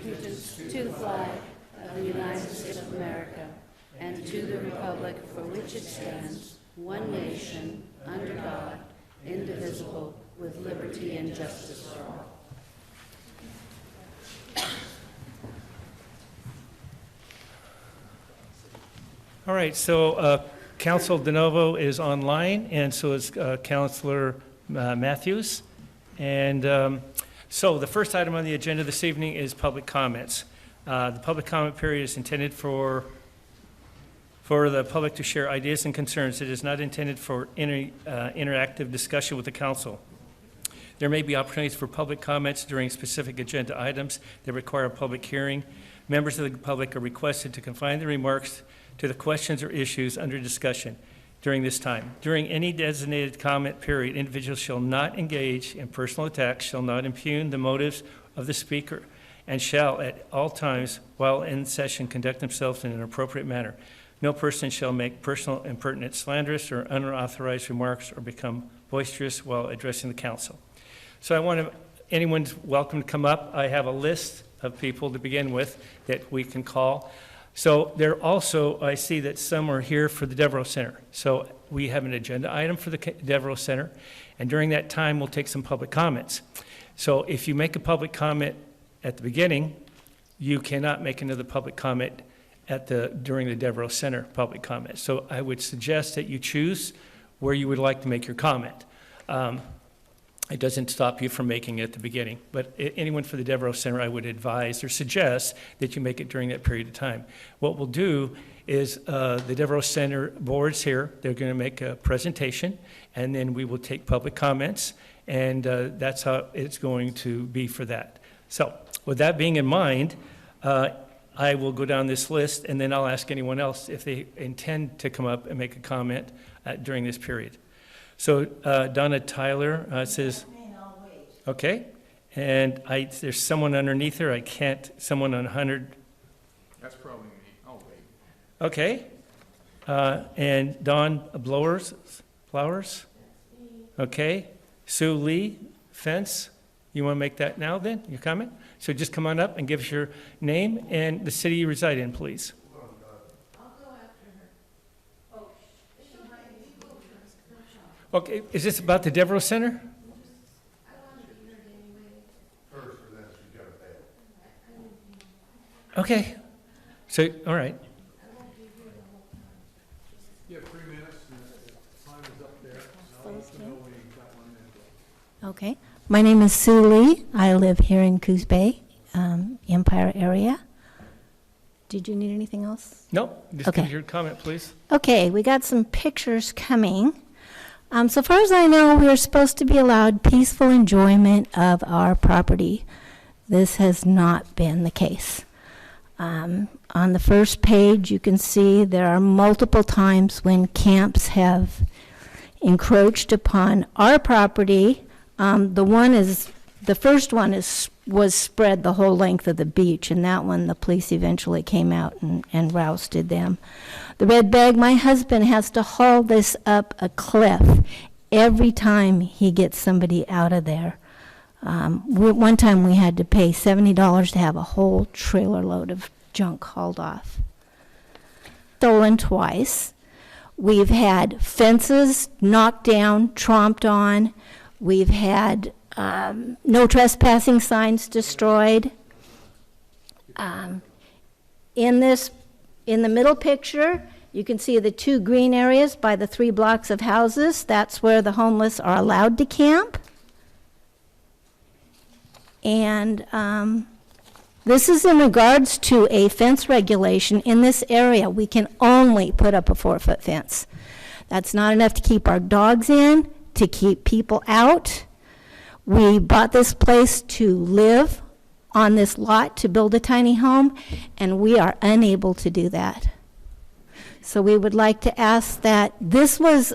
allegiance to the flag of the United States of America and to the republic for which it stands, one nation, under God, indivisible, with liberty and justice for all. All right, so Council DeNovo is online, and so is Councilor Matthews. And so the first item on the agenda this evening is public comments. The public comment period is intended for the public to share ideas and concerns. It is not intended for any interactive discussion with the council. There may be opportunities for public comments during specific agenda items that require a public hearing. Members of the public are requested to confine their remarks to the questions or issues under discussion during this time. During any designated comment period, individuals shall not engage in personal attacks, shall not impugn the motives of the speaker, and shall at all times while in session conduct themselves in an appropriate manner. No person shall make personal, impertinent, slanderous, or unauthorized remarks or become boisterous while addressing the council. So anyone's welcome to come up. I have a list of people to begin with that we can call. So there also, I see that some are here for the Devereux Center. So we have an agenda item for the Devereux Center, and during that time, we'll take some public comments. So if you make a public comment at the beginning, you cannot make another public comment during the Devereux Center public comment. So I would suggest that you choose where you would like to make your comment. It doesn't stop you from making it at the beginning, but anyone for the Devereux Center, I would advise or suggest that you make it during that period of time. What we'll do is the Devereux Center board's here. They're going to make a presentation, and then we will take public comments, and that's how it's going to be for that. So with that being in mind, I will go down this list, and then I'll ask anyone else if they intend to come up and make a comment during this period. So Donna Tyler says, okay, and there's someone underneath her. Someone on 100. That's probably me. I'll wait. Okay, and Dawn Flowers. Okay, Sue Lee, Fence. You want to make that now then, your comment? So just come on up and give us your name and the city you reside in, please. Okay, is this about the Devereux Center? Okay, so, all right. You have 3 minutes, and the time is up there. I'll let you know when you've got 1 minute. Okay, my name is Sue Lee. I live here in Coos Bay, Empire area. Did you need anything else? Nope, just Okay. give your comment, please. Okay, we got some pictures coming. So far as I know, we are supposed to be allowed peaceful enjoyment of our property. This has not been the case. On the first page, you can see there are multiple times when camps have encroached upon our property. The first one was spread the whole length of the beach, and that one the police eventually came out and rousted them. The red bag, my husband has to haul this up a cliff every time he gets somebody out of there. One time we had to pay $70 to have a whole trailer load of junk hauled off. Stolen twice. We've had fences knocked down, tromped on. We've had no trespassing signs destroyed. In the middle picture, you can see the 2 green areas by the 3 blocks of houses. That's where the homeless are allowed to camp. And this is in regards to a fence regulation. In this area, we can only put up a 4-foot fence. That's not enough to keep our dogs in, to keep people out. We bought this place to live on this lot to build a tiny home, and we are unable to do that. So we would like to ask that this was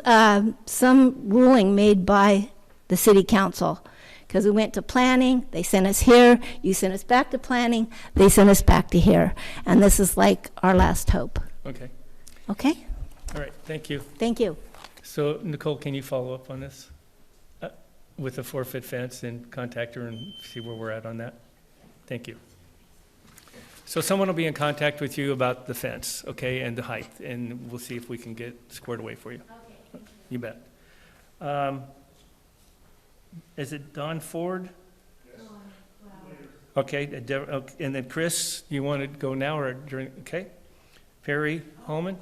some ruling made by the city council, because we went to planning, they sent us here, you sent us back to planning, they sent us back to here, and this is like our last hope. Okay, Okay? all right, thank you. Thank you. So Nicole, can you follow up on this with the 4-foot fence and contact her and see where we're at on that? Thank you. So someone will be in contact with you about the fence, okay, and the height, and we'll see if we can get squared away for you. Okay. You bet. Is it Don Ford? Okay, and then Chris, you want to go now or during, okay? Perry Holman?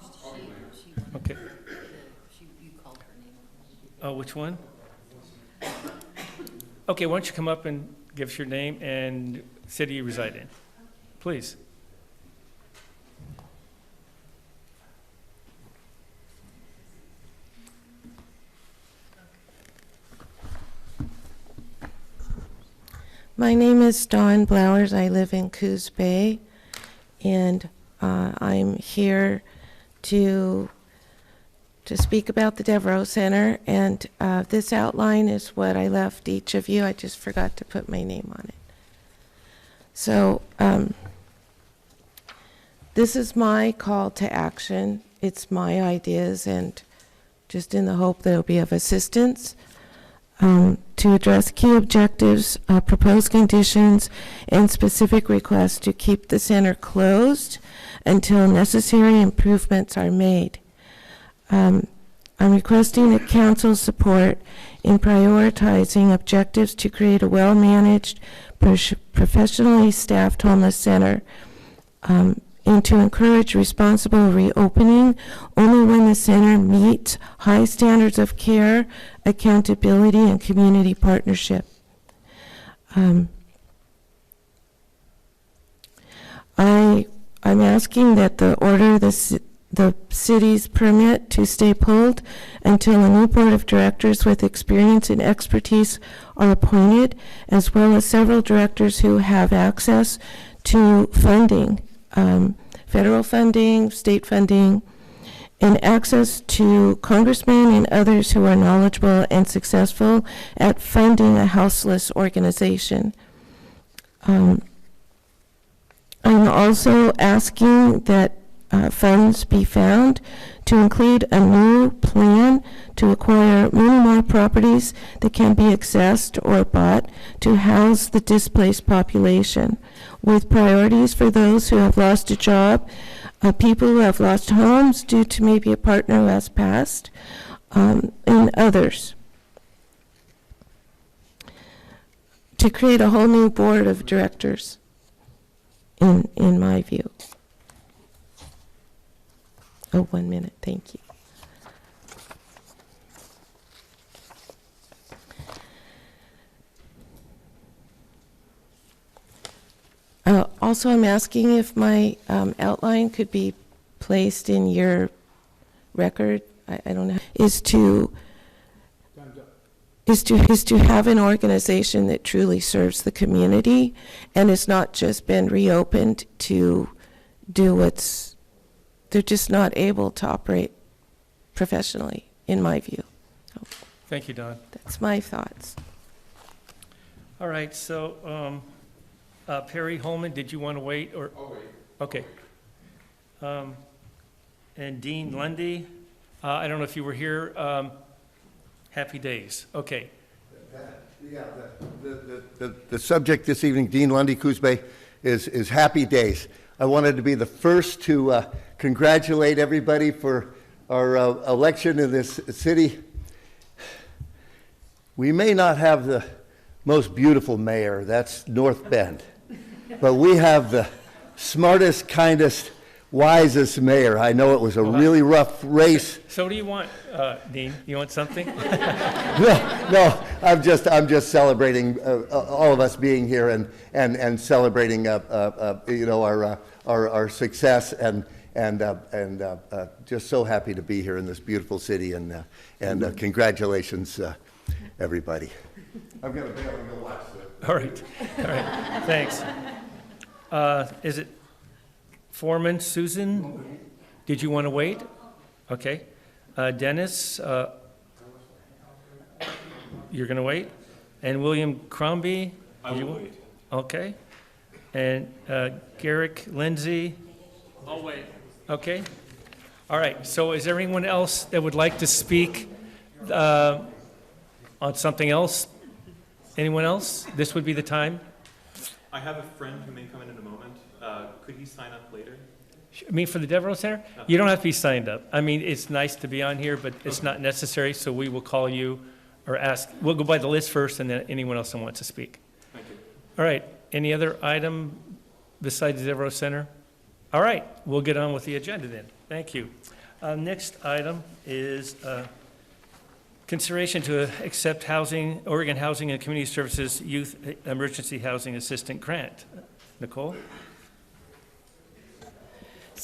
Okay. Oh, which one? Okay, why don't you come up and give us your name and city you reside in, please. My name is Dawn Blowers. I live in Coos Bay, and I'm here to speak about the Devereux Center. And this outline is what I left each of you. I just forgot to put my name on it. So this is my call to action. It's my ideas, and just in the hope that it'll be of assistance. To address key objectives, proposed conditions, and specific requests to keep the center closed until necessary improvements are made. I'm requesting that council support in prioritizing objectives to create a well-managed, professionally staffed homeless center, and to encourage responsible reopening only when the center meets high standards of care, accountability, and community partnership. I'm asking that the order the city's permit to stay pulled until a new board of directors with experience and expertise are appointed, as well as several directors who have access to funding, federal funding, state funding, and access to congressmen and others who are knowledgeable and successful at funding a houseless organization. I'm also asking that funds be found to include a new plan to acquire many more properties that can be accessed or bought to house the displaced population, with priorities for those who have lost a job, people who have lost homes due to maybe a partner who has passed, and others. To create a whole new board of directors, in my view. Oh, 1 minute, thank you. Also, I'm asking if my outline could be placed in your record. I don't know. Is to have an organization that truly serves the community and has not just been reopened to do what's. They're just not able to operate professionally, in my view. So Thank you, Don. that's my thoughts. All right, so Perry Holman, did you want to wait or? I'll wait. Okay. And Dean Lundy, I don't know if you were here. Happy days. Okay. Yeah, the subject this evening, Dean Lundy, Coos Bay, is happy days. I wanted to be the first to congratulate everybody for our election in this city. We may not have the most beautiful mayor, that's North Bend, but we have the smartest, kindest, wisest mayor. I know it was a really rough race. So what do you want, Dean? You want something? No, I'm just celebrating all of us being here and celebrating our success and just so happy to be here in this beautiful city and congratulations everybody. I'm gonna be able to go watch this. All right, thanks. Is it Foreman Susan? Did you want to wait? Okay. Dennis, you're going to wait? And William Crombie? I will wait. Okay. And Garrick Lindsay? I'll wait. Okay. All right. So is there anyone else that would like to speak on something else? Anyone else? This would be the time. I have a friend who may come in a moment. Could he sign up later? I mean, for the Devereux Center, you don't have to be signed up. I mean, it's nice to be on here, but it's not necessary, so we will call you or ask, we'll go by the list first, and then anyone else that wants to speak. Thank you. All right, any other item besides the Devereux Center? All right, we'll get on with the agenda then. Thank you. Next item is consideration to accept Oregon Housing and Community Services Youth Emergency Housing Assistant Grant. Nicole?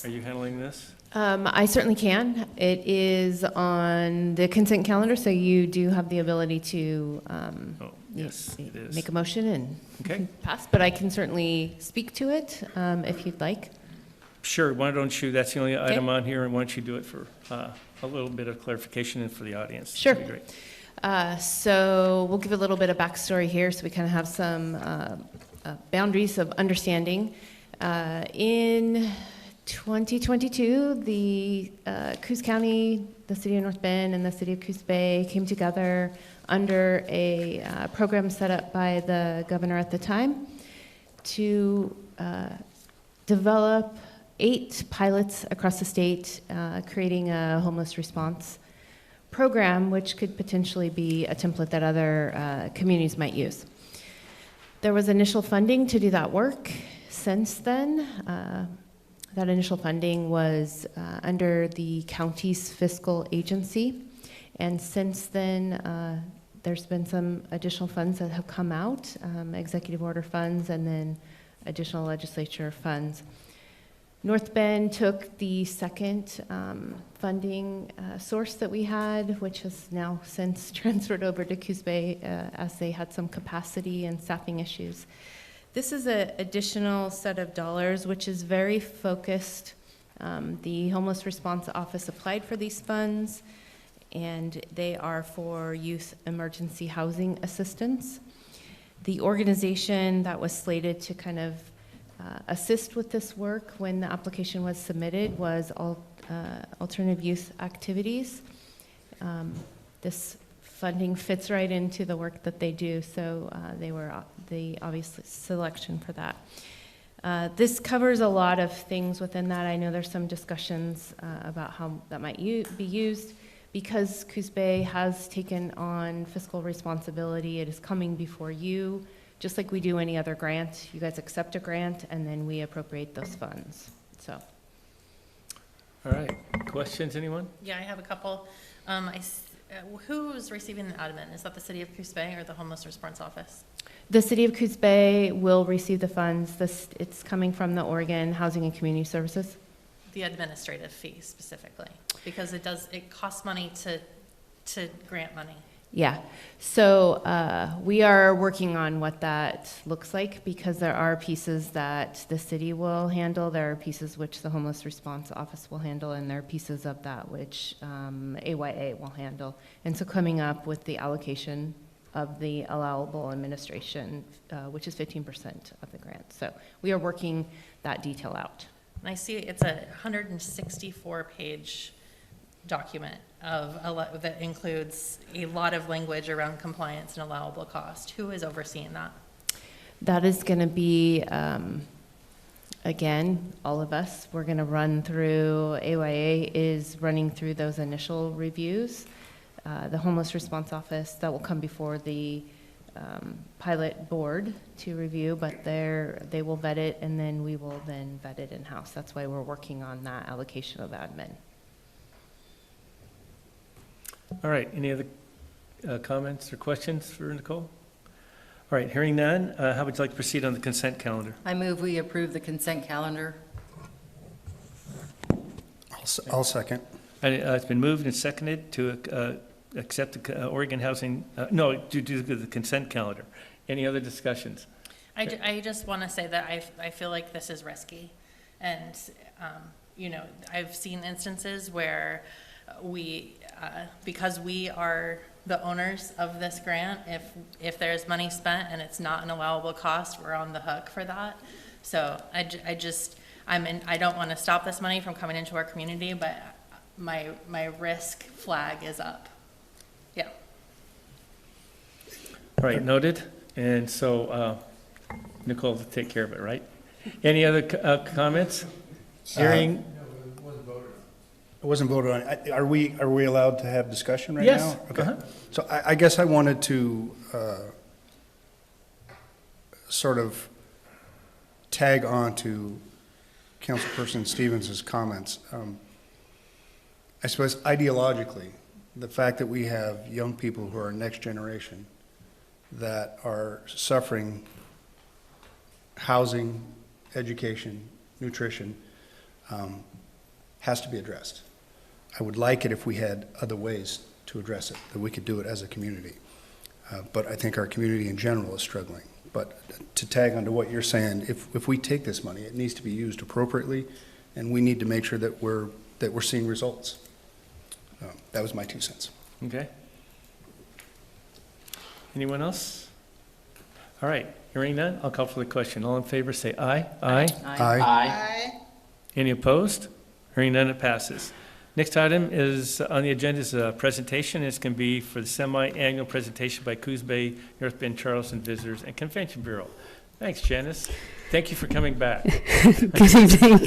Are you handling this? I certainly can. It is on the consent calendar, so you do have the ability to Oh, yes, it is. make a motion and Okay. pass, but I can certainly speak to it if you'd like. Sure, why don't you, that's the only item Okay. on here, and why don't you do it for a little bit of clarification and for the audience? Sure. That'd be great. So we'll give a little bit of backstory here so we kind of have some boundaries of understanding. In 2022, the Coos County, the City of North Bend, and the City of Coos Bay came together under a program set up by the governor at the time to develop 8 pilots across the state, creating a homeless response program, which could potentially be a template that other communities might use. There was initial funding to do that work. Since then, that initial funding was under the county's fiscal agency. And since then, there's been some additional funds that have come out, executive order funds, and then additional legislature funds. North Bend took the second funding source that we had, which has now since transferred over to Coos Bay as they had some capacity and staffing issues. This is an additional set of dollars, which is very focused. The Homeless Response Office applied for these funds, and they are for youth emergency housing assistance. The organization that was slated to kind of assist with this work when the application was submitted was Alternative Youth Activities. This funding fits right into the work that they do, so they were the obvious selection for that. This covers a lot of things within that. I know there's some discussions about how that might be used. Because Coos Bay has taken on fiscal responsibility, it is coming before you, just like we do any other grant. You guys accept a grant, and then we appropriate those funds. So, All right, questions, anyone? Yeah, I have a couple. Who's receiving the admin? Is that the City of Coos Bay or the Homeless Response Office? the City of Coos Bay will receive the funds. It's coming from the Oregon Housing and Community Services. The administrative fee specifically, because it costs money to grant money. Yeah, so we are working on what that looks like, because there are pieces that the city will handle, there are pieces which the Homeless Response Office will handle, and there are pieces of that which AYA will handle. And so coming up with the allocation of the allowable administration, which is 15% of the grant. So we are working that detail out. And I see it's a 164-page document that includes a lot of language around compliance and allowable cost. Who is overseeing that? That is going to be, again, all of us. We're going to run through, AYA is running through those initial reviews. The Homeless Response Office, that will come before the pilot board to review, but they will vet it, and then we will then vet it in-house. That's why we're working on that allocation of admin. All right, any other comments or questions for Nicole? All right, hearing none, how would you like to proceed on the consent calendar? I move we approve the consent calendar. I'll second. It's been moved and seconded to accept the Oregon Housing, to do the consent calendar. Any other discussions? I just want to say that I feel like this is risky. And, I've seen instances where because we are the owners of this grant, if there's money spent and it's not an allowable cost, we're on the hook for that. So I don't want to stop this money from coming into our community, but my risk flag is up. Yeah. All right, noted. And so Nicole will take care of it, right? Any other comments? Hearing, It wasn't voted on. Are we allowed to have discussion right Yes. now? Okay. Uh-huh. So I guess I wanted to sort of tag on to Councilperson Stevens' comments. I suppose ideologically, the fact that we have young people who are next generation that are suffering housing, education, nutrition, has to be addressed. I would like it if we had other ways to address it, that we could do it as a community. But I think our community in general is struggling. But to tag onto what you're saying, if we take this money, it needs to be used appropriately, and we need to make sure that we're seeing results. That was my 2 cents. okay. Anyone else? All right, hearing none, I'll call for the question. All in favor, say aye. Aye. Aye. Any opposed? Hearing none, it passes. Next item is on the agenda is a presentation. It's going to be for the semi-annual presentation by Coos Bay, North Bend, Charleston Visitors and Convention Bureau. Thanks, Janice. Thank you for coming back. Good evening,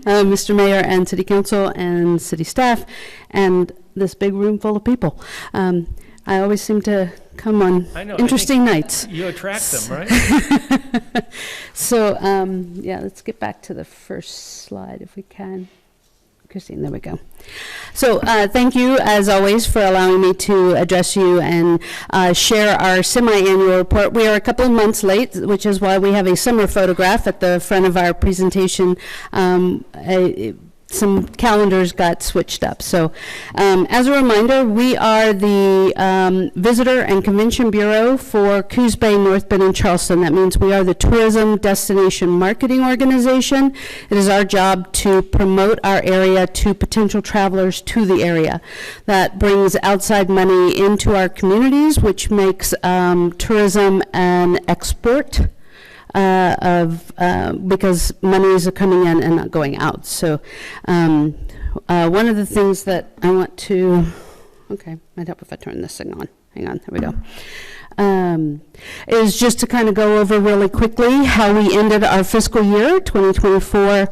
Mr. Mayor and City Council and city staff and this big room full of people. I always seem to come on I know, interesting I nights. think you attract them, right? So, yeah, let's get back to the first slide if we can. Christine, there we go. So thank you, as always, for allowing me to address you and share our semi-annual report. We are a couple of months late, which is why we have a summer photograph at the front of our presentation. Some calendars got switched up. So as a reminder, we are the Visitor and Convention Bureau for Coos Bay, North Bend, and Charleston. That means we are the tourism destination marketing organization. It is our job to promote our area to potential travelers to the area. That brings outside money into our communities, which makes tourism an export. Because monies are coming in and not going out. So one of the things that I want to, okay, might help if I turn this thing on. Hang on, there we go. Is just to kind of go over really quickly how we ended our fiscal year 2024.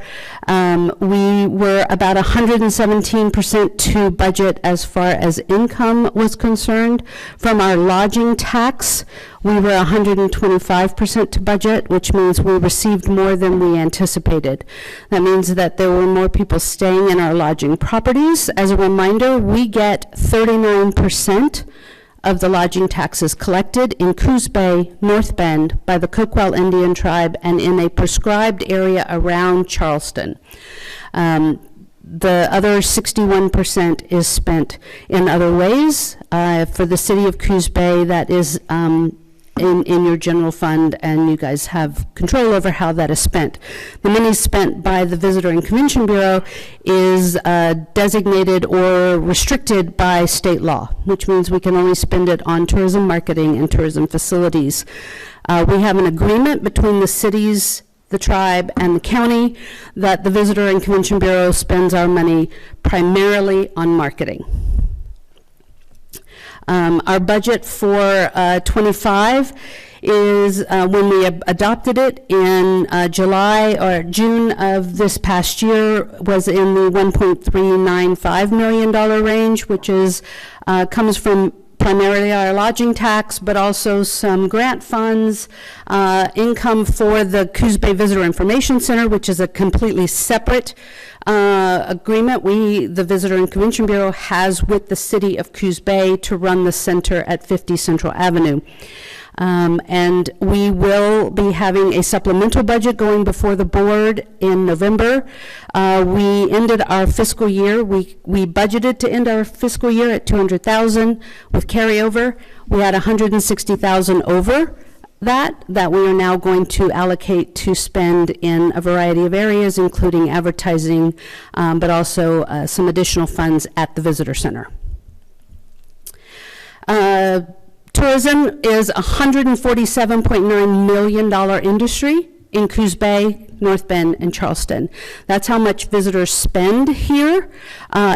We were about 117% to budget as far as income was concerned. From our lodging tax, we were 125% to budget, which means we received more than we anticipated. That means that there were more people staying in our lodging properties. As a reminder, we get 39% of the lodging taxes collected in Coos Bay, North Bend, by the Coquel Indian Tribe and in a prescribed area around Charleston. The other 61% is spent in other ways. For the city of Coos Bay, that is in your general fund, and you guys have control over how that is spent. The money spent by the Visitor and Convention Bureau is designated or restricted by state law, which means we can only spend it on tourism marketing and tourism facilities. We have an agreement between the cities, the tribe, and the county that the Visitor and Convention Bureau spends our money primarily on marketing. Our budget for 25 is when we adopted it in July or June of this past year was in the $1.395 million range, which is comes from primarily our lodging tax, but also some grant funds, income for the Coos Bay Visitor Information Center, which is a completely separate agreement the Visitor and Convention Bureau has with the city of Coos Bay to run the center at 50 Central Avenue. And we will be having a supplemental budget going before the board in November. We ended our fiscal year, we budgeted to end our fiscal year at $200,000 with carryover. We had $160,000 over that we are now going to allocate to spend in a variety of areas, including advertising, but also some additional funds at the Visitor Center. Tourism is a $147.9 million industry in Coos Bay, North Bend, and Charleston. That's how much visitors spend here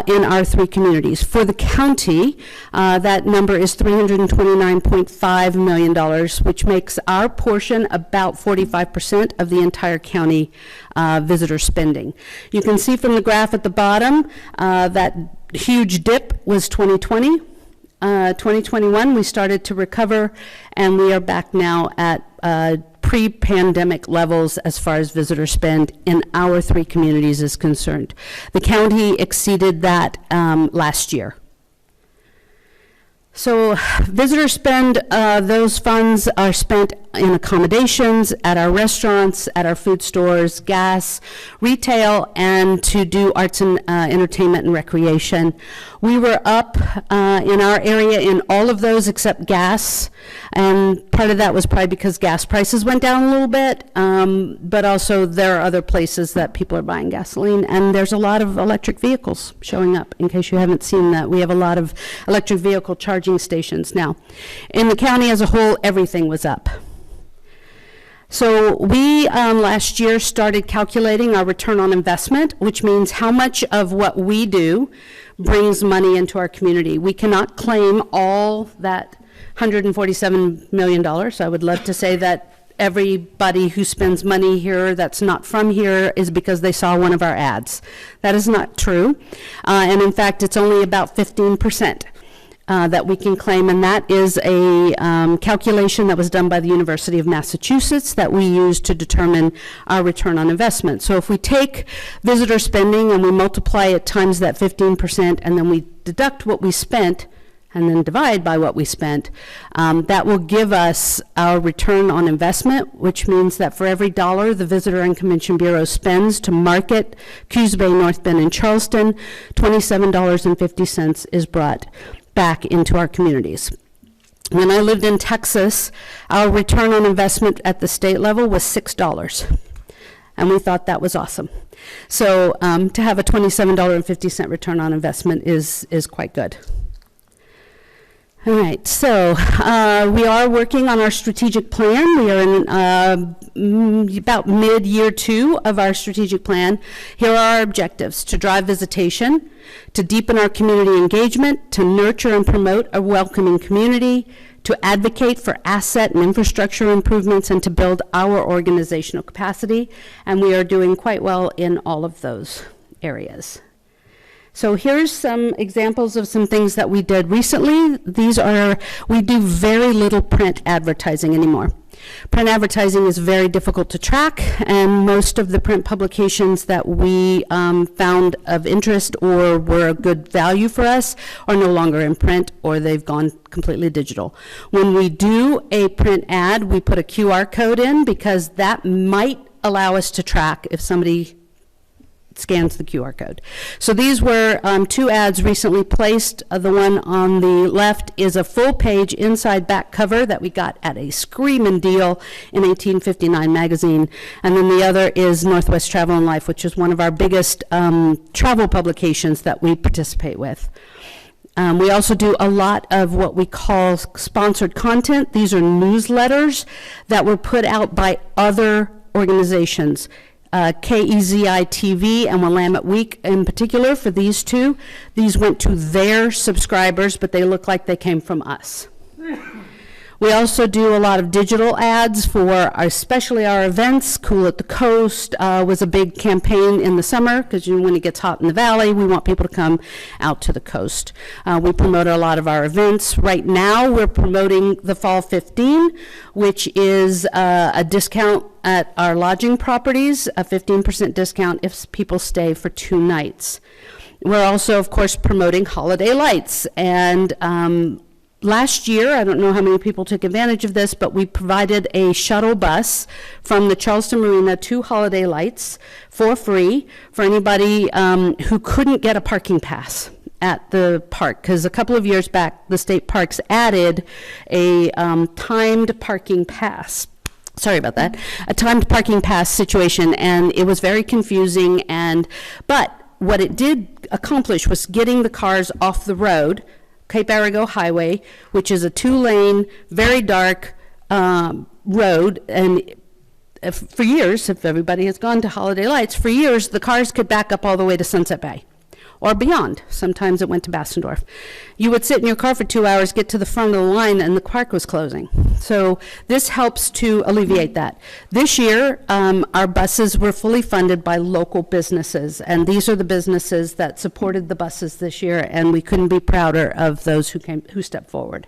in our three communities. For the county, that number is $329.5 million, which makes our portion about 45% of the entire county visitor spending. You can see from the graph at the bottom that huge dip was 2020. 2021, we started to recover, and we are back now at pre-pandemic levels as far as visitor spend in our three communities is concerned. The county exceeded that last year. So visitor spend, those funds are spent in accommodations, at our restaurants, at our food stores, gas, retail, and to do arts and entertainment and recreation. We were up in our area in all of those except gas, and part of that was probably because gas prices went down a little bit, but also there are other places that people are buying gasoline, and there's a lot of electric vehicles showing up. In case you haven't seen that, we have a lot of electric vehicle charging stations now. In the county as a whole, everything was up. So we last year started calculating our return on investment, which means how much of what we do brings money into our community. We cannot claim all that $147 million. I would love to say that everybody who spends money here that's not from here is because they saw one of our ads. That is not true. And in fact, it's only about 15%. That we can claim, and that is a calculation that was done by the University of Massachusetts that we use to determine our return on investment. So if we take visitor spending and we multiply it times that 15%, and then we deduct what we spent and then divide by what we spent, that will give us our return on investment, which means that for every dollar the Visitor and Convention Bureau spends to market Coos Bay, North Bend, and Charleston, $27.50 is brought back into our communities. When I lived in Texas, our return on investment at the state level was $6, and we thought that was awesome. So to have a $27.50 return on investment is quite good. All right, so we are working on our strategic plan. We are in about mid-year 2 of our strategic plan. Here are our objectives: to drive visitation, to deepen our community engagement, to nurture and promote a welcoming community, to advocate for asset and infrastructure improvements, and to build our organizational capacity. And we are doing quite well in all of those areas. So here's some examples of some things that we did recently. We do very little print advertising anymore. Print advertising is very difficult to track, and most of the print publications that we found of interest or were a good value for us are no longer in print, or they've gone completely digital. When we do a print ad, we put a QR code in because that might allow us to track if somebody scans the QR code. So these were 2 ads recently placed. The one on the left is a full page inside back cover that we got at a screaming deal in 1859 magazine. And then the other is Northwest Travel and Life, which is one of our biggest travel publications that we participate with. We also do a lot of what we call sponsored content. These are newsletters that were put out by other organizations. KEZI-TV and Willamette Week in particular, for these 2. These went to their subscribers, but they look like they came from us. We also do a lot of digital ads for especially our events. Cool at the Coast was a big campaign in the summer because when it gets hot in the valley, we want people to come out to the coast. We promote a lot of our events. Right now, we're promoting the Fall 15, which is a discount at our lodging properties, a 15% discount if people stay for 2 nights. We're also, of course, promoting holiday lights, and last year, I don't know how many people took advantage of this, but we provided a shuttle bus from the Charleston Marina to Holiday Lights for free for anybody who couldn't get a parking pass at the park, because a couple of years back, the state parks added a timed parking pass. Sorry about that. A timed parking pass situation, and it was very confusing. But what it did accomplish was getting the cars off the road, Cape Arago Highway, which is a 2-lane, very dark road, and for years, if everybody has gone to Holiday Lights, for years, the cars could back up all the way to Sunset Bay or beyond. Sometimes it went to Bassendorf. You would sit in your car for 2 hours, get to the front of the line, and the park was closing. So this helps to alleviate that. This year, our buses were fully funded by local businesses, and these are the businesses that supported the buses this year, and we couldn't be prouder of those who stepped forward.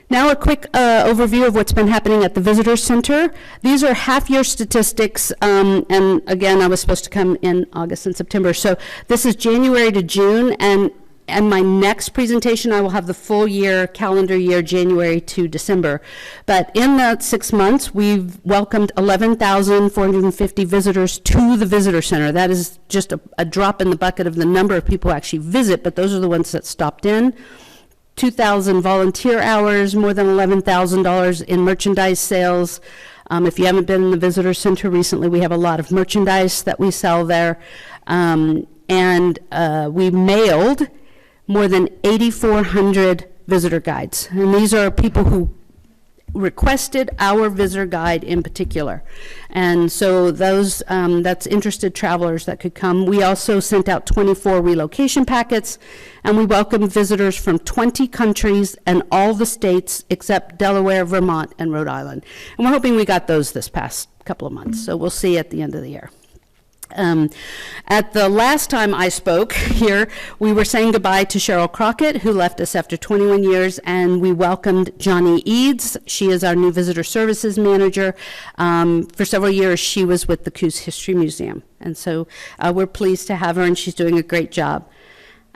Now a quick overview of what's been happening at the Visitor Center. These are half-year statistics, and again, I was supposed to come in August and September. So this is January to June, and my next presentation, I will have the full year, calendar year, January to December. But in that 6 months, we've welcomed 11,450 visitors to the Visitor Center. That is just a drop in the bucket of the number of people who actually visit, but those are the ones that stopped in. 2,000 volunteer hours, more than $11,000 in merchandise sales. If you haven't been in the Visitor Center recently, we have a lot of merchandise that we sell there. And we mailed more than 8,400 visitor guides. And these are people who requested our visitor guide in particular. And so those, that's interested travelers that could come. We also sent out 24 relocation packets, and we welcomed visitors from 20 countries and all the states except Delaware, Vermont, and Rhode Island. And we're hoping we got those this past couple of months, so we'll see at the end of the year. At the last time I spoke here, we were saying goodbye to Cheryl Crockett, who left us after 21 years, and we welcomed Johnny Eads. She is our new Visitor Services Manager. For several years, she was with the Coos History Museum, and so we're pleased to have her, and she's doing a great job.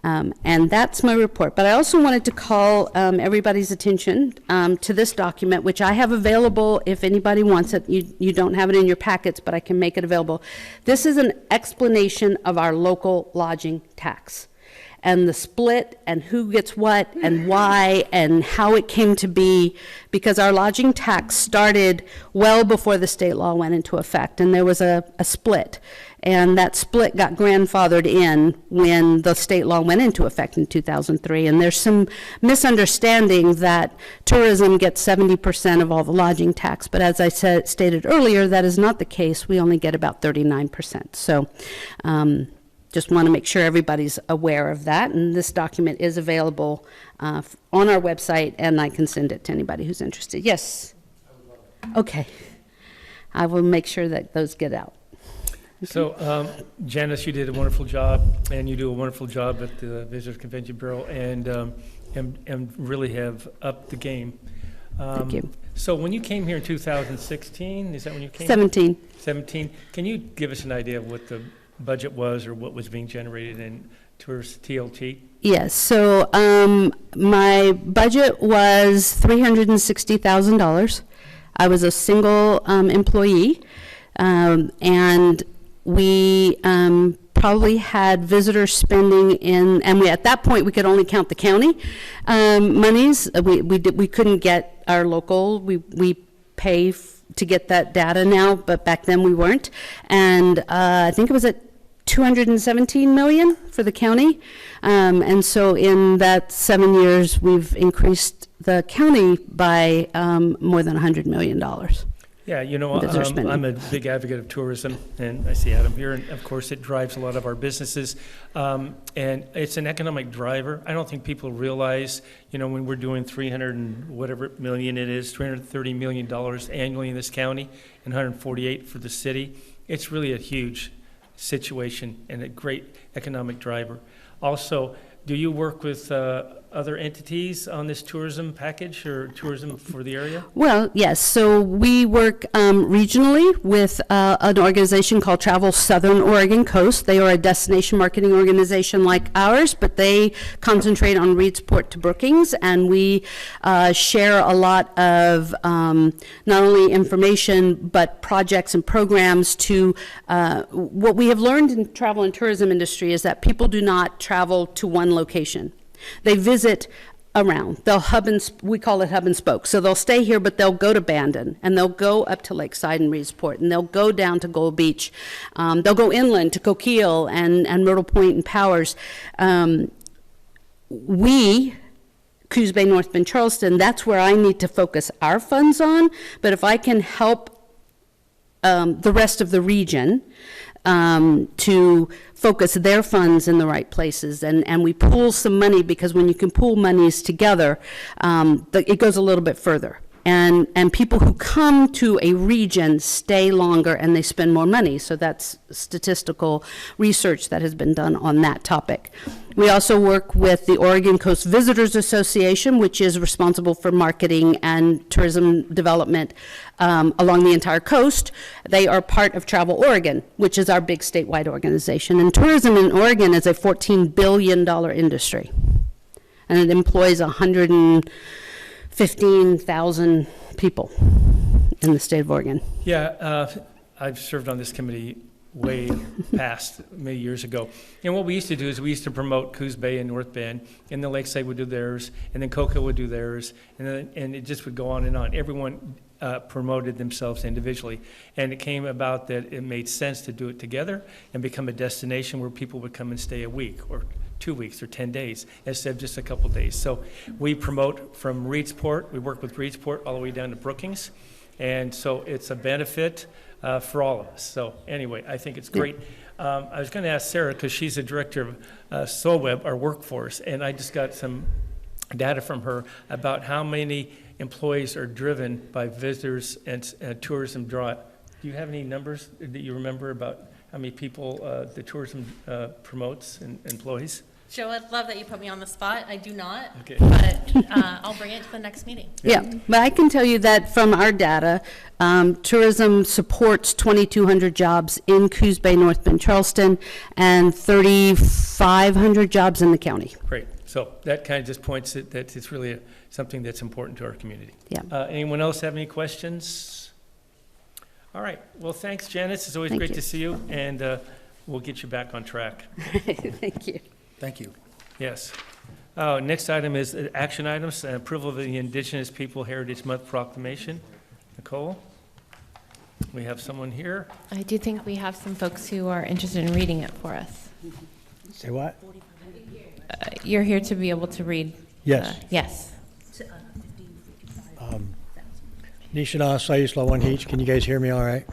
And that's my report. But I also wanted to call everybody's attention to this document, which I have available if anybody wants it. You don't have it in your packets, but I can make it available. This is an explanation of our local lodging tax and the split and who gets what and why and how it came to be, because our lodging tax started well before the state law went into effect, and there was a split. And that split got grandfathered in when the state law went into effect in 2003. And there's some misunderstanding that tourism gets 70% of all the lodging tax. But as I stated earlier, that is not the case. We only get about 39%. So just want to make sure everybody's aware of that. And this document is available on our website, and I can send it to anybody who's interested. Yes? Okay. I will make sure that those get out. So, Janice, you did a wonderful job, and you do a wonderful job at the Visitors Convention Bureau, and really have upped the game. Thank you. So when you came here in 2016, is that when you came? 17. 17. Can you give us an idea of what the budget was or what was being generated in tourist TLT? Yes, so my budget was $360,000. I was a single employee, and we probably had visitor spending in, and at that point we could only count the county monies. We couldn't get our local. We pay to get that data now, but back then we weren't. And I think it was at 217 million for the county. And so in that 7 years, we've increased the county by more than $100 million. Yeah, you know, I'm a big advocate of tourism, and I see Adam here, and of course it drives a lot of our businesses, and it's an economic driver. I don't think people realize, you know, when we're doing 300 and whatever million it is, $330 million annually in this county, and 148 for the city, it's really a huge situation and a great economic driver. Also, do you work with other entities on this tourism package or tourism for the area? Well, yes. So we work regionally with an organization called Travel Southern Oregon Coast. They are a destination marketing organization like ours, but they concentrate on Reedsport to Brookings, and we share a lot of not only information but projects and programs to what we have learned in travel and tourism industry is that people do not travel to one location. They visit around. They'll we call it hub and spoke. So they'll stay here, but they'll go to Bandon, and they'll go up to Lakeside and Reedsport, and they'll go down to Gold Beach. They'll go inland to Coquille and Myrtle Point and Powers. Coos Bay, North Bend, Charleston, that's where I need to focus our funds on. But if I can help the rest of the region to focus their funds in the right places. And we pool some money, because when you can pool monies together, it goes a little bit further. And people who come to a region stay longer and they spend more money. So that's statistical research that has been done on that topic. We also work with the Oregon Coast Visitors Association, which is responsible for marketing and tourism development along the entire coast. They are part of Travel Oregon, which is our big statewide organization. And tourism in Oregon is a $14 billion industry. And it employs 115,000 people in the state of Oregon. Yeah, I've served on this committee way past many years ago. And what we used to do is we used to promote Coos Bay and North Bend, and then Lakeside would do theirs, and then Cocoa would do theirs, and it just would go on and on. Everyone promoted themselves individually, and it came about that it made sense to do it together and become a destination where people would come and stay a week or 2 weeks or 10 days instead of just a couple days. So we promote from Reedsport. We work with Reedsport all the way down to Brookings. And so it's a benefit for all of us. So anyway, I think it's great. I was going to ask Sarah, because she's the director of SOWEB, our workforce, and I just got some data from her about how many employees are driven by visitors and tourism draw. Do you have any numbers that you remember about how many people the tourism promotes and employees? Joe, I'd love that you put me on the spot. I do not, Okay. but I'll bring it to the next meeting. Yeah, but I can tell you that from our data, tourism supports 2,200 jobs in Coos Bay, North Bend, Charleston, and 3,500 jobs in the county. Great. So that kind of just points it that it's really something that's important to our community. Yeah. Anyone else have any questions? All right. Well, thanks, Janice. It's always Thank great you. to see you, and we'll get you back on track. Thank you. Thank you. Yes. Next item is action items, approval of the Indigenous People Heritage Month proclamation. Nicole, we have someone here. I do think we have some folks who are interested in reading it for us. Say what? You're here to be able to read. Yes. Yes. Nishana Sayusla One Heach. Can you guys hear me all right?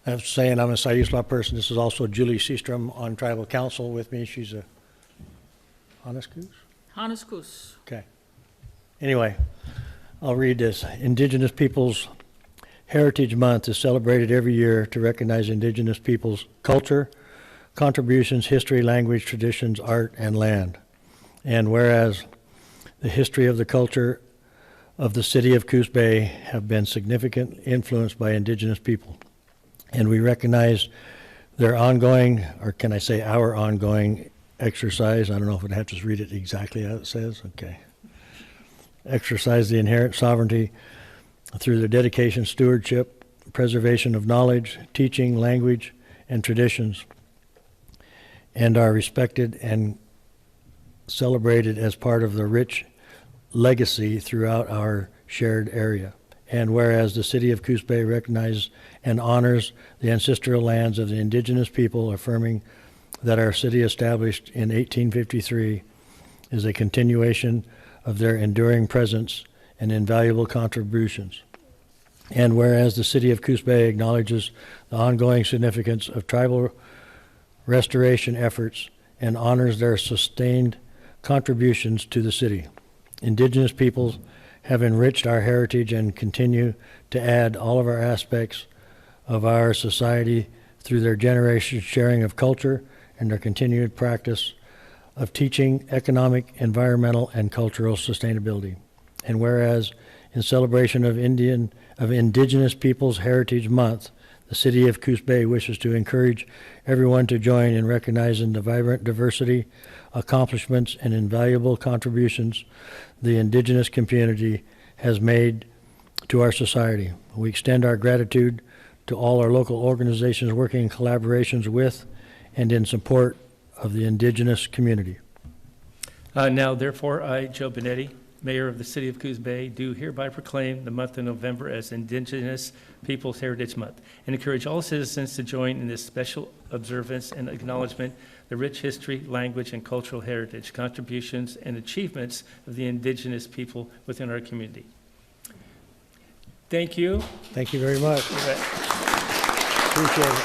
I was saying I'm a Sayusla person. This is also Julie Seastrom on Tribal Council with me. She's a Honest Coos? Honest Coos. Okay. Anyway, I'll read this. Indigenous Peoples Heritage Month is celebrated every year to recognize Indigenous peoples' culture, contributions, history, language, traditions, art, and land. And whereas the history of the culture of the city of Coos Bay have been significantly influenced by Indigenous people, and we recognize their ongoing, or can I say our ongoing exercise, I don't know if I'd have to read it exactly how it says, okay. Exercise the inherent sovereignty through their dedication, stewardship, preservation of knowledge, teaching, language, and traditions, and are respected and celebrated as part of the rich legacy throughout our shared area. And whereas the city of Coos Bay recognizes and honors the ancestral lands of the indigenous people, affirming that our city established in 1853 is a continuation of their enduring presence and invaluable contributions. And whereas the city of Coos Bay acknowledges the ongoing significance of tribal restoration efforts and honors their sustained contributions to the city. Indigenous peoples have enriched our heritage and continue to add all of our aspects of our society through their generation sharing of culture and their continued practice of teaching economic, environmental, and cultural sustainability. And whereas in celebration of Indigenous Peoples Heritage Month, the city of Coos Bay wishes to encourage everyone to join in recognizing the vibrant diversity, accomplishments, and invaluable contributions the Indigenous community has made to our society. We extend our gratitude to all our local organizations working in collaborations with and in support of the Indigenous community. Now, therefore, I, Joe Benetti, Mayor of the City of Coos Bay, do hereby proclaim the month of November as Indigenous Peoples Heritage Month and encourage all citizens to join in this special observance and acknowledgement the rich history, language, and cultural heritage, contributions, and achievements of the Indigenous people within our community. Thank you. Thank you very much. Appreciate it.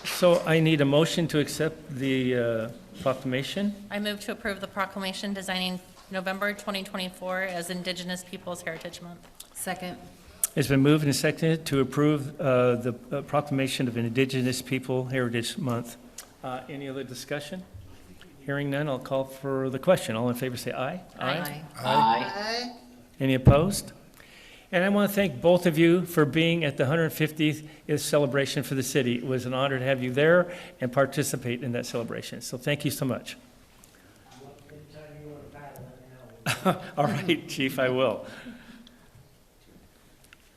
So I need a motion to accept the proclamation. I move to approve the proclamation designing November 2024 as Indigenous Peoples Heritage Month. Second. It's been moved and seconded to approve the proclamation of Indigenous People Heritage Month. Any other discussion? Hearing none, I'll call for the question. All in favor say aye. Aye. Any opposed? And I want to thank both of you for being at the 150th celebration for the city. It was an honor to have you there and participate in that celebration. So thank you so much. All right, Chief, I will.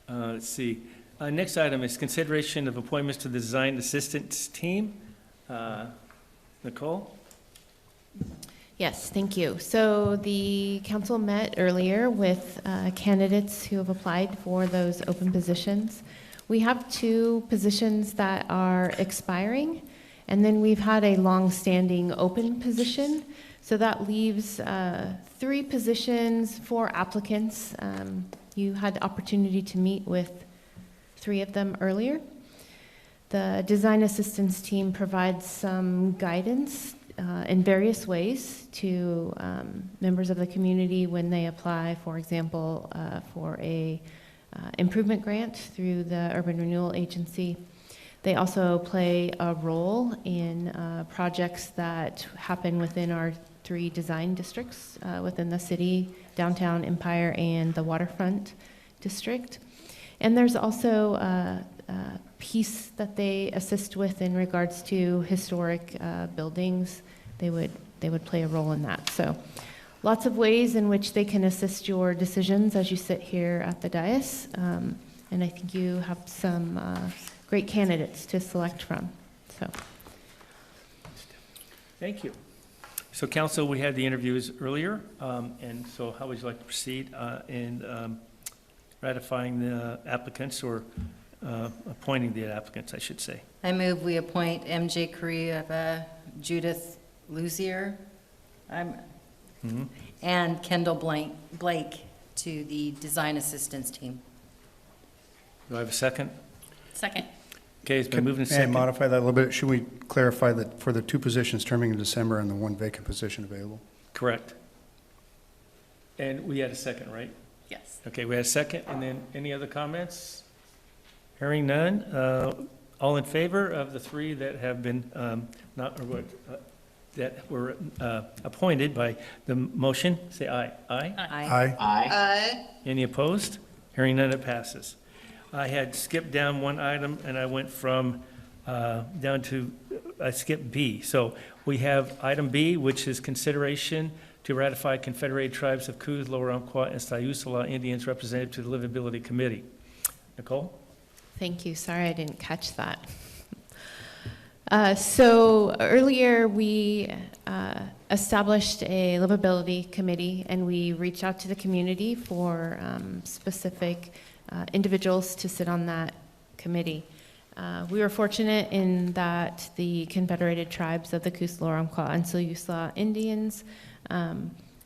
Let's see. Next item is consideration of appointments to the Design Assistance Team. Nicole? Yes, thank you. So the council met earlier with candidates who have applied for those open positions. We have 2 positions that are expiring, and then we've had a long-standing open position. So that leaves 3 positions, 4 applicants. You had the opportunity to meet with 3 of them earlier. The design assistance team provides some guidance in various ways to members of the community when they apply, for example, for a improvement grant through the Urban Renewal Agency. They also play a role in projects that happen within our 3 design districts within the city, Downtown, Empire, and the Waterfront District. And there's also a piece that they assist with in regards to historic buildings. They would play a role in that. So lots of ways in which they can assist your decisions as you sit here at the dais. And I think you have some great candidates to select from. So, Thank you. So council, we had the interviews earlier, and so how would you like to proceed in ratifying the applicants or appointing the applicants, I should say? I move we appoint MJ Korea, Judith Luzier, and Kendall Blake to the design assistance team. Do I have a second? Second. Okay, it's been moved and May I seconded. modify that a little bit? Should we clarify that for the 2 positions terming in December and the 1 vacant position available? Correct. And we had a second, right? Yes. Okay, we had a second, and then any other comments? Hearing none, all in favor of the 3 that have been that were appointed by the motion, say aye. Aye? Aye. Aye. Any opposed? Hearing none, it passes. I had skipped down one item, and I went from down to, I skipped B. So we have item B, which is consideration to ratify Confederated Tribes of Coos, Lower Umpqua, and Sayusala Indians representative to the Livability Committee. Nicole? thank you. Sorry I didn't catch that. So earlier we established a livability committee, and we reached out to the community for specific individuals to sit on that committee. We were fortunate in that the Confederated Tribes of the Coos, Lower Umpqua, and Sayusala Indians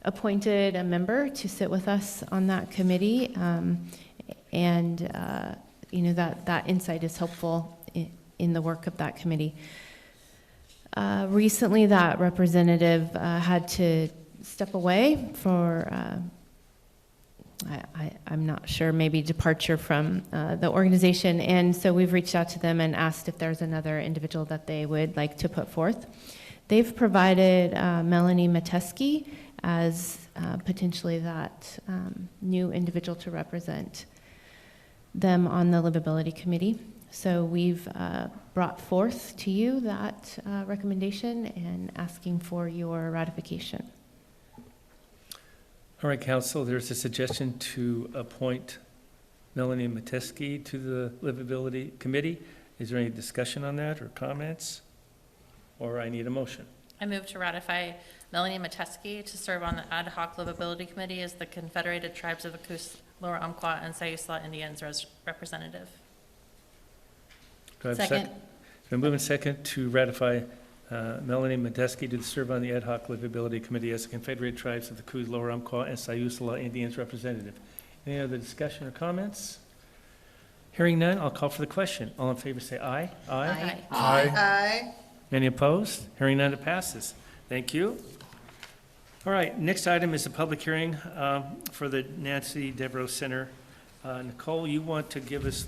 appointed a member to sit with us on that committee, and you know, that insight is helpful in the work of that committee. Recently, that representative had to step away for, I'm not sure, maybe departure from the organization. And so we've reached out to them and asked if there's another individual that they would like to put forth. They've provided Melanie Mateski as potentially that new individual to represent them on the Livability Committee. So we've brought forth to you that recommendation and asking for your ratification. All right, council, there's a suggestion to appoint Melanie Mateski to the Livability Committee. Is there any discussion on that or comments? Or I need a motion. I move to ratify Melanie Mateski to serve on the Ad Hoc Livability Committee as the Confederated Tribes of the Coos, Lower Umpqua, and Sayusala Indians representative. Do I have a Second. It's been moved and second to ratify Melanie Medeski to serve on the Ad hoc Livability Committee as the Confederated Tribes of the Coos, Lower Umpqua, and Siuslaw Indians representative. Any other discussion or comments? Hearing none, I'll call for the question. All in favor say aye. Aye. Aye. Any opposed? Hearing none, it passes. Thank you. All right, next item is a public hearing for the Nancy Devereux Center. Nicole, you want to give us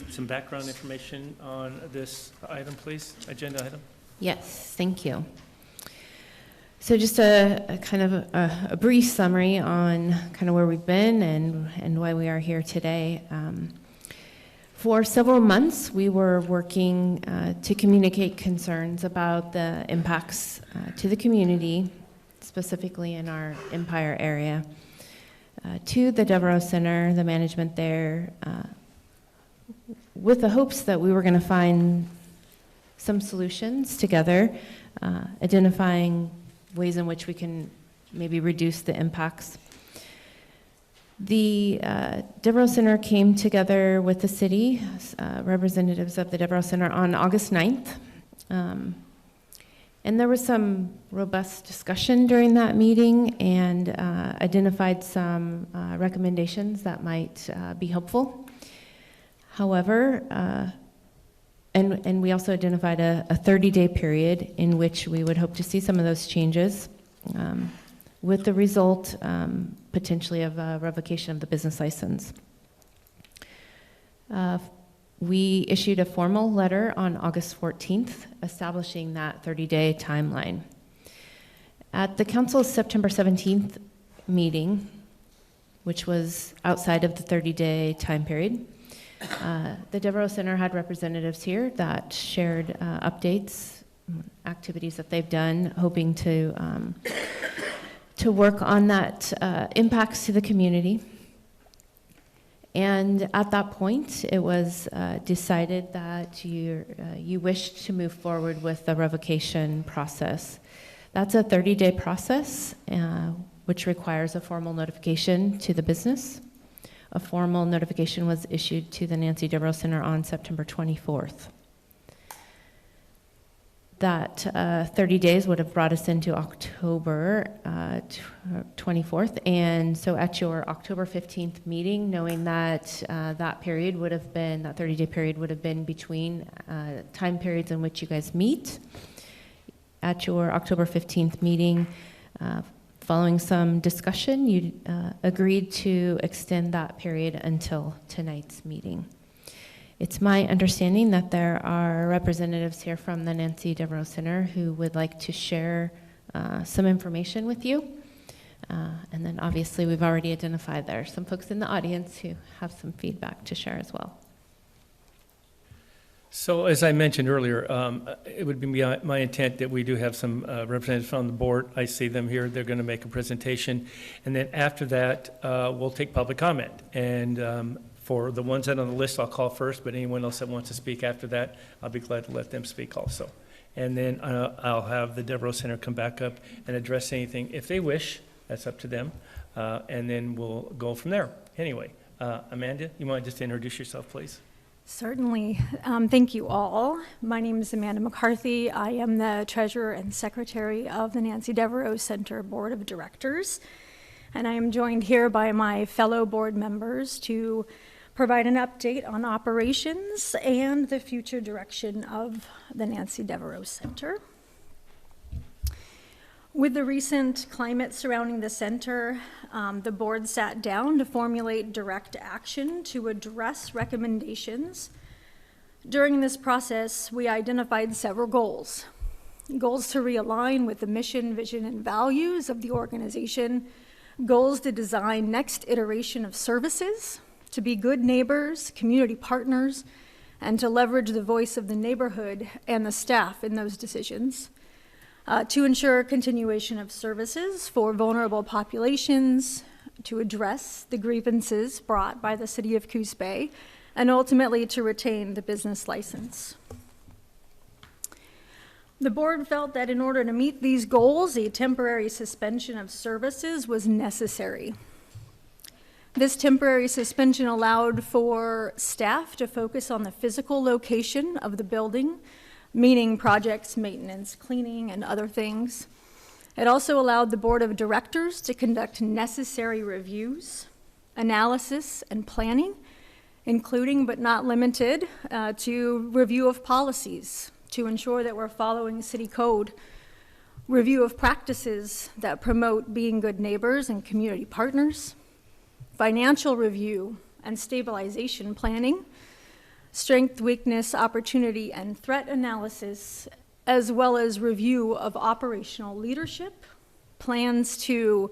some background information on this item, please? Agenda item? Yes, thank you. So just a kind of a brief summary on kind of where we've been and why we are here today. For several months, we were working to communicate concerns about the impacts to the community, specifically in our Empire area, to the Devereux Center, the management there, with the hopes that we were going to find some solutions together, identifying ways in which we can maybe reduce the impacts. The Devereux Center came together with the city, representatives of the Devereux Center, on August 9th. And there was some robust discussion during that meeting and identified some recommendations that might be helpful. However, and we also identified a 30-day period in which we would hope to see some of those changes, with the result potentially of a revocation of the business license. We issued a formal letter on August 14th establishing that 30-day timeline. At the council's September 17th meeting, which was outside of the 30-day time period, the Devereux Center had representatives here that shared updates, activities that they've done, hoping to work on that impacts to the community. And at that point, it was decided that you wished to move forward with the revocation process. That's a 30-day process, which requires a formal notification to the business. A formal notification was issued to the Nancy Devereux Center on September 24th. That 30 days would have brought us into October 24th. And so at your October 15th meeting, knowing that that period would have been, that 30-day period would have been between time periods in which you guys meet, at your October 15th meeting, following some discussion, you agreed to extend that period until tonight's meeting. It's my understanding that there are representatives here from the Nancy Devereux Center who would like to share some information with you. And then obviously we've already identified there are some folks in the audience who have some feedback to share as well. So as I mentioned earlier, it would be my intent that we do have some representatives from the board. I see them here. They're going to make a presentation. And then after that, we'll take public comment. And for the ones that are on the list, I'll call first, but anyone else that wants to speak after that, I'll be glad to let them speak also. And then I'll have the Devereux Center come back up and address anything if they wish. That's up to them. And then we'll go from there. Anyway, Amanda, you want to just introduce yourself, please? Certainly. Thank you all. My name is Amanda McCarthy. I am the Treasurer and Secretary of the Nancy Devereux Center Board of Directors. And I am joined here by my fellow board members to provide an update on operations and the future direction of the Nancy Devereux Center. With the recent climate surrounding the center, the board sat down to formulate direct action to address recommendations. During this process, we identified several goals. Goals to realign with the mission, vision, and values of the organization, goals to design next iteration of services, to be good neighbors, community partners, and to leverage the voice of the neighborhood and the staff in those decisions, to ensure continuation of services for vulnerable populations, to address the grievances brought by the city of Coos Bay, and ultimately to retain the business license. The board felt that in order to meet these goals, a temporary suspension of services was necessary. This temporary suspension allowed for staff to focus on the physical location of the building, meaning projects, maintenance, cleaning, and other things. It also allowed the board of directors to conduct necessary reviews, analysis, and planning, including but not limited to review of policies to ensure that we're following city code, review of practices that promote being good neighbors and community partners, financial review and stabilization planning, strength, weakness, opportunity, and threat analysis, as well as review of operational leadership, plans to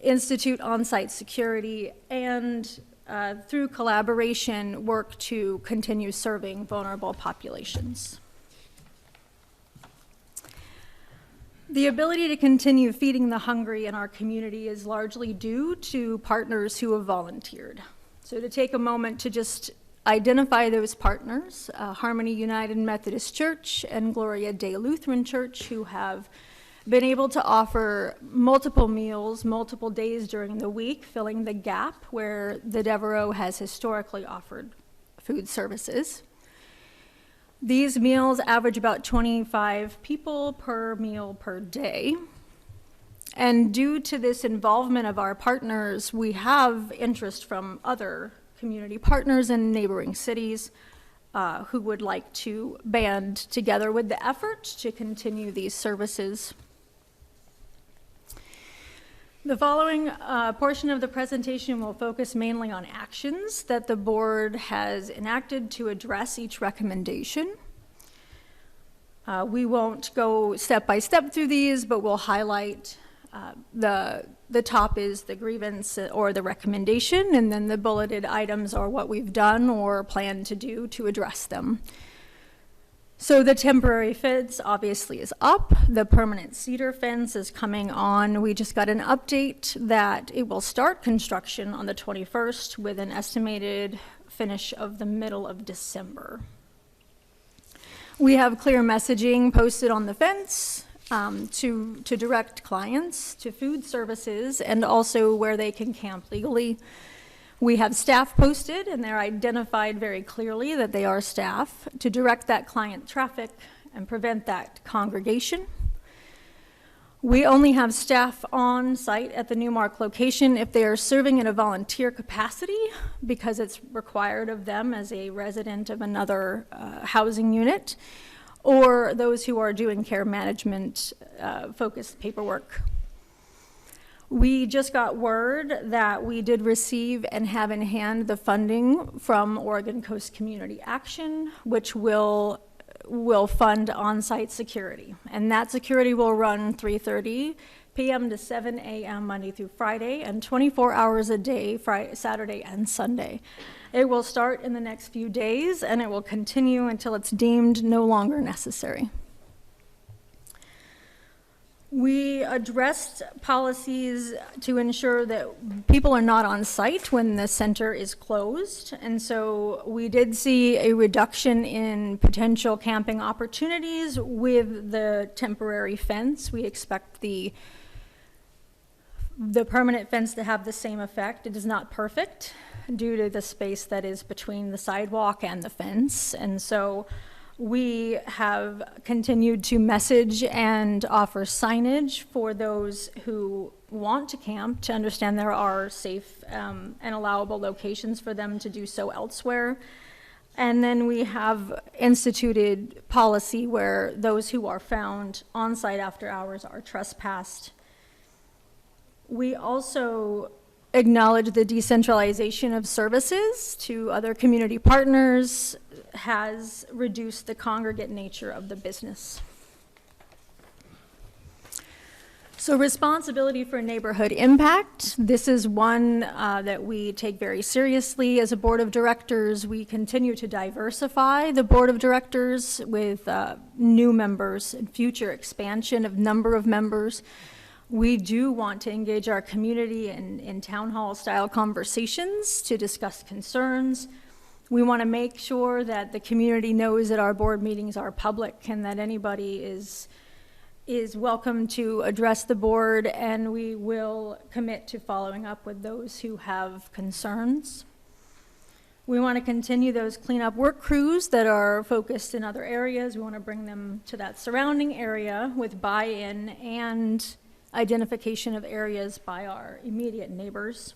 institute on-site security, and through collaboration, work to continue serving vulnerable populations. The ability to continue feeding the hungry in our community is largely due to partners who have volunteered. So to take a moment to just identify those partners, Harmony United Methodist Church and Gloria Day Lutheran Church, who have been able to offer multiple meals, multiple days during the week, filling the gap where the Devereux has historically offered food services. These meals average about 25 people per meal per day. And due to this involvement of our partners, we have interest from other community partners in neighboring cities who would like to band together with the effort to continue these services. The following portion of the presentation will focus mainly on actions that the board has enacted to address each recommendation. We won't go step by step through these, but we'll highlight the top is the grievance or the recommendation, and then the bulleted items are what we've done or plan to do to address them. So the temporary fence obviously is up. The permanent cedar fence is coming on. We just got an update that it will start construction on the 21st with an estimated finish of the middle of December. We have clear messaging posted on the fence to direct clients to food services and also where they can camp legally. We have staff posted, and they're identified very clearly that they are staff to direct that client traffic and prevent that congregation. We only have staff on site at the Newmark location if they are serving in a volunteer capacity because it's required of them as a resident of another housing unit, or those who are doing care management focused paperwork. We just got word that we did receive and have in hand the funding from Oregon Coast Community Action, which will fund on-site security. And that security will run 3:30 p.m. to 7 a.m. Monday through Friday and 24 hours a day, Friday, Saturday, and Sunday. It will start in the next few days, and it will continue until it's deemed no longer necessary. We addressed policies to ensure that people are not on site when the center is closed. And so we did see a reduction in potential camping opportunities with the temporary fence. We expect the permanent fence to have the same effect. It is not perfect due to the space that is between the sidewalk and the fence. And so we have continued to message and offer signage for those who want to camp to understand there are safe and allowable locations for them to do so elsewhere. And then we have instituted policy where those who are found on site after hours are trespassed. We also acknowledge the decentralization of services to other community partners has reduced the congregate nature of the business. So responsibility for neighborhood impact. This is one that we take very seriously as a board of directors. We continue to diversify the board of directors with new members and future expansion of number of members. We do want to engage our community in town hall style conversations to discuss concerns. We want to make sure that the community knows that our board meetings are public and that anybody is welcome to address the board, and we will commit to following up with those who have concerns. We want to continue those cleanup work crews that are focused in other areas. We want to bring them to that surrounding area with buy-in and identification of areas by our immediate neighbors.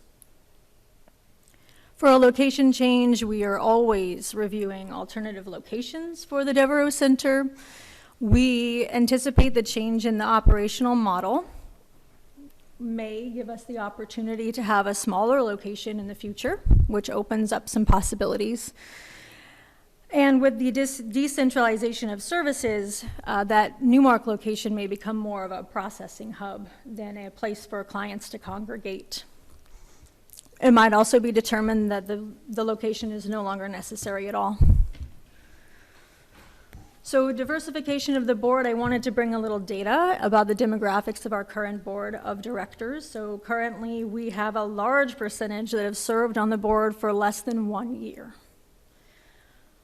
For a location change, we are always reviewing alternative locations for the Devereux Center. We anticipate the change in the operational model may give us the opportunity to have a smaller location in the future, which opens up some possibilities. And with the decentralization of services, that Newmark location may become more of a processing hub than a place for clients to congregate. It might also be determined that the location is no longer necessary at all. So diversification of the board, I wanted to bring a little data about the demographics of our current board of directors. So currently we have a large percentage that have served on the board for less than 1 year.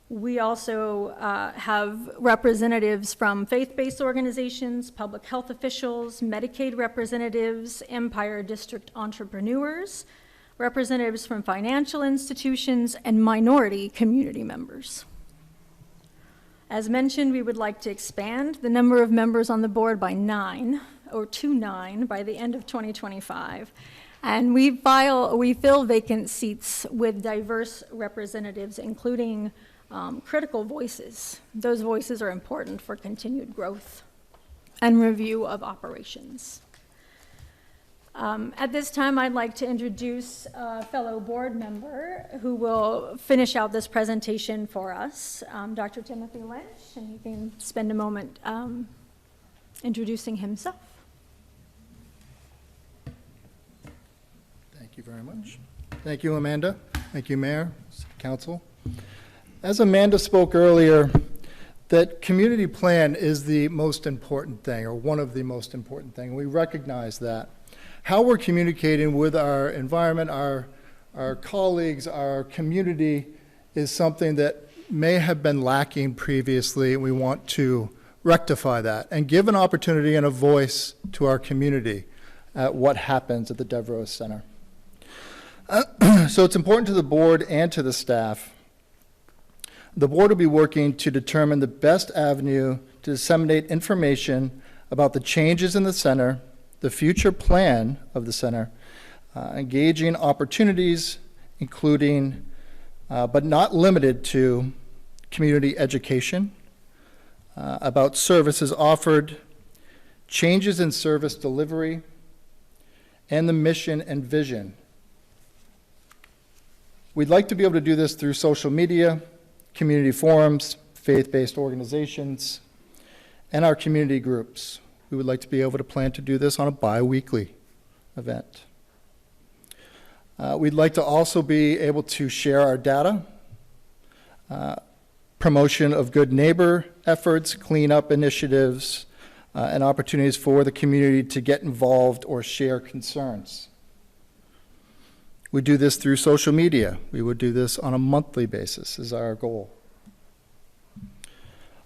We also have representatives from faith-based organizations, public health officials, Medicaid representatives, Empire District entrepreneurs, representatives from financial institutions, and minority community members. As mentioned, we would like to expand the number of members on the board by 9, or to 9, by the end of 2025. And we fill vacant seats with diverse representatives, including critical voices. Those voices are important for continued growth and review of operations. At this time, I'd like to introduce a fellow board member who will finish out this presentation for us, Dr. Timothy Lynch, and he can spend a moment introducing himself. Thank you very much. Thank you, Amanda. Thank you, Mayor, Council. As Amanda spoke earlier, that community plan is the most important thing, or one of the most important things. We recognize that. How we're communicating with our environment, our colleagues, our community is something that may have been lacking previously, and we want to rectify that and give an opportunity and a voice to our community at what happens at the Devereux Center. So it's important to the board and to the staff. The board will be working to determine the best avenue to disseminate information about the changes in the center, the future plan of the center, engaging opportunities, including, but not limited to, community education, about services offered, changes in service delivery, and the mission and vision. We'd like to be able to do this through social media, community forums, faith-based organizations, and our community groups. We would like to be able to plan to do this on a bi-weekly event. We'd like to also be able to share our data, promotion of good neighbor efforts, cleanup initiatives, and opportunities for the community to get involved or share concerns. We do this through social media. We would do this on a monthly basis is our goal.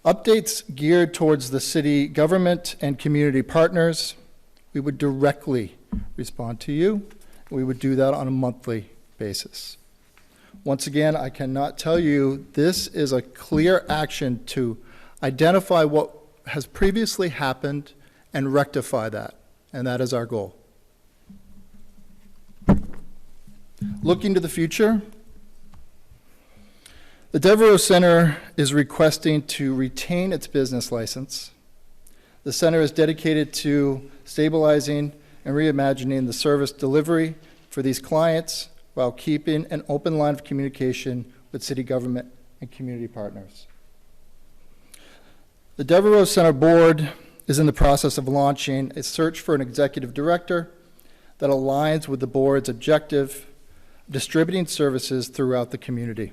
Updates geared towards the city government and community partners, we would directly respond to you. We would do that on a monthly basis. Once again, I cannot tell you this is a clear action to identify what has previously happened and rectify that, and that is our goal. Looking to the future, the Devereux Center is requesting to retain its business license. The center is dedicated to stabilizing and reimagining the service delivery for these clients while keeping an open line of communication with city government and community partners. The Devereux Center Board is in the process of launching a search for an executive director that aligns with the board's objective of distributing services throughout the community.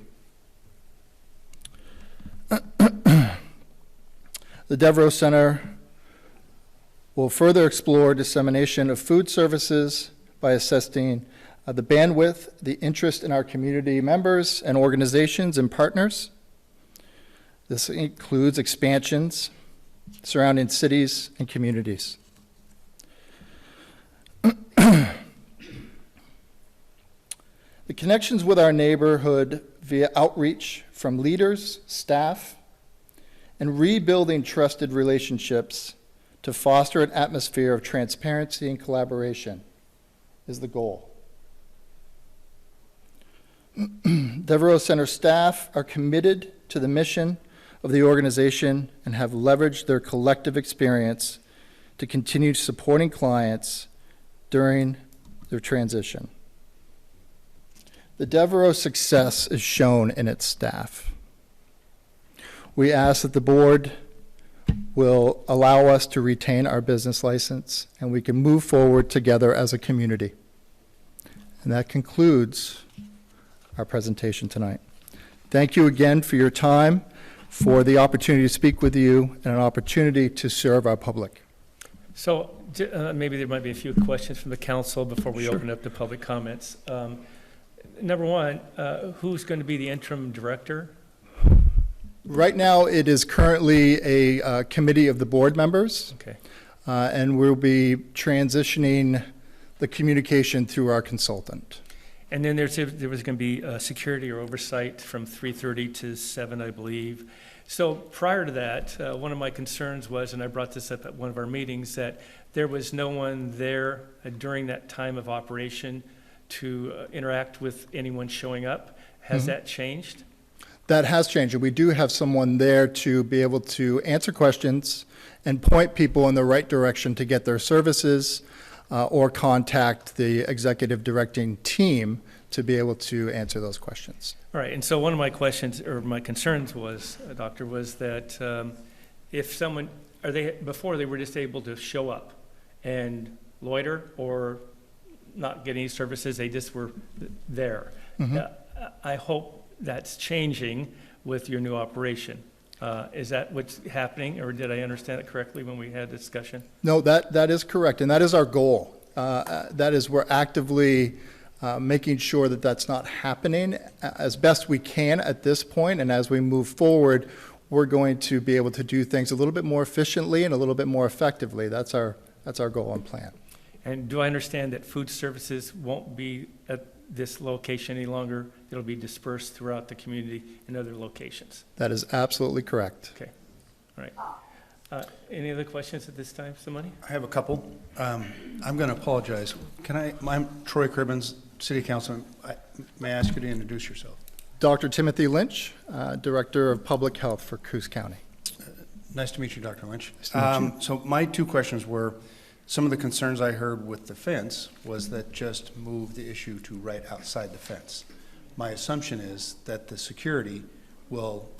The Devereux Center will further explore dissemination of food services by assessing the bandwidth, the interest in our community members and organizations and partners. This includes expansions surrounding cities and communities. The connections with our neighborhood via outreach from leaders, staff, and rebuilding trusted relationships to foster an atmosphere of transparency and collaboration is the goal. Devereux Center staff are committed to the mission of the organization and have leveraged their collective experience to continue supporting clients during their transition. The Devereux success is shown in its staff. We ask that the board will allow us to retain our business license and we can move forward together as a community. And that concludes our presentation tonight. Thank you again for your time, for the opportunity to speak with you, and an opportunity to serve our public. So maybe there might be a few questions from the council before we open up to public comments. Number one, who's going to be the interim director? Right now, it is currently a committee of the board members. Okay. And we'll be transitioning the communication through our consultant. And then there was going to be security or oversight from 3:30 to 7, I believe. So prior to that, one of my concerns was, and I brought this up at one of our meetings, that there was no one there during that time of operation to interact with anyone showing up. Has that changed? That has changed. We do have someone there to be able to answer questions and point people in the right direction to get their services or contact the executive directing team to be able to answer those questions. All right, and so one of my questions, or my concerns was, Doctor, was that if someone, before they were just able to show up and loiter or not get any services, they just were there. I hope that's changing with your new operation. Is that what's happening, or did I understand it correctly when we had the discussion? No, that is correct, and that is our goal. That is, we're actively making sure that that's not happening as best we can at this point, and as we move forward, we're going to be able to do things a little bit more efficiently and a little bit more effectively. That's our goal and plan. And do I understand that food services won't be at this location any longer? It'll be dispersed throughout the community in other locations? That is absolutely correct. Okay, all right. Any other questions at this time, somebody? I have a couple. I'm going to apologize. I'm Troy Cribbins, City Councilman. May I ask you to introduce yourself? Dr. Timothy Lynch, Director of Public Health for Coos County. Nice to meet you, Dr. Lynch. Nice to meet you. So my two questions were, some of the concerns I heard with the fence was that just move the issue to right outside the fence. My assumption is that the security will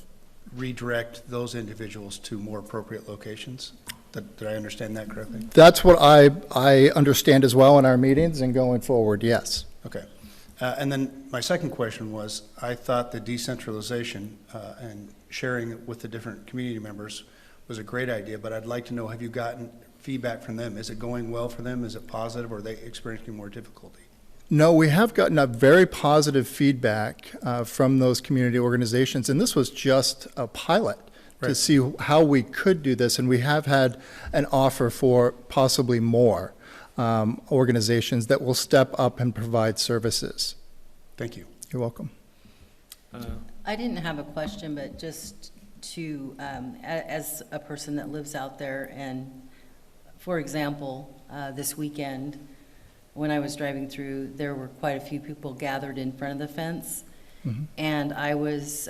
redirect those individuals to more appropriate locations. Did I understand that correctly? That's what I understand as well in our meetings and going forward, yes. Okay. And then my second question was, I thought the decentralization and sharing it with the different community members was a great idea, but I'd like to know, have you gotten feedback from them? Is it going well for them? Is it positive, or are they experiencing more difficulty? No, we have gotten a very positive feedback from those community organizations, and this was just a pilot to see how we could do this, and we have had an offer for possibly more organizations that will step up and provide services. Thank you. You're welcome. I didn't have a question, but just to, as a person that lives out there, and for example, this weekend, when I was driving through, there were quite a few people gathered in front of the fence, and I was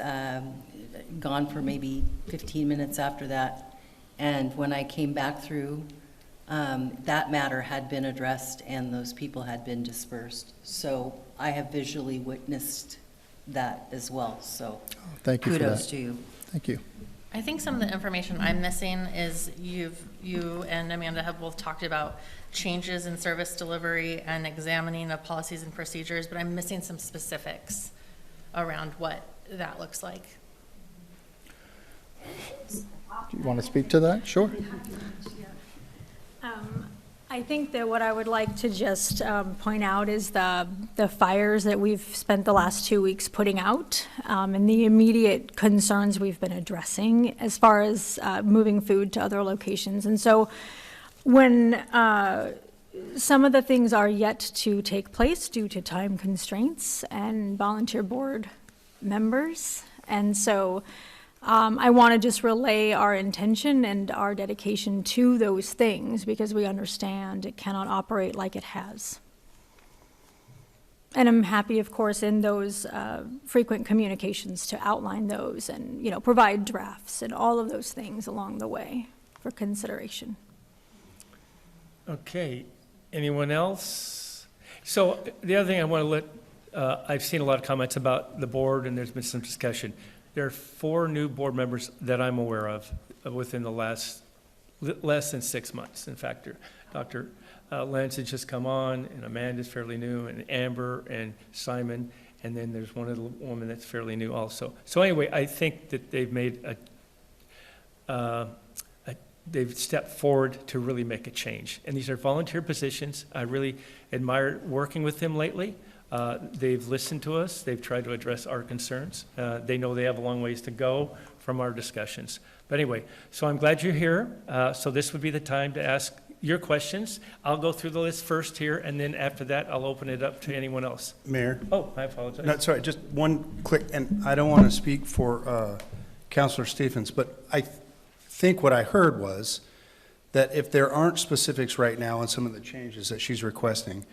gone for maybe 15 minutes after that, and when I came back through, that matter had been addressed and those people had been dispersed. So I have visually witnessed that as well, so Thank you for that. kudos to you. Thank you. I think some of the information I'm missing is you and Amanda have both talked about changes in service delivery and examining of policies and procedures, but I'm missing some specifics around what that looks like. Do you want to speak to that? Sure. I think that what I would like to just point out is the fires that we've spent the last 2 weeks putting out, and the immediate concerns we've been addressing as far as moving food to other locations. And so when some of the things are yet to take place due to time constraints and volunteer board members. And so I want to just relay our intention and our dedication to those things because we understand it cannot operate like it has. And I'm happy, of course, in those frequent communications to outline those and, provide drafts and all of those things along the way for consideration. Okay, anyone else? So the other thing I want to I've seen a lot of comments about the board, and there's been some discussion. There are 4 new board members that I'm aware of within the less than 6 months. In fact, Dr. Lance has just come on, and Amanda's fairly new, and Amber and Simon, and then there's one other woman that's fairly new also. So anyway, I think that they've made they've stepped forward to really make a change. And these are volunteer positions. I really admire working with them lately. They've listened to us. They've tried to address our concerns. They know they have a long ways to go from our discussions. But anyway, so I'm glad you're here. So this would be the time to ask your questions. I'll go through the list first here, and then after that, I'll open it up to anyone else. Mayor? Oh, I apologize. No, sorry, just one quick, and I don't want to speak for Councilor Stephens, but I think what I heard was that if there aren't specifics right now on some of the changes that she's requesting,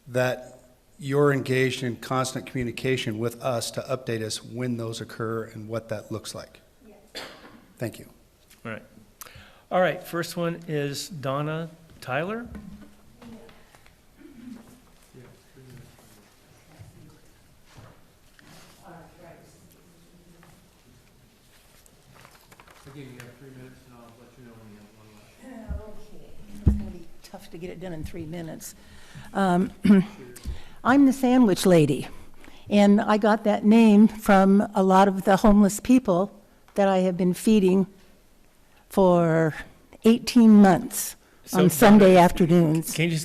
that you're engaged in constant communication with us to update us when those occur and what that looks like. Yes. Thank you. All right. All right, first one is Donna Tyler. Again, you have 3 minutes, and I'll let you know when you have one left. Okay, it's going to be tough to get it done in 3 minutes. I'm the sandwich lady, and I got that name from a lot of the homeless people that I have been feeding for 18 months on Sunday afternoons. Can you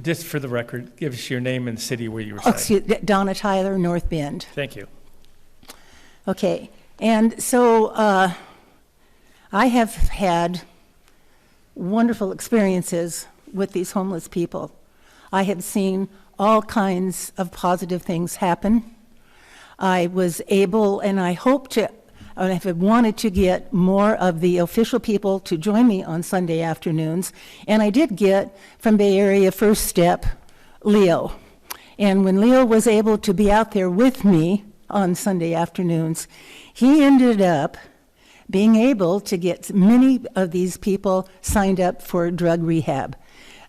just for the record, give us your name and city where you were Donna Tyler, North Bend. Thank you. Okay, and so I have had wonderful experiences with these homeless people. I have seen all kinds of positive things happen. I was able, and I hope to, and I have wanted to get more of the official people to join me on Sunday afternoons, and I did get from Bay Area First Step, Leo. And when Leo was able to be out there with me on Sunday afternoons, he ended up being able to get many of these people signed up for drug rehab.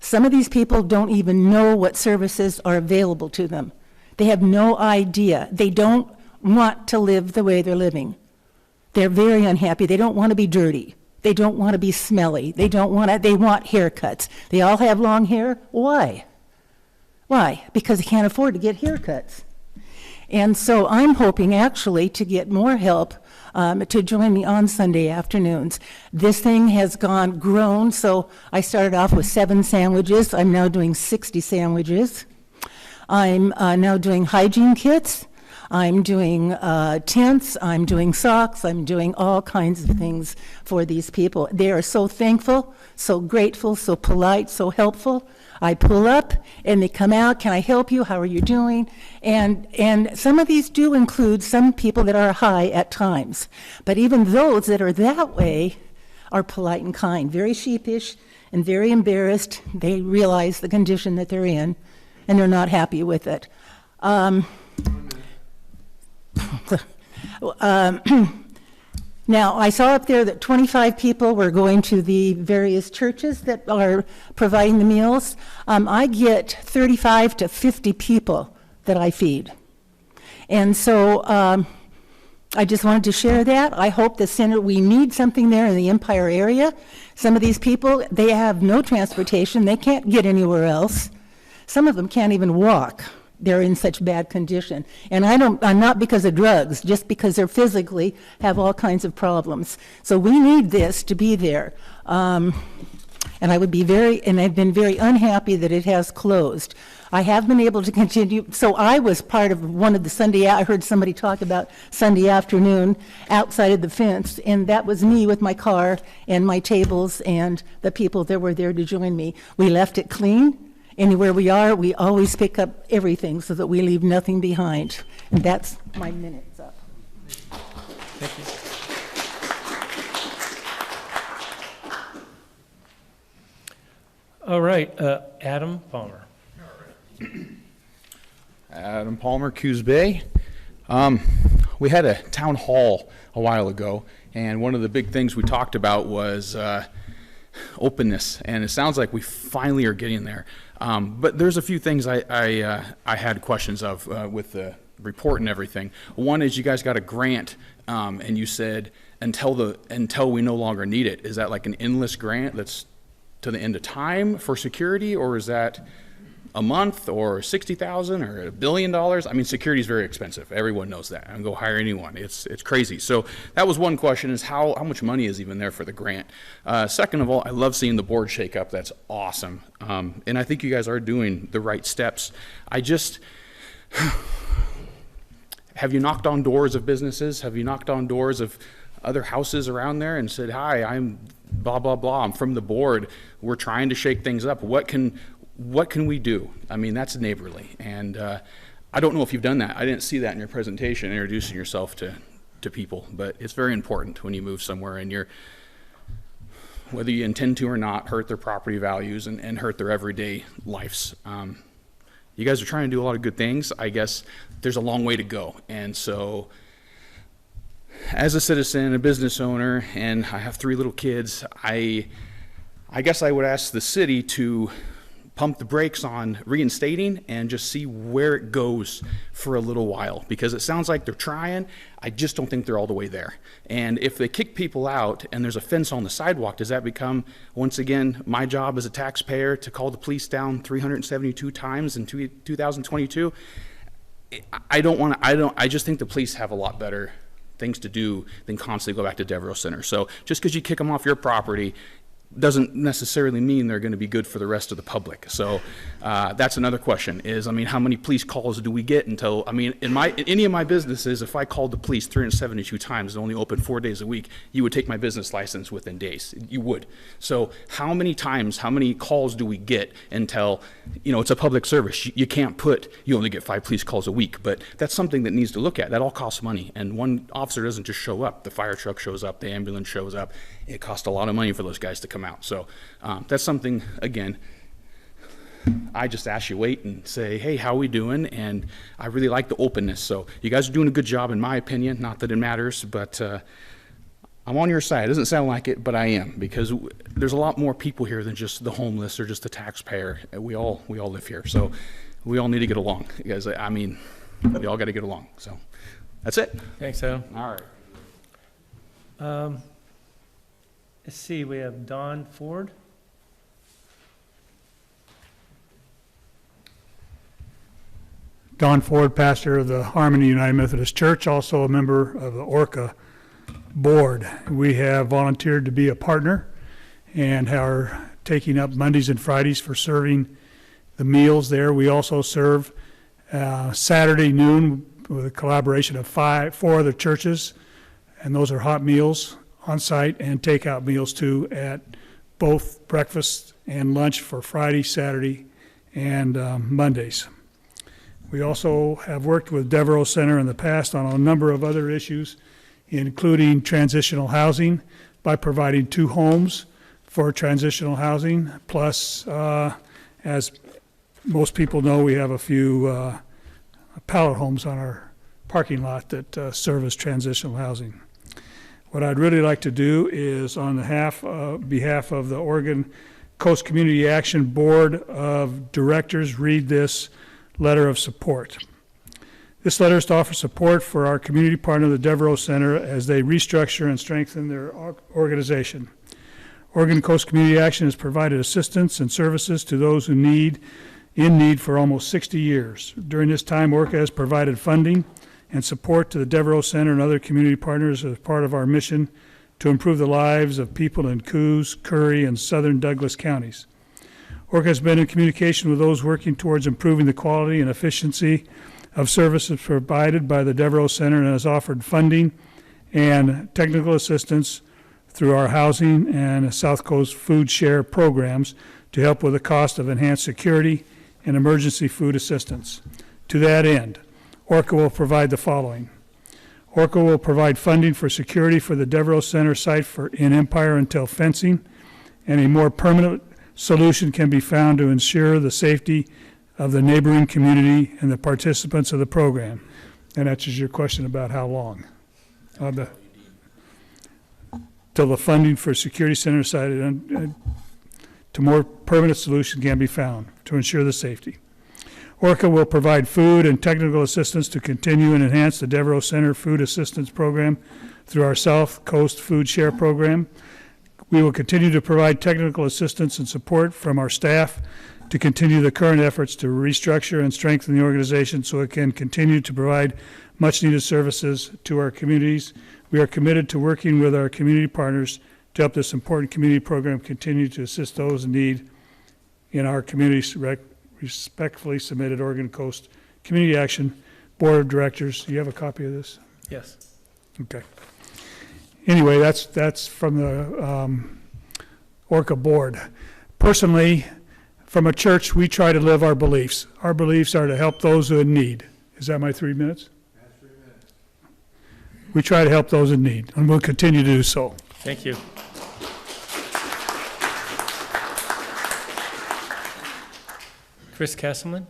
Some of these people don't even know what services are available to them. They have no idea. They don't want to live the way they're living. They're very unhappy. They don't want to be dirty. They don't want to be smelly. They want haircuts. They all have long hair. Why? Why? Because they can't afford to get haircuts. And so I'm hoping actually to get more help to join me on Sunday afternoons. This thing has grown, so I started off with 7 sandwiches. I'm now doing 60 sandwiches. I'm now doing hygiene kits. I'm doing tents. I'm doing socks. I'm doing all kinds of things for these people. They are so thankful, so grateful, so polite, so helpful. I pull up and they come out, can I help you, how are you doing? And some of these do include some people that are high at times, but even those that are that way are polite and kind, very sheepish and very embarrassed. They realize the condition that they're in and they're not happy with it. Now, I saw up there that 25 people were going to the various churches that are providing the meals. I get 35 to 50 people that I feed. And so I just wanted to share that. I hope the center, we need something there in the Empire area. Some of these people, they have no transportation. They can't get anywhere else. Some of them can't even walk. They're in such bad condition. And I'm not because of drugs, just because they're physically have all kinds of problems. So we need this to be there. And I've been very unhappy that it has closed. I have been able to continue, so I was part of one of the I heard somebody talk about Sunday afternoon outside of the fence, and that was me with my car and my tables and the people that were there to join me. We left it clean. Anywhere we are, we always pick up everything so that we leave nothing behind. And that's my minutes up. Thank you. All right, Adam Palmer. Adam Palmer, Coos Bay. We had a town hall a while ago, and one of the big things we talked about was openness, and it sounds like we finally are getting there. But there's a few things I had questions of with the report and everything. One is you guys got a grant, and you said until we no longer need it. Is that like an endless grant that's to the end of time for security, or is that a month or 60,000 or $1 billion? I mean, security is very expensive. Everyone knows that. I can go hire anyone. It's crazy. So that was one question, is how much money is even there for the grant? Second of all, I love seeing the board shake up. That's awesome. And I think you guys are doing the right steps. I just, have you knocked on doors of businesses? Have you knocked on doors of other houses around there and said, hi, I'm blah, blah, blah. I'm from the board. We're trying to shake things up. What can we do? I mean, that's neighborly. And I don't know if you've done that. I didn't see that in your presentation, introducing yourself to people. But it's very important when you move somewhere and you're, whether you intend to or not, hurt their property values and hurt their everyday lives. You guys are trying to do a lot of good things. I guess there's a long way to go. And so as a citizen, a business owner, and I have 3 little kids, I guess I would ask the city to pump the brakes on reinstating and just see where it goes for a little while, because it sounds like they're trying. I just don't think they're all the way there. And if they kick people out and there's a fence on the sidewalk, does that become, once again, my job as a taxpayer to call the police down 372 times in 2022? I just think the police have a lot better things to do than constantly go back to Devereux Center. So just because you kick them off your property doesn't necessarily mean they're going to be good for the rest of the public. So that's another question is, I mean, how many police calls do we get until, I mean, in any of my businesses, if I called the police 372 times and only open 4 days a week, you would take my business license within days. You would. So how many times, how many calls do we get until, it's a public service. You can't you only get 5 police calls a week, but that's something that needs to look at. That all costs money. And one officer doesn't just show up. The fire truck shows up, the ambulance shows up. It costs a lot of money for those guys to come out. So that's something, again, I just ask you wait and say, hey, how are we doing? And I really like the openness. So you guys are doing a good job, in my opinion. Not that it matters, but I'm on your side. It doesn't sound like it, but I am, because there's a lot more people here than just the homeless or just the taxpayer. We all live here. So we all need to get along. You guys, I mean, we all got to get along. So that's it. Thanks, Adam. All right. Let's see, we have Don Ford. Don Ford, pastor of the Harmony United Methodist Church, also a member of the ORCA board. We have volunteered to be a partner and are taking up Mondays and Fridays for serving the meals there. We also serve Saturday noon with a collaboration of 4 other churches, and those are hot meals on site and takeout meals too, at both breakfast and lunch for Friday, Saturday, and Mondays. We also have worked with Devereux Center in the past on a number of other issues, including transitional housing, by providing 2 homes for transitional housing. Plus, as most people know, we have a few pallet homes on our parking lot that serve as transitional housing. What I'd really like to do is, on behalf of the Oregon Coast Community Action Board of Directors, read this letter of support. This letter is to offer support for our community partner, the Devereux Center, as they restructure and strengthen their organization. Oregon Coast Community Action has provided assistance and services to those in need for almost 60 years. During this time, ORCA has provided funding and support to the Devereux Center and other community partners as part of our mission to improve the lives of people in Coos, Curry, and southern Douglas counties. ORCA has been in communication with those working towards improving the quality and efficiency of services provided by the Devereux Center, and has offered funding and technical assistance through our housing and South Coast food share programs to help with the cost of enhanced security and emergency food assistance. To that end, ORCA will provide the following. Orca will provide funding for security for the Devereux Center site in Empire until fencing and a more permanent solution can be found to ensure the safety of the neighboring community and the participants of the program. And answers your question about how long. Till the funding for security center site to more permanent solution can be found to ensure the safety. Orca will provide food and technical assistance to continue and enhance the Devereux Center Food Assistance Program through our South Coast Food Share Program. We will continue to provide technical assistance and support from our staff to continue the current efforts to restructure and strengthen the organization so it can continue to provide much-needed services to our communities. We are committed to working with our community partners to help this important community program continue to assist those in need in our communities. Respectfully submitted, Oregon Coast Community Action Board of Directors. Do you have a copy of this? Yes. Okay. Anyway, that's from the Orca board. Personally, from a church, we try to live our beliefs. Our beliefs are to help those who are in need. Is that my 3 minutes? That's 3 minutes. We try to help those in need, and we'll continue to do so. Thank you. Chris Castleman?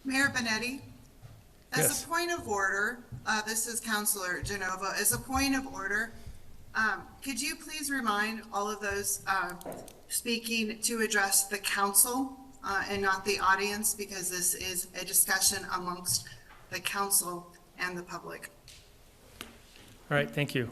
Mayor Benetti, as Yes. a point of order, this is Councilor Genova. As a point of order, could you please remind all of those speaking to address the council and not the audience, because this is a discussion amongst the council and the public. All right, thank you.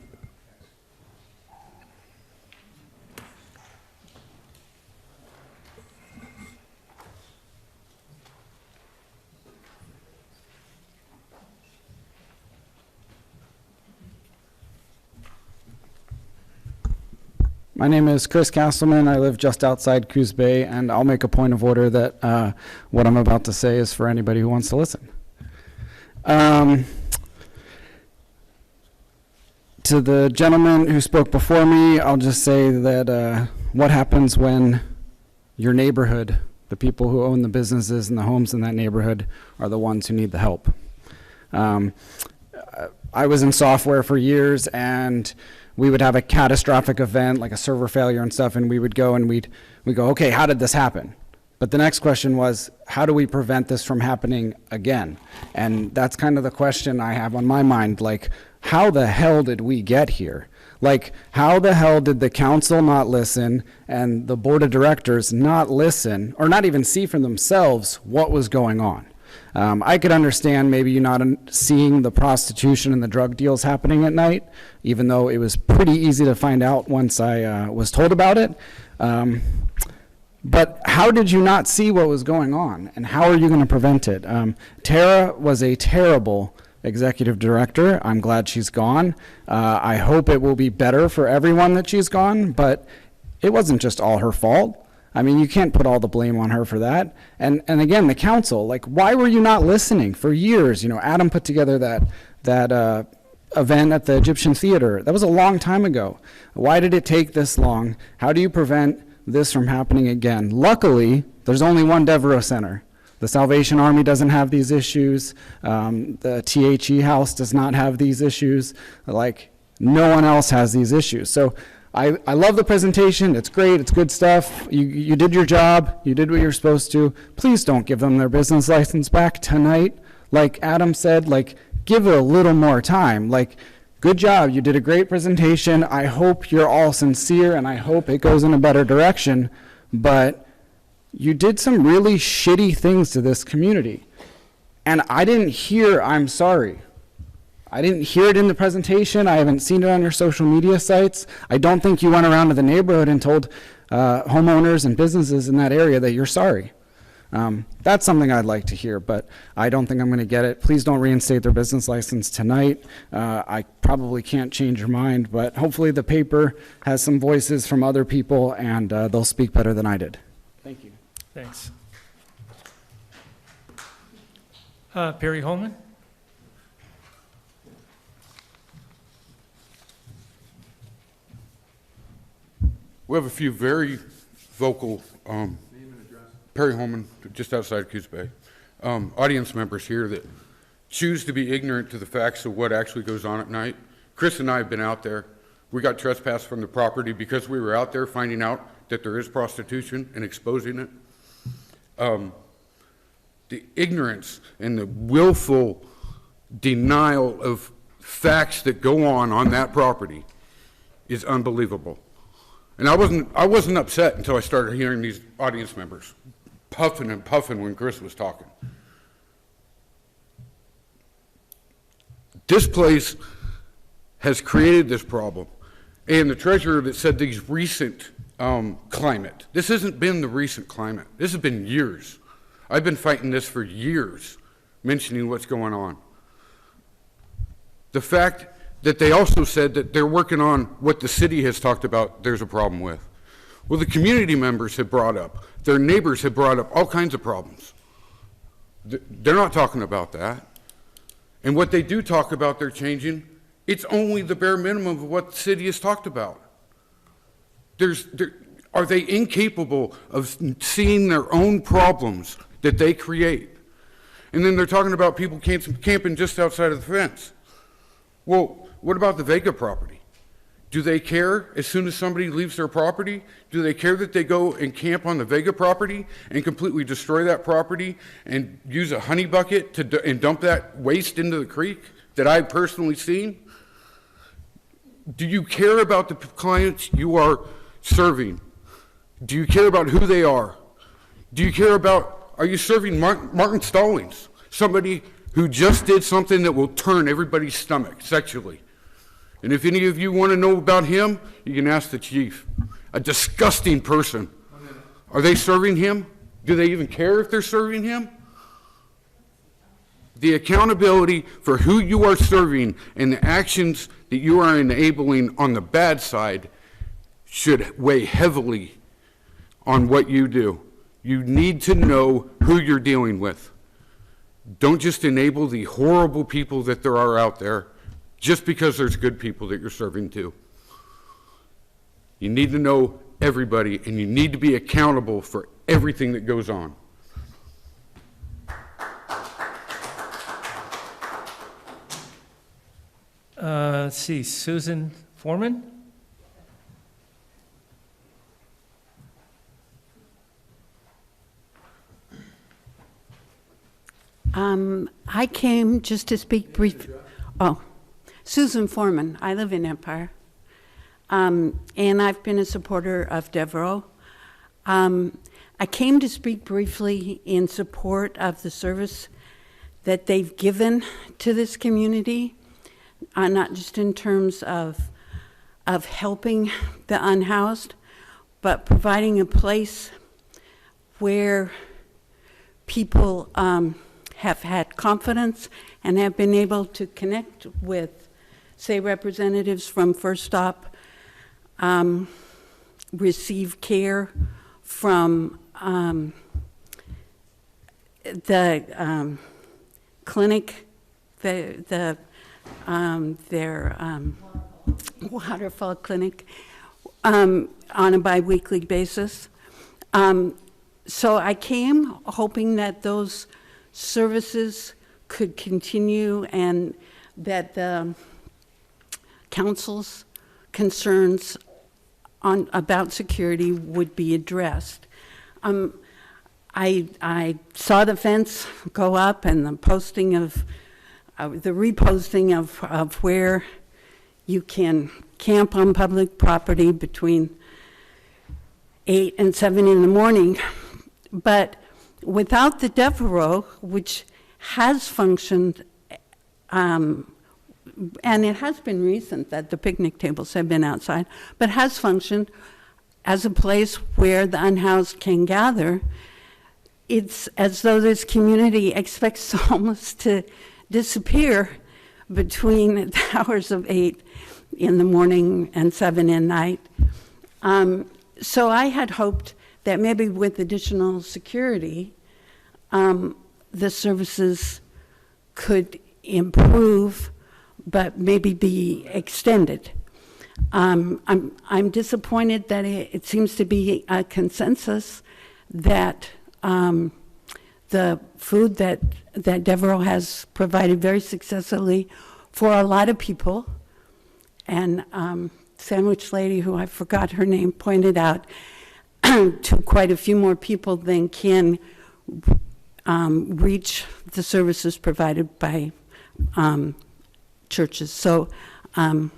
My name is Chris Castleman. I live just outside Coos Bay, and I'll make a point of order that what I'm about to say is for anybody who wants to listen. To the gentleman who spoke before me, I'll just say that what happens when your neighborhood, the people who own the businesses and the homes in that neighborhood, are the ones who need the help. I was in software for years, and we would have a catastrophic event like a server failure and stuff, and we would go and we'd go, okay, how did this happen? But the next question was, how do we prevent this from happening again? And that's kind of the question I have on my mind, like, how the hell did we get here? Like, how the hell did the council not listen and the board of directors not listen or not even see for themselves what was going on? I could understand maybe you not seeing the prostitution and the drug deals happening at night, even though it was pretty easy to find out once I was told about it. But how did you not see what was going on, and how are you going to prevent it? Tara was a terrible executive director. I'm glad she's gone. I hope it will be better for everyone that she's gone, but it wasn't just all her fault. I mean, you can't put all the blame on her for that. And again, the council, like, why were you not listening for years? You know, Adam put together that event at the Egyptian Theater. That was a long time ago. Why did it take this long? How do you prevent this from happening again? Luckily, there's only one Devereux Center. The Salvation Army doesn't have these issues. The THE House does not have these issues. Like, no one else has these issues. So I love the presentation. It's great. It's good stuff. You did your job. You did what you're supposed to. Please don't give them their business license back tonight. Like Adam said, like, give it a little more time. Like, good job. You did a great presentation. I hope you're all sincere, and I hope it goes in a better direction. But you did some really shitty things to this community. And I didn't hear I'm sorry. I didn't hear it in the presentation. I haven't seen it on your social media sites. I don't think you went around to the neighborhood and told homeowners and businesses in that area that you're sorry. That's something I'd like to hear, but I don't think I'm going to get it. Please don't reinstate their business license tonight. I probably can't change your mind, but hopefully the paper has some voices from other people, and they'll speak better than I did. Thank you. Thanks. Perry Holman? We have a few very vocal, Perry Holman, just outside Coos Bay. audience members here that choose to be ignorant to the facts of what actually goes on at night. Chris and I have been out there. We got trespassed from the property because we were out there finding out that there is prostitution and exposing it. The ignorance and the willful denial of facts that go on that property is unbelievable. And I wasn't upset until I started hearing these audience members puffing and puffing when Chris was talking. This place has created this problem. And the treasurer that said these recent climate, this hasn't been the recent climate. This has been years. I've been fighting this for years, mentioning what's going on. The fact that they also said that they're working on what the city has talked about there's a problem with. Well, the community members have brought up, their neighbors have brought up all kinds of problems. They're not talking about that. And what they do talk about they're changing, it's only the bare minimum of what the city has talked about. Are they incapable of seeing their own problems that they create? And then they're talking about people camping just outside of the fence. Well, what about the Vega property? Do they care as soon as somebody leaves their property? Do they care that they go and camp on the Vega property and completely destroy that property and use a honey bucket and dump that waste into the creek that I've personally seen? Do you care about the clients you are serving? Do you care about who they are? Do you care about, are you serving Martin Stallings, somebody who just did something that will turn everybody's stomach sexually? And if any of you want to know about him, you can ask the chief. A disgusting person. Are they serving him? Do they even care if they're serving him? The accountability for who you are serving and the actions that you are enabling on the bad side should weigh heavily on what you do. You need to know who you're dealing with. Don't just enable the horrible people that there are out there just because there's good people that you're serving to. You need to know everybody, and you need to be accountable for everything that goes on. Let's see, Susan Foreman? I came just to speak briefly. Oh, Susan Foreman. I live in Empire. And I've been a supporter of Devereux. I came to speak briefly in support of the service that they've given to this community, not just in terms of helping the unhoused, but providing a place where people have had confidence and have been able to connect with, say, representatives from First Stop, receive care from the clinic, their waterfall clinic, on a biweekly basis. So I came hoping that those services could continue and that the council's concerns about security would be addressed. I saw the fence go up and the posting of the reposting of where you can camp on public property between 8 and 7 in the morning, but without the Devereux, which has functioned, and it has been recent that the picnic tables have been outside, but has functioned as a place where the unhoused can gather, it's as though this community expects the homeless to disappear between the hours of 8 in the morning and 7 at night. So I had hoped that maybe with additional security, the services could improve, but maybe be extended. I'm disappointed that it seems to be a consensus that the food that Devereux has provided very successfully for a lot of people. And Sandwich Lady, who I forgot her name, pointed out to quite a few more people than can reach the services provided by churches. So I'm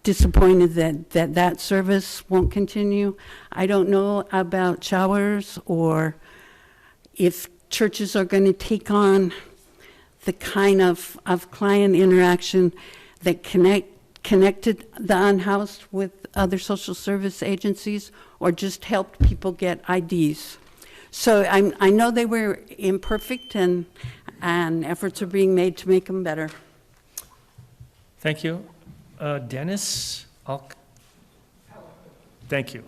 disappointed that service won't continue. I don't know about showers or if churches are going to take on the kind of client interaction that connected the unhoused with other social service agencies or just helped people get IDs. So I know they were imperfect and efforts are being made to make them better. Thank you. Dennis? Thank you.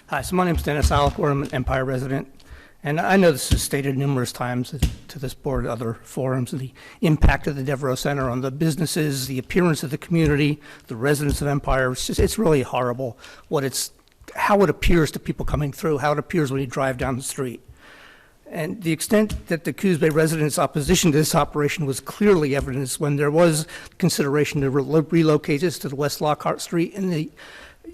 Hi, so my name's Dennis Alec. I'm an Empire resident. And I know this is stated numerous times to this board, other forums, the impact of the Devereux Center on the businesses, the appearance of the community, the residents of Empire. It's really horrible how it appears to people coming through, how it appears when you drive down the street. And the extent that the Coos Bay residents' opposition to this operation was clearly evidenced when there was consideration to relocate this to the West Lockhart Street and the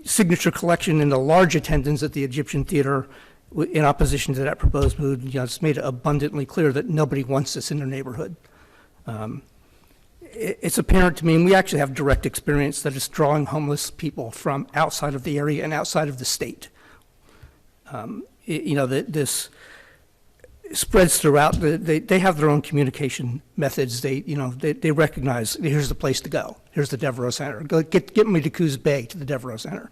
signature collection and the large attendance at the Egyptian Theater in opposition to that proposed move. It's made it abundantly clear that nobody wants this in their neighborhood. It's apparent to me, and we actually have direct experience, that it's drawing homeless people from outside of the area and outside of the state. This spreads throughout. They have their own communication methods. They recognize, here's the place to go. Here's the Devereux Center. Get me to Coos Bay, to the Devereux Center.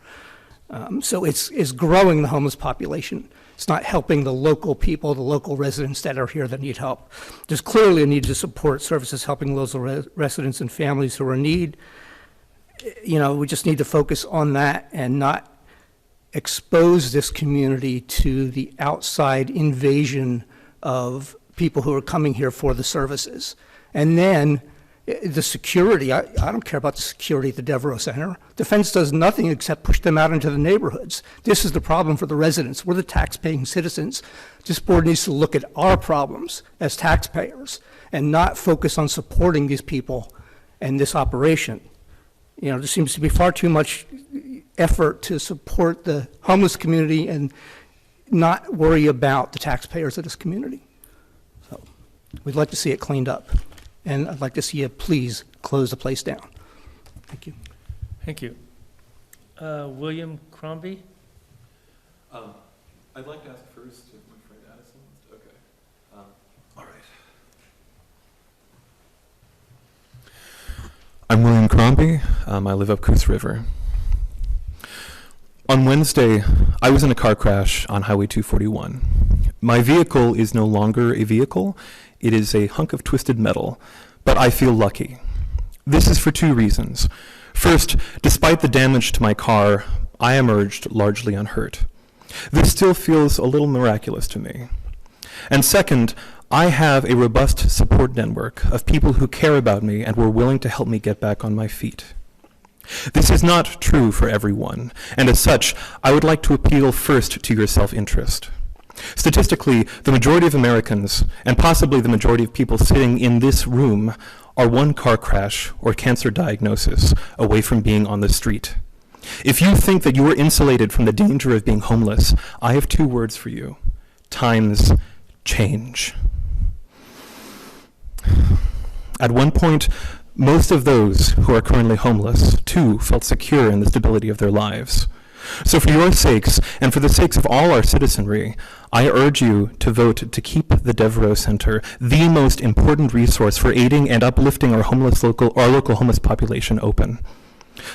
So it's growing the homeless population. It's not helping the local people, the local residents that are here that need help. There's clearly a need to support services helping local residents and families who are in need. We just need to focus on that and not expose this community to the outside invasion of people who are coming here for the services. And then the security, I don't care about the security at the Devereux Center. Defense does nothing except push them out into the neighborhoods. This is the problem for the residents. We're the tax-paying citizens. This board needs to look at our problems as taxpayers and not focus on supporting these people and this operation. There seems to be far too much effort to support the homeless community and not worry about the taxpayers of this community. So we'd like to see it cleaned up. And I'd like to see you please close the place down. Thank you. Thank you. William Crombie? I'd like to ask first if my friend Addison wants to. Okay. All right. I'm William Crombie. I live up Coos River. On Wednesday, I was in a car crash on Highway 241. My vehicle is no longer a vehicle. It is a hunk of twisted metal, but I feel lucky. This is for two reasons. First, despite the damage to my car, I emerged largely unhurt. This still feels a little miraculous to me. And second, I have a robust support network of people who care about me and were willing to help me get back on my feet. This is not true for everyone, and as such, I would like to appeal first to your self-interest. Statistically, the majority of Americans, and possibly the majority of people sitting in this room, are one car crash or cancer diagnosis away from being on the street. If you think that you are insulated from the danger of being homeless, I have two words for you. Times change. At one point, most of those who are currently homeless, too, felt secure in the stability of their lives. So for your sakes, and for the sakes of all our citizenry, I urge you to vote to keep the Devereux Center the most important resource for aiding and uplifting our local homeless population open.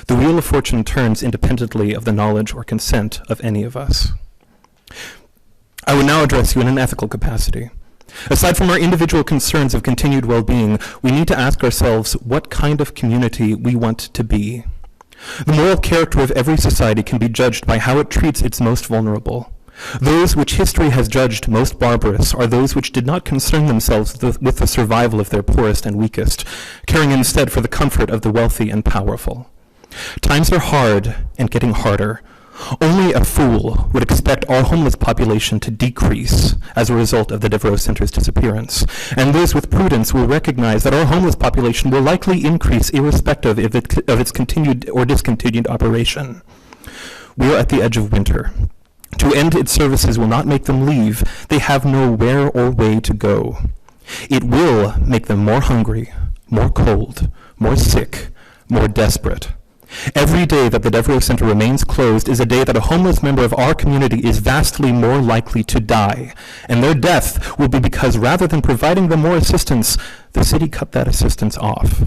The wheel of fortune turns independently of the knowledge or consent of any of us. I would now address you in an ethical capacity. Aside from our individual concerns of continued well-being, we need to ask ourselves what kind of community we want to be. The moral character of every society can be judged by how it treats its most vulnerable. Those which history has judged most barbarous are those which did not concern themselves with the survival of their poorest and weakest, caring instead for the comfort of the wealthy and powerful. Times are hard and getting harder. Only a fool would expect our homeless population to decrease as a result of the Devereux Center's disappearance. And those with prudence will recognize that our homeless population will likely increase irrespective of its continued or discontinued operation. We are at the edge of winter. To end its services will not make them leave. They have no where or way to go. It will make them more hungry, more cold, more sick, more desperate. Every day that the Devereux Center remains closed is a day that a homeless member of our community is vastly more likely to die. And their death will be because rather than providing them more assistance, the city cut that assistance off.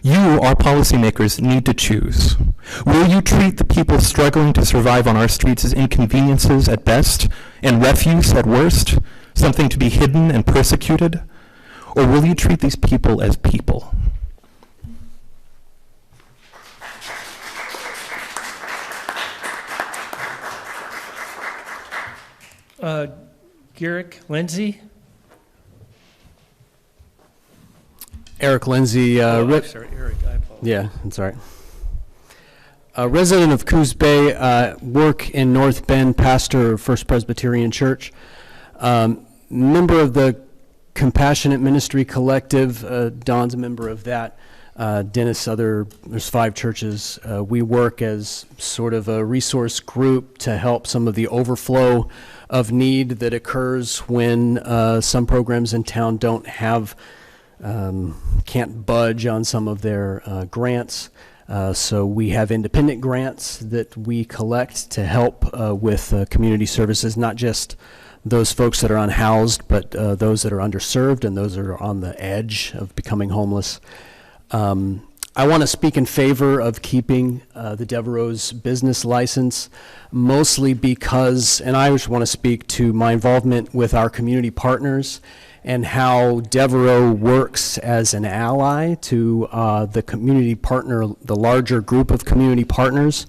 You, our policymakers, need to choose. Will you treat the people struggling to survive on our streets as inconveniences at best and refuse at worst, something to be hidden and persecuted? Or will you treat these people as people? Garrick Lindsay? Eric Lindsay. I'm sorry, Eric, I apologize. Yeah, that's all right. A resident of Coos Bay, work in North Bend, pastor of First Presbyterian Church, member of the Compassionate Ministry Collective. Don's a member of that. Dennis, there's 5 churches. We work as sort of a resource group to help some of the overflow of need that occurs when some programs in town don't have, can't budge on some of their grants. So we have independent grants that we collect to help with community services, not just those folks that are unhoused, but those that are underserved and those that are on the edge of becoming homeless. I want to speak in favor of keeping the Devereux's business license, mostly because, and I just want to speak to my involvement with our community partners and how Devereux works as an ally to the community partner, the larger group of community partners.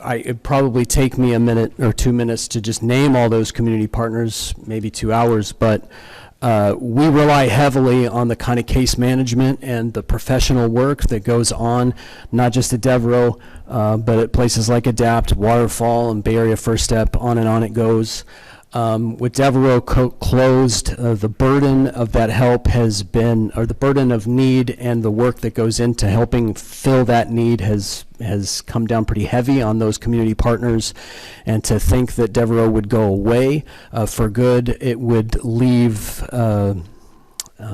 It'd probably take me a minute or 2 minutes to just name all those community partners, maybe 2 hours, but we rely heavily on the kind of case management and the professional work that goes on, not just at Devereux, but at places like Adapt, Waterfall, and Bay Area First Step, on it goes. With Devereux closed, the burden of that help has been, or the burden of need and the work that goes into helping fill that need has come down pretty heavy on those community partners. And to think that Devereux would go away for good, it would leave,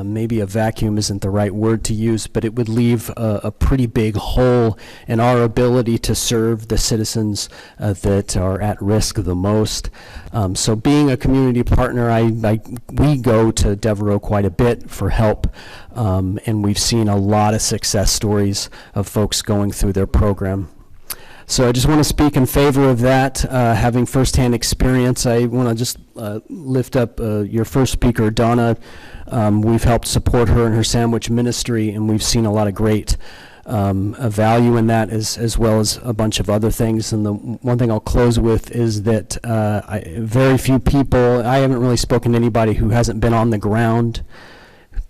maybe a vacuum isn't the right word to use, but it would leave a pretty big hole in our ability to serve the citizens that are at risk the most. So being a community partner, we go to Devereux quite a bit for help, and we've seen a lot of success stories of folks going through their program. So I just want to speak in favor of that, having firsthand experience. I want to just lift up your first speaker, Donna. We've helped support her in her sandwich ministry, and we've seen a lot of great value in that, as well as a bunch of other things. And the one thing I'll close with is that very few people, I haven't really spoken to anybody who hasn't been on the ground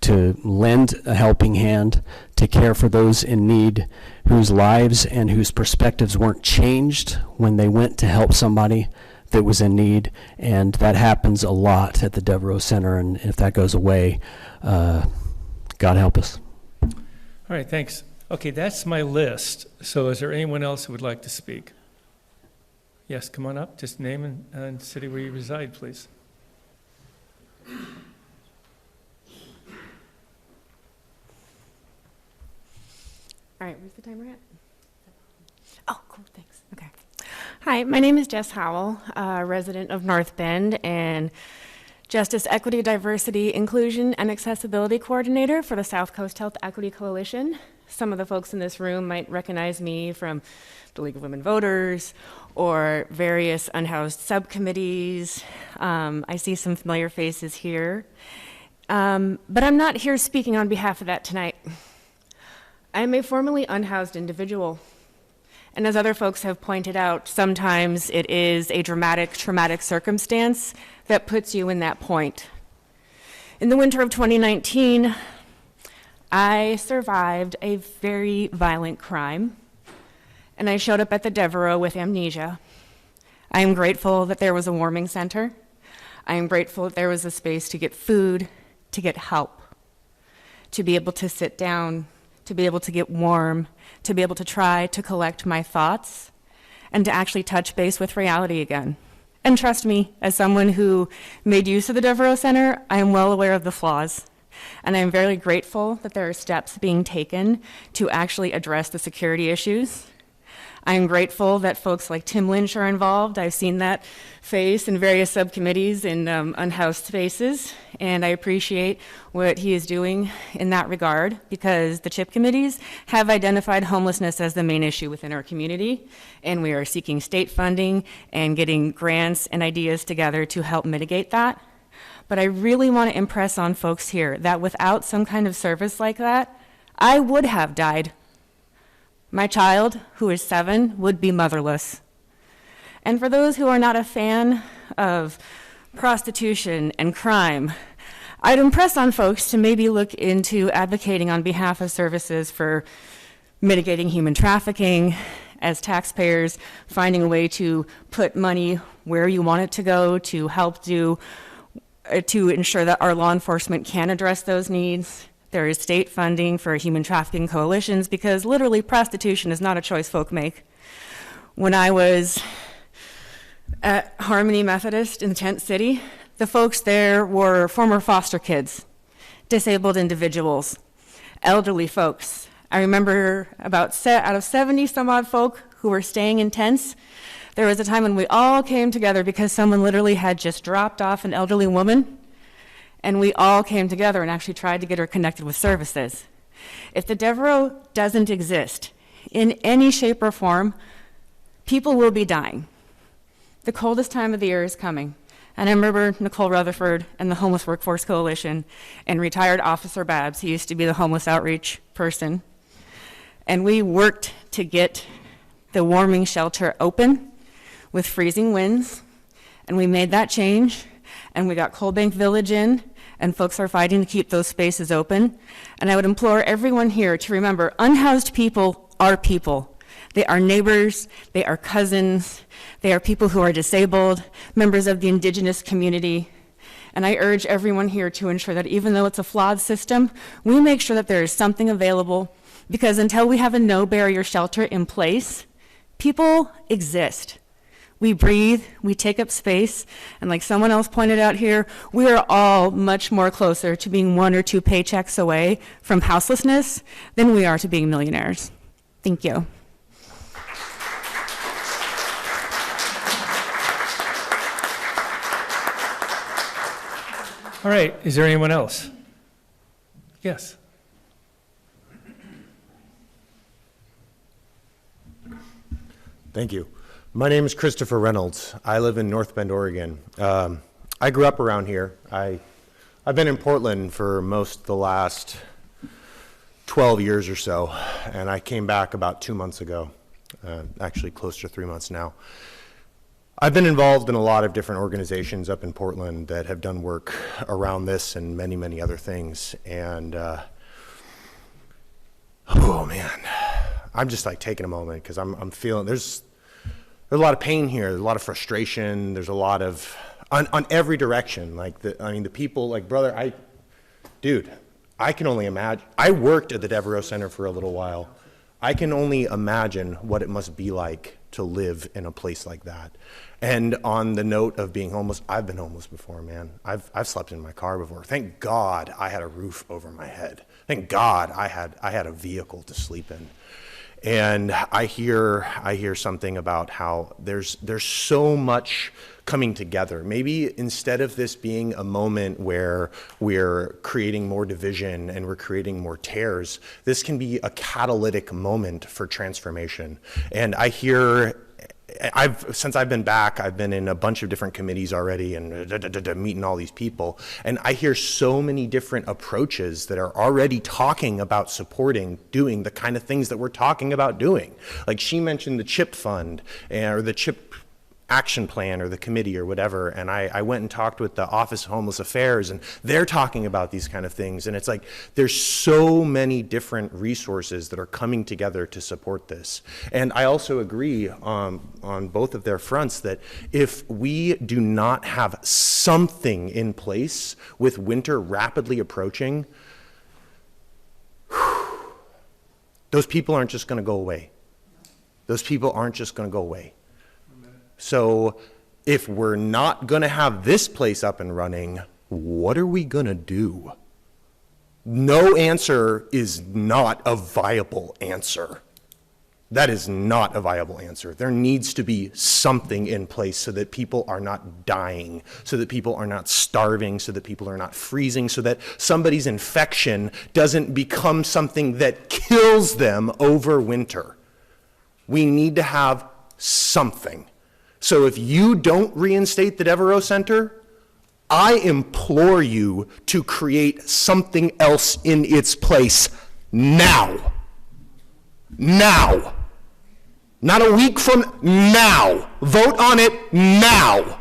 to lend a helping hand, to care for those in need, whose lives and whose perspectives weren't changed when they went to help somebody that was in need. And that happens a lot at the Devereux Center, and if that goes away, God help us. All right, thanks. Okay, that's my list. So is there anyone else who would like to speak? Yes, come on up. Just name and city where you reside, please. All right, where's the timer at? Oh, cool, thanks. Okay. Hi, my name is Jess Howell, resident of North Bend and Justice, Equity, Diversity, Inclusion, and Accessibility Coordinator for the South Coast Health Equity Coalition. Some of the folks in this room might recognize me from the League of Women Voters or various unhoused subcommittees. I see some familiar faces here. But I'm not here speaking on behalf of that tonight. I am a formerly unhoused individual. And as other folks have pointed out, sometimes it is a dramatic, traumatic circumstance that puts you in that point. In the winter of 2019, I survived a very violent crime, and I showed up at the Devereux with amnesia. I am grateful that there was a warming center. I am grateful that there was a space to get food, to get help, to be able to sit down, to be able to get warm, to be able to try to collect my thoughts, and to actually touch base with reality again. And trust me, as someone who made use of the Devereux Center, I am well aware of the flaws. And I'm very grateful that there are steps being taken to actually address the security issues. I'm grateful that folks like Tim Lynch are involved. I've seen that face in various subcommittees in unhoused spaces, and I appreciate what he is doing in that regard, because the CHIP committees have identified homelessness as the main issue within our community, and we are seeking state funding and getting grants and ideas together to help mitigate that. But I really want to impress on folks here that without some kind of service like that, I would have died. My child, who is 7, would be motherless. And for those who are not a fan of prostitution and crime, I'd impress on folks to maybe look into advocating on behalf of services for mitigating human trafficking, as taxpayers, finding a way to put money where you want it to go to help to ensure that our law enforcement can address those needs. There is state funding for human trafficking coalitions, because literally prostitution is not a choice folk make. When I was at Harmony Methodist in Tent City, the folks there were former foster kids, disabled individuals, elderly folks. I remember out of 70 some odd folk who were staying in tents, there was a time when we all came together because someone literally had just dropped off an elderly woman, and we all came together and actually tried to get her connected with services. If the Devereux doesn't exist in any shape or form, people will be dying. The coldest time of the year is coming. And I remember Nicole Rutherford and the Homeless Workforce Coalition and retired Officer Babs, he used to be the homeless outreach person. And we worked to get the warming shelter open with freezing winds. And we made that change. And we got Coal Bank Village in, and folks are fighting to keep those spaces open. And I would implore everyone here to remember, unhoused people are people. They are neighbors, they are cousins, they are people who are disabled, members of the indigenous community. And I urge everyone here to ensure that even though it's a flawed system, we make sure that there is something available, because until we have a no-barrier shelter in place, people exist. We breathe, we take up space, and like someone else pointed out here, we are all much more closer to being 1 or 2 paychecks away from houselessness than we are to being millionaires. Thank you. All right, is there anyone else? Yes. Thank you. My name is Christopher Reynolds. I live in North Bend, Oregon. I grew up around here. I've been in Portland for most of the last 12 years or so, and I came back about 2 months ago, actually close to 3 months now. I've been involved in a lot of different organizations up in Portland that have done work around this and many, many other things. And, oh man, I'm just like taking a moment because I'm feeling, there's a lot of pain here, there's a lot of frustration, there's a lot of, on every direction. Like, the people, like, brother, I can only imagine. I worked at the Devereux Center for a little while. I can only imagine what it must be like to live in a place like that. And on the note of being homeless, I've been homeless before, man. I've slept in my car before. Thank God I had a roof over my head. Thank God I had a vehicle to sleep in. And I hear something about how there's so much coming together. Maybe instead of this being a moment where we're creating more division and we're creating more tears, this can be a catalytic moment for transformation. And I hear, since I've been back, I've been in a bunch of different committees already and meeting all these people. And I hear so many different approaches that are already talking about supporting, doing the kind of things that we're talking about doing. Like she mentioned the CHIP fund or the CHIP action plan or the committee or whatever, and I went and talked with the Office of Homeless Affairs, and they're talking about these kind of things, and it's like there's so many different resources that are coming together to support this. And I also agree on both of their fronts that if we do not have something in place with winter rapidly approaching, those people aren't just going to go away. Those people aren't just going to go away. So if we're not going to have this place up and running, what are we going to do? No answer is not a viable answer. That is not a viable answer. There needs to be something in place so that people are not dying, so that people are not starving, so that people are not freezing, so that somebody's infection doesn't become something that kills them over winter. We need to have something. So if you don't reinstate the Devereux Center, I implore you to create something else in its place now. Now. Not a week from now. Vote on it now.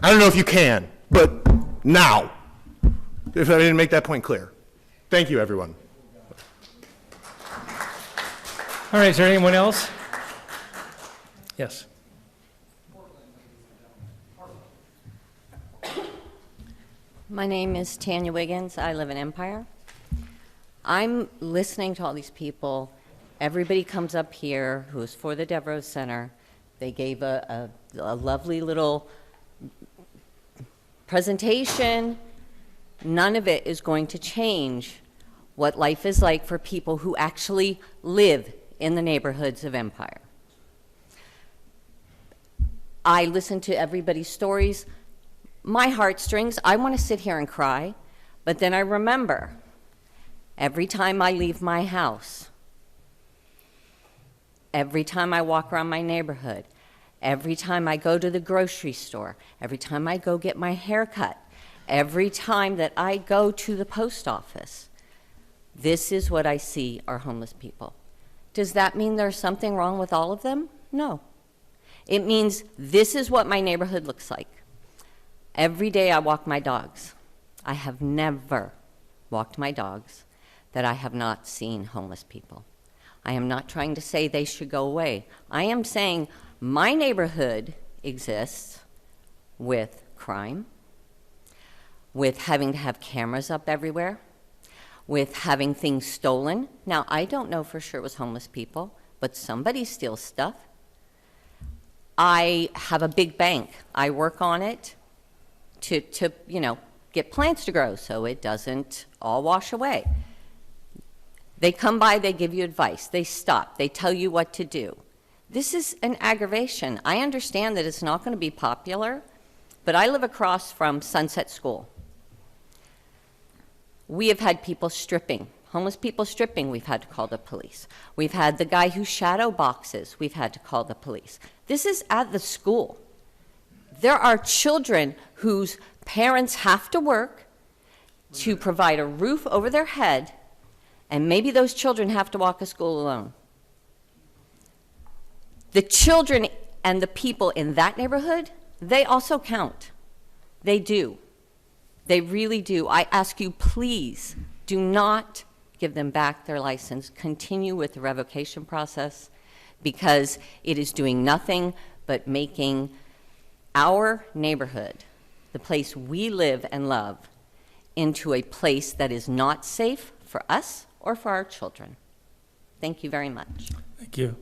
I don't know if you can, but now. If I didn't make that point clear. Thank you, everyone. All right, is there anyone else? Yes. My name is Tanya Wiggins. I live in Empire. I'm listening to all these people. Everybody comes up here who is for the Devereux Center. They gave a lovely little presentation. None of it is going to change what life is like for people who actually live in the neighborhoods of Empire. I listen to everybody's stories. My heartstrings, I want to sit here and cry, but then I remember every time I leave my house, every time I walk around my neighborhood, every time I go to the grocery store, every time I go get my hair cut, every time that I go to the post office, this is what I see are homeless people. Does that mean there's something wrong with all of them? No. It means this is what my neighborhood looks like. Every day I walk my dogs. I have never walked my dogs that I have not seen homeless people. I am not trying to say they should go away. I am saying my neighborhood exists with crime, with having to have cameras up everywhere, with having things stolen. Now, I don't know for sure it was homeless people, but somebody steals stuff. I have a big bank. I work on it to get plants to grow so it doesn't all wash away. They come by, they give you advice, they stop, they tell you what to do. This is an aggravation. I understand that it's not going to be popular, but I live across from Sunset School. We have had people stripping, homeless people stripping, we've had to call the police. We've had the guy who shadow boxes, we've had to call the police. This is at the school. There are children whose parents have to work to provide a roof over their head, and maybe those children have to walk to school alone. The children and the people in that neighborhood, they also count. They do. They really do. I ask you, please, do not give them back their license. Continue with the revocation process, because it is doing nothing but making our neighborhood, the place we live and love, into a place that is not safe for us or for our children. Thank you very much. Thank you.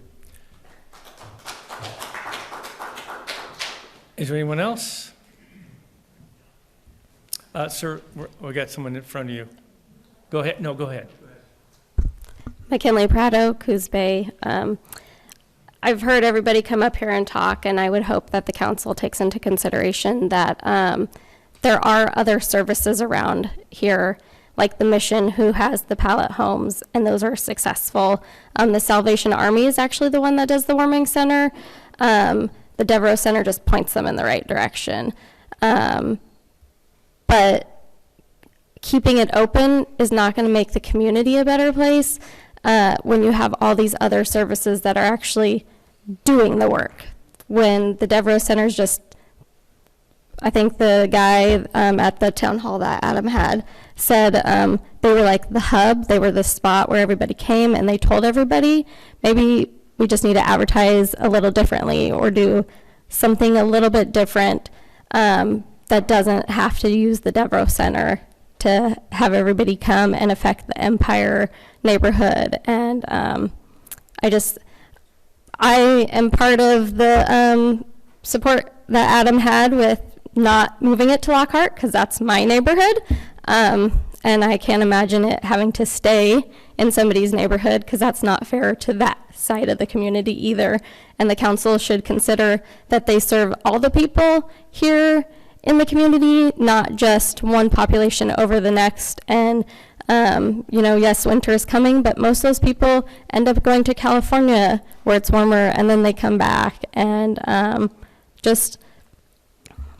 Is there anyone else? Sir, we got someone in front of you. Go ahead. No, go ahead. McKinley Prado, Coos Bay. I've heard everybody come up here and talk, and I would hope that the council takes into consideration that there are other services around here, like the Mission, who has the pallet homes, and those are successful. The Salvation Army is actually the one that does the warming center. The Devereux Center just points them in the right direction. But keeping it open is not going to make the community a better place when you have all these other services that are actually doing the work. when the Devereux Center is just, I think the guy at the town hall that Adam had said they were like the hub, they were the spot where everybody came, and they told everybody, maybe we just need to advertise a little differently or do something a little bit different that doesn't have to use the Devereux Center to have everybody come and affect the Empire neighborhood. And I am part of the support that Adam had with not moving it to Lockhart, because that's my neighborhood. And I can't imagine it having to stay in somebody's neighborhood, because that's not fair to that side of the community either. And the council should consider that they serve all the people here in the community, not just one population over the next. And yes, winter is coming, but most of those people end up going to California where it's warmer, and then they come back. And just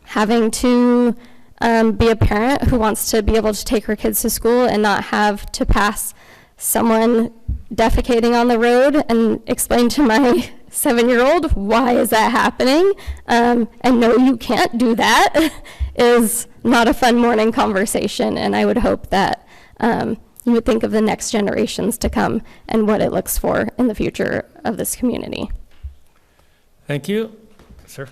having to be a parent who wants to be able to take her kids to school and not have to pass someone defecating on the road and explain to my 7-year-old why is that happening, and no, you can't do that, is not a fun morning conversation. And I would hope that you would think of the next generations to come and what it looks for in the future of this community. Thank you. Sir?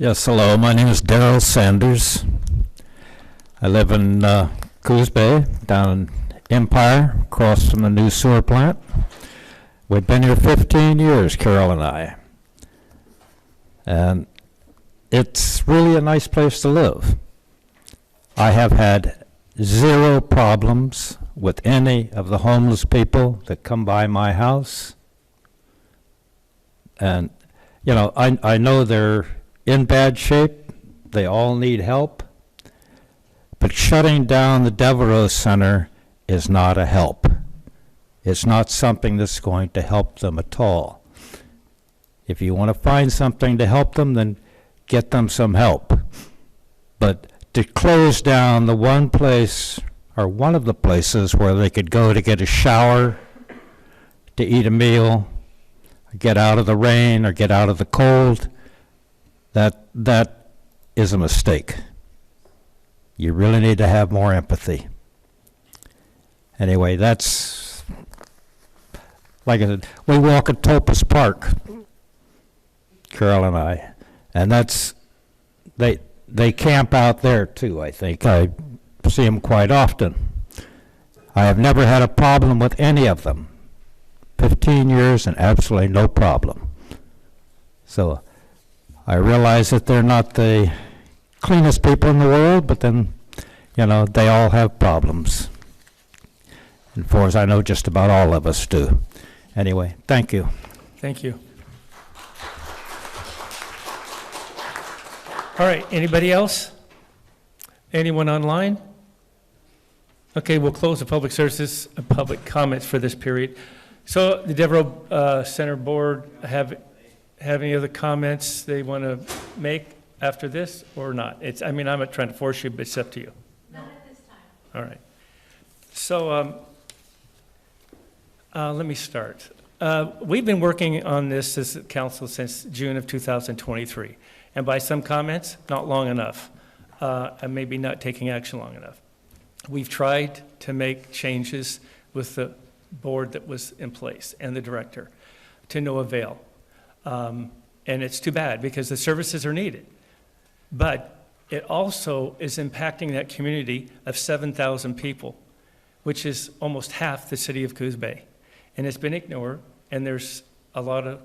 Yes, hello. My name is Devereux Sanders. I live in Coos Bay, down in Empire, across from the new sewer plant. We've been here 15 years, Carol and I. And it's really a nice place to live. I have had 0 problems with any of the homeless people that come by my house. And, I know they're in bad shape. They all need help. But shutting down the Devereux Center is not a help. It's not something that's going to help them at all. If you want to find something to help them, then get them some help. But to close down the one place, or one of the places where they could go to get a shower, to eat a meal, get out of the rain or get out of the cold, that is a mistake. You really need to have more empathy. Anyway, that's, like I said, we walk at Topaz Park, Carol and I, and that's, they camp out there too, I think. I see them quite often. I have never had a problem with any of them. 15 years and absolutely no problem. So I realize that they're not the cleanest people in the world, but then, they all have problems. And as far as I know, just about all of us do. Anyway, thank you. Thank you. All right, anybody else? Anyone online? Okay, we'll close the public services, public comments for this period. So the Devereux Center Board have any other comments they want to make after this or not? I'm not trying to force you, but it's up to you. Not at this time. All right. So let me start. We've been working on this as a council since June of 2023. And by some comments, not long enough. And maybe not taking action long enough. We've tried to make changes with the board that was in place and the director to no avail. And it's too bad because the services are needed. But it also is impacting that community of 7,000 people, which is almost half the city of Coos Bay. And it's been ignored, and there's a lot of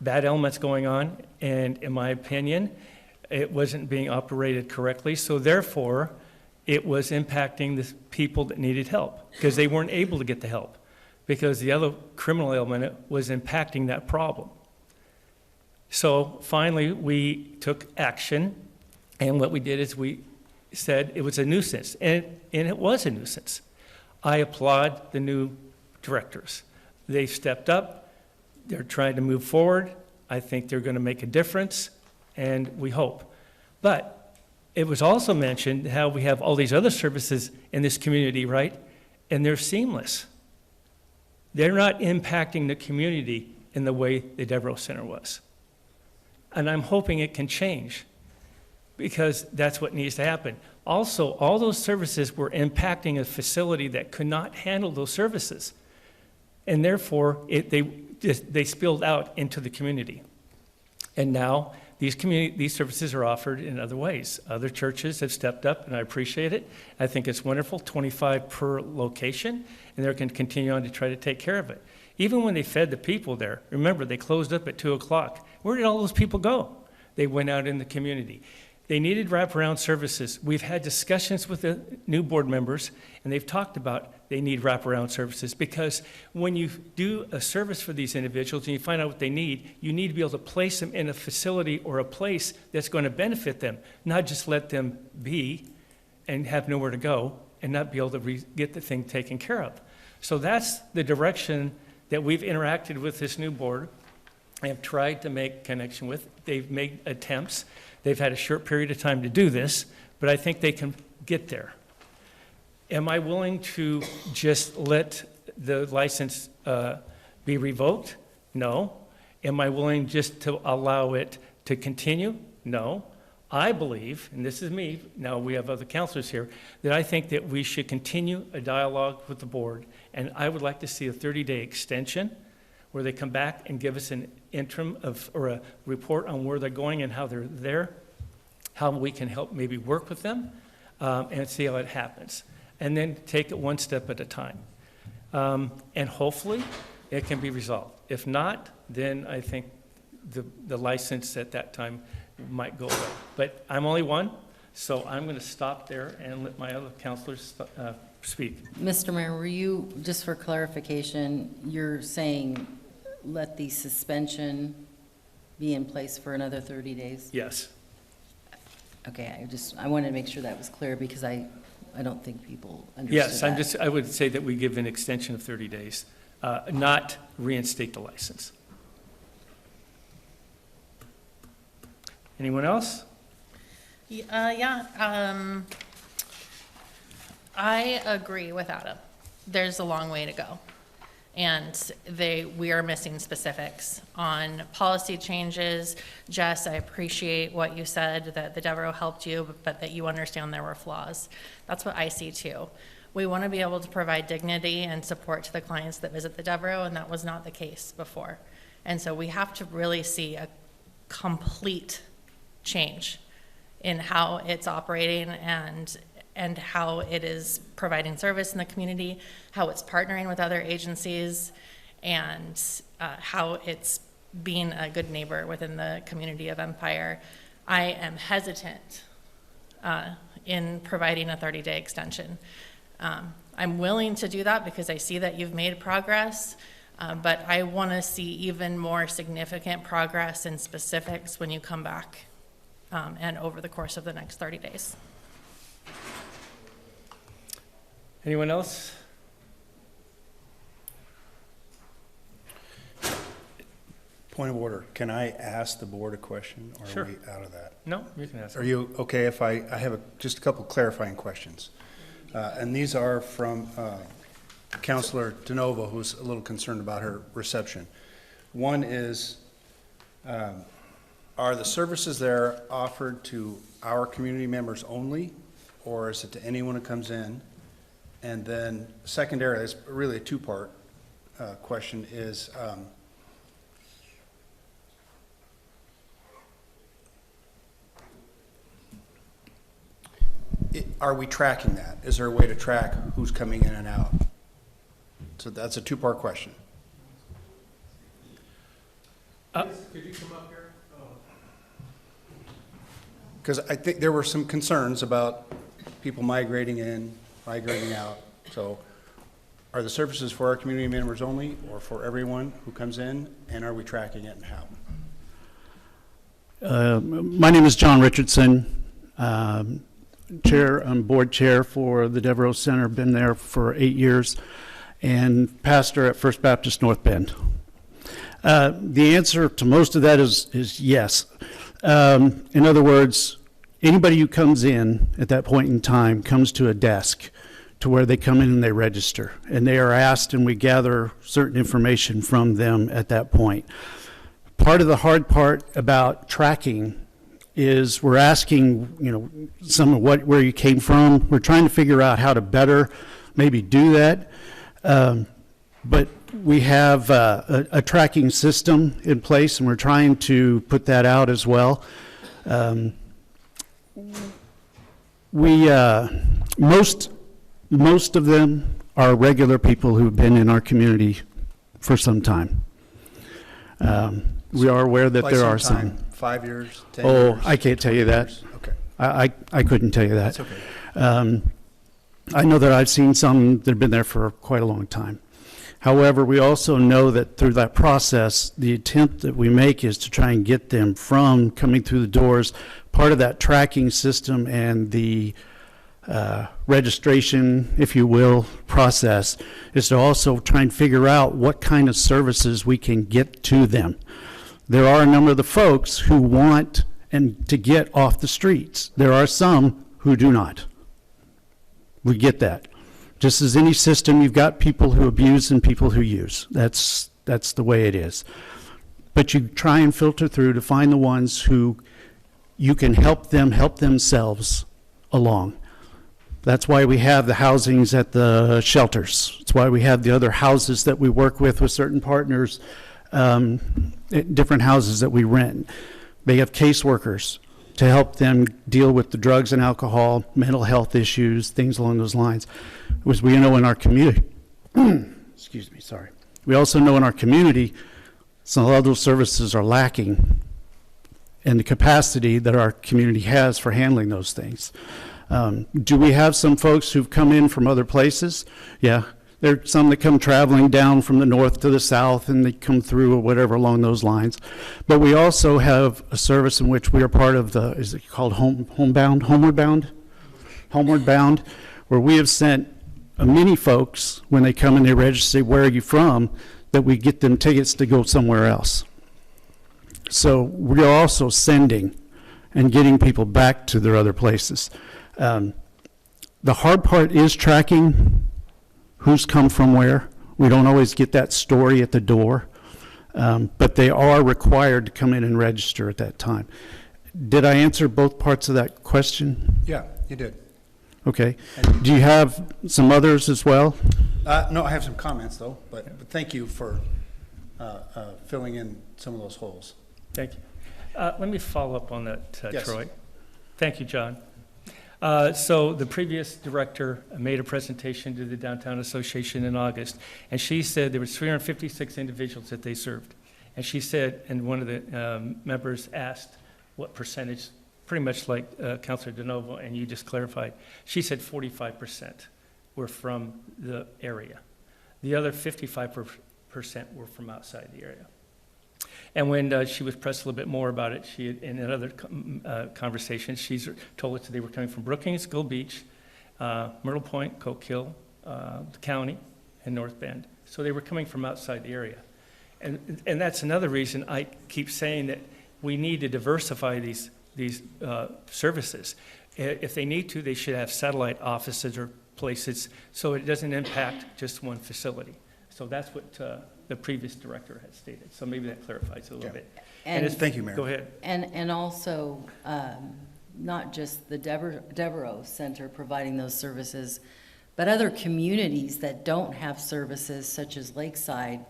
bad elements going on, and in my opinion, it wasn't being operated correctly, so therefore, it was impacting the people that needed help, because they weren't able to get the help, because the other criminal element was impacting that problem. So finally, we took action, and what we did is we said it was a nuisance, and it was a nuisance. I applaud the new directors. They stepped up. They're trying to move forward. I think they're going to make a difference, and we hope. But it was also mentioned how we have all these other services in this community, right? And they're seamless. They're not impacting the community in the way the Devereux Center was. And I'm hoping it can change, because that's what needs to happen. Also, all those services were impacting a facility that could not handle those services. And therefore, they spilled out into the community. And now, these services are offered in other ways. Other churches have stepped up, and I appreciate it. I think it's wonderful, 25 per location, and they're going to continue on to try to take care of it. Even when they fed the people there, remember, they closed up at 2 o'clock. Where did all those people go? They went out in the community. They needed wraparound services. We've had discussions with the new board members, and they've talked about they need wraparound services, because when you do a service for these individuals and you find out what they need, you need to be able to place them in a facility or a place that's going to benefit them, not just let them be and have nowhere to go and not be able to get the thing taken care of. So that's the direction that we've interacted with this new board. I have tried to make connection with. They've made attempts. They've had a short period of time to do this, but I think they can get there. Am I willing to just let the license be revoked? No. Am I willing just to allow it to continue? No. I believe, and this is me, now we have other counselors here, that I think that we should continue a dialogue with the board, and I would like to see a 30-day extension where they come back and give us an interim or a report on where they're going and how they're there, how we can help maybe work with them, and see how it happens. And then take it one step at a time. And hopefully it can be resolved. If not, then I think the license at that time might go away. But I'm only one, so I'm going to stop there and let my other counselors speak. Mr. Mayor, were you, just for clarification, you're saying let the suspension be in place for another 30 days? Yes. Okay, I wanted to make sure that was clear, because I don't think people understood Yes, that. I would say that we give an extension of 30 days, not reinstate the license. Anyone else? I agree with Adam. There's a long way to go. And we are missing specifics on policy changes. Jess, I appreciate what you said, that the Devereux helped you, but that you understand there were flaws. That's what I see too. We want to be able to provide dignity and support to the clients that visit the Devereux, and that was not the case before. And so we have to really see a complete change in how it's operating and how it is providing service in the community, how it's partnering with other agencies, and how it's being a good neighbor within the community of Empire. I am hesitant in providing a 30-day extension. I'm willing to do that because I see that you've made progress, but I want to see even more significant progress in specifics when you come back and over the course of the next 30 days. Anyone else? Point of order, can I ask the board a question, or Sure. are we out of that? No, you can ask. Are you okay if I have just a couple clarifying questions? And these are from Counselor DeNovo, who's a little concerned about her reception. One is, are the services there offered to our community members only, or is it to anyone who comes in? And then secondarily, it's really a two-part question, is are we tracking that? Is there a way to track who's coming in and out? So that's a two-part question. Could you come up here? Because I think there were some concerns about people migrating in, migrating out. So are the services for our community members only, or for everyone who comes in, and are we tracking it and how? My name is John Richardson, board chair for the Devereux Center, been there for 8 years, and pastor at First Baptist North Bend. The answer to most of that is yes. In other words, anybody who comes in at that point in time comes to a desk to where they come in and they register, and they are asked, and we gather certain information from them at that point. Part of the hard part about tracking is we're asking, some of where you came from. We're trying to figure out how to better maybe do that. But we have a tracking system in place, and we're trying to put that out as well. Most of them are regular people who've been in our community for some time. We are aware that there are some. 5 years, 10 years? Oh, I can't tell you that. Okay. I couldn't tell you that. That's okay. I know that I've seen some that have been there for quite a long time. However, we also know that through that process, the attempt that we make is to try and get them from coming through the doors. Part of that tracking system and the registration, if you will, process is to also try and figure out what kind of services we can get to them. There are a number of the folks who want to get off the streets. There are some who do not. We get that. Just as any system, you've got people who abuse and people who use. That's the way it is. But you try and filter through to find the ones who you can help themselves along. That's why we have the housings at the shelters. It's why we have the other houses that we work with certain partners, different houses that we rent. They have caseworkers to help them deal with the drugs and alcohol, mental health issues, things along those lines. As we know in our community, excuse me, sorry. We also know in our community, some of those services are lacking in the capacity that our community has for handling those things. Do we have some folks who've come in from other places? Yeah. There are some that come traveling down from the north to the south, and they come through or whatever along those lines. But we also have a service in which we are part of the, is it called Homeward Bound, where we have sent many folks, when they come and they register, where are you from, that we get them tickets to go somewhere else. So we are also sending and getting people back to their other places. The hard part is tracking who's come from where. We don't always get that story at the door, but they are required to come in and register at that time. Did I answer both parts of that question? Yeah, you did. Okay. Do you have some others as well? No, I have some comments though, but thank you for filling in some of those holes. Thank you. Let me follow up on that, Yes. Troy. Thank you, John. So the previous director made a presentation to the Downtown Association in August, and she said there was 356 individuals that they served. And she said, and one of the members asked what percentage, pretty much like Councilor DeNovo, and you just clarified. She said 45% were from the area. The other 55% were from outside the area. And when she was pressed a little bit more about it, she had, in another conversation, she's told us that they were coming from Brookings, Gold Beach, Myrtle Point, Coke Hill, the county, and North Bend. So they were coming from outside the area. And that's another reason I keep saying that we need to diversify these services. If they need to, they should have satellite offices or places so it doesn't impact just one facility. So that's what the previous director had stated. So maybe that clarifies it a little bit. And thank you, Mayor. Go ahead. And also, not just the Devereux Center providing those services, but other communities that don't have services, such as Lakeside,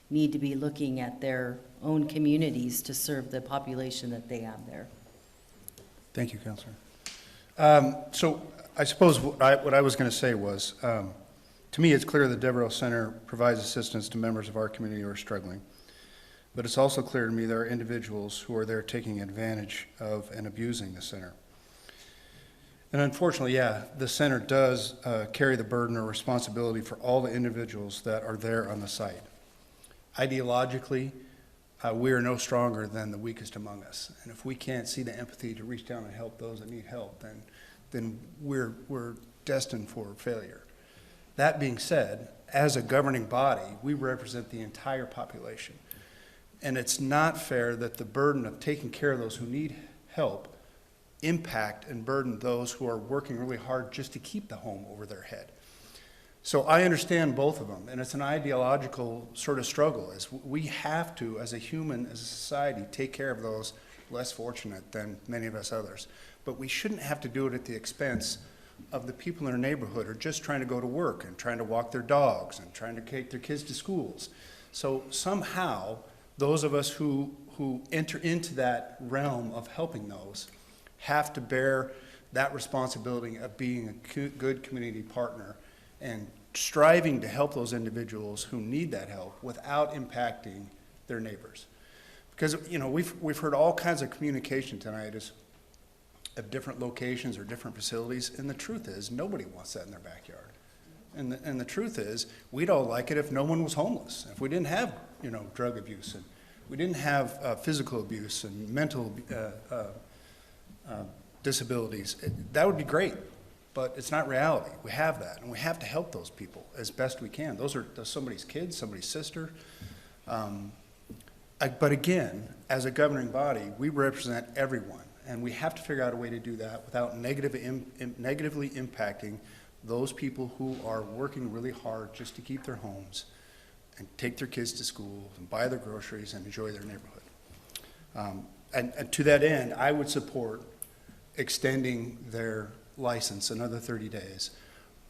need to be looking at their own communities to serve the population that they have there. Thank you, Councilor. So I suppose what I was going to say was, to me, it's clear the Devereux Center provides assistance to members of our community who are struggling. But it's also clear to me there are individuals who are there taking advantage of and abusing the center. And unfortunately, yeah, the center does carry the burden or responsibility for all the individuals that are there on the site. Ideologically, we are no stronger than the weakest among us. And if we can't see the empathy to reach down and help those that need help, then we're destined for failure. That being said, as a governing body, we represent the entire population. And it's not fair that the burden of taking care of those who need help impact and burden those who are working really hard just to keep the home over their head. So I understand both of them, and it's an ideological sort of struggle. As we have to, as a human, as a society, take care of those less fortunate than many of us others. But we shouldn't have to do it at the expense of the people in our neighborhood who are just trying to go to work and trying to walk their dogs and trying to take their kids to schools. So somehow, those of us who enter into that realm of helping those have to bear that responsibility of being a good community partner and striving to help those individuals who need that help without impacting their neighbors. Because, you know, we've heard all kinds of communication tonight of different locations or different facilities, and the truth is nobody wants that in their backyard. And the truth is we'd all like it if no one was homeless, if we didn't have, you know, drug abuse, and we didn't have physical abuse and mental disabilities. That would be great. But it's not reality. We have that, and we have to help those people as best we can. Those are somebody's kids, somebody's sister. But again, as a governing body, we represent everyone, and we have to figure out a way to do that without negatively impacting those people who are working really hard just to keep their homes and take their kids to school and buy their groceries and enjoy their neighborhood. And to that end, I would support extending their license another 30 days.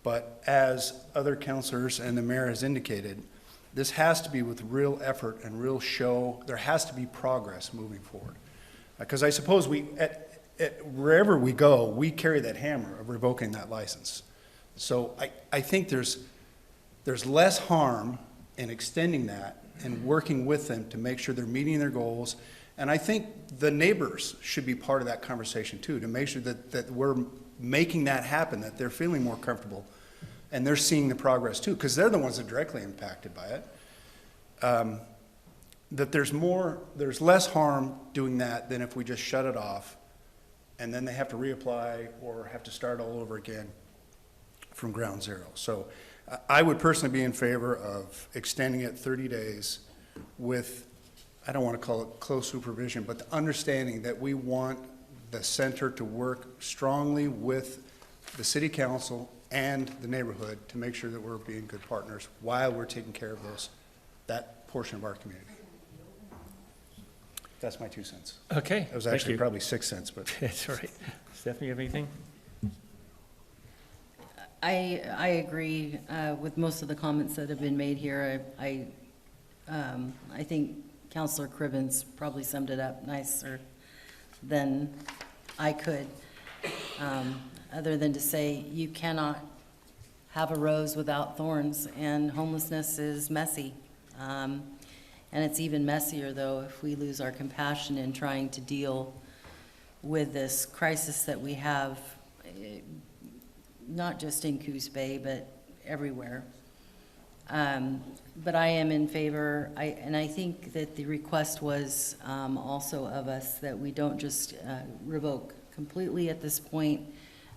But as other counselors and the mayor has indicated, this has to be with real effort and real show. There has to be progress moving forward. Because I suppose wherever we go, we carry that hammer of revoking that license. So I think there's less harm in extending that and working with them to make sure they're meeting their goals. And I think the neighbors should be part of that conversation too, to make sure that we're making that happen, that they're feeling more comfortable and they're seeing the progress too, because they're the ones that are directly impacted by it. That there's less harm doing that than if we just shut it off and then they have to reapply or have to start all over again from ground zero. So I would personally be in favor of extending it 30 days with, I don't want to call it close supervision, but the understanding that we want the center to work strongly with the city council and the neighborhood to make sure that we're being good partners while we're taking care of that portion of our community. That's my 2 cents. Okay. That was actually probably 6 cents, but. That's all right. Stephanie, you have anything? I agree with most of the comments that have been made here. I think Councilor Cribbins probably summed it up nicer than I could, other than to say you cannot have a rose without thorns, and homelessness is messy. And it's even messier, though, if we lose our compassion in trying to deal with this crisis that we have, not just in Coos Bay, but everywhere. But I am in favor, and I think that the request was also of us that we don't just revoke completely at this point,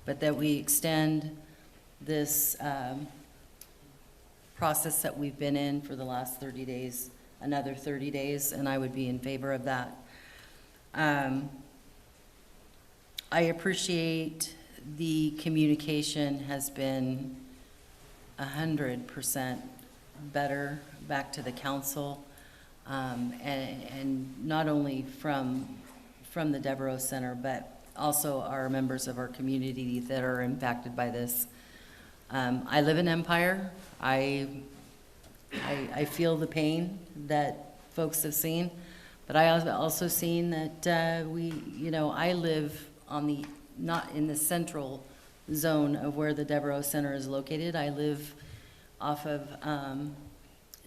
but that we extend this process that we've been in for the last 30 days, another 30 days, and I would be in favor of that. I appreciate the communication has been 100% better back to the council, and not only from the Devereux Center, but also our members of our community that are impacted by this. I live in Empire. I feel the pain that folks have seen, but I have also seen that I live not in the central zone of where the Devereux Center is located. I live off of,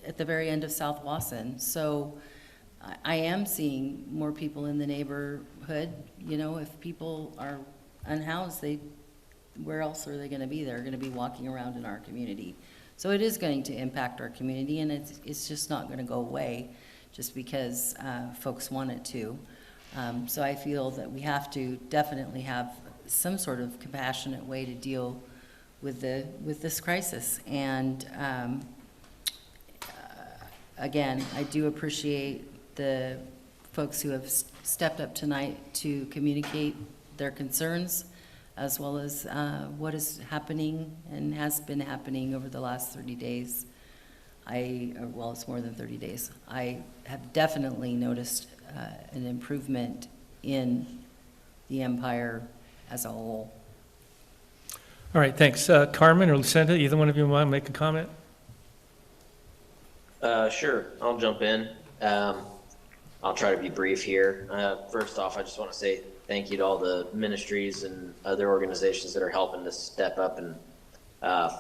at the very end of South Wasson. So I am seeing more people in the neighborhood. You know, if people are unhoused, where else are they going to be? They're going to be walking around in our community. So it is going to impact our community, and it's just not going to go away just because folks want it to. So I feel that we have to definitely have some sort of compassionate way to deal with this crisis. And again, I do appreciate the folks who have stepped up tonight to communicate their concerns, as well as what is happening and has been happening over the last 30 days. Well, it's more than 30 days. I have definitely noticed an improvement in the Empire as a whole. All right, thanks. Carmen or Lucinda, either one of you want to make a comment? Sure, I'll jump in. I'll try to be brief here. First off, I just want to say thank you to all the ministries and other organizations that are helping to step up and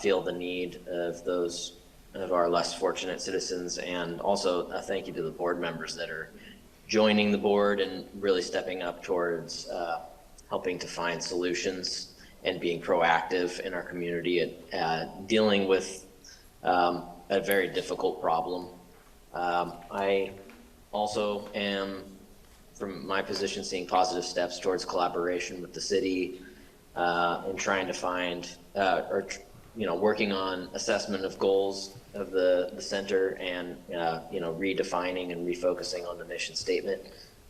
feel the need of those of our less fortunate citizens, and also a thank you to the board members that are joining the board and really stepping up towards helping to find solutions and being proactive in our community at dealing with a very difficult problem. I also am, from my position, seeing positive steps towards collaboration with the city and trying to find, working on assessment of goals of the center and, redefining and refocusing on the mission statement.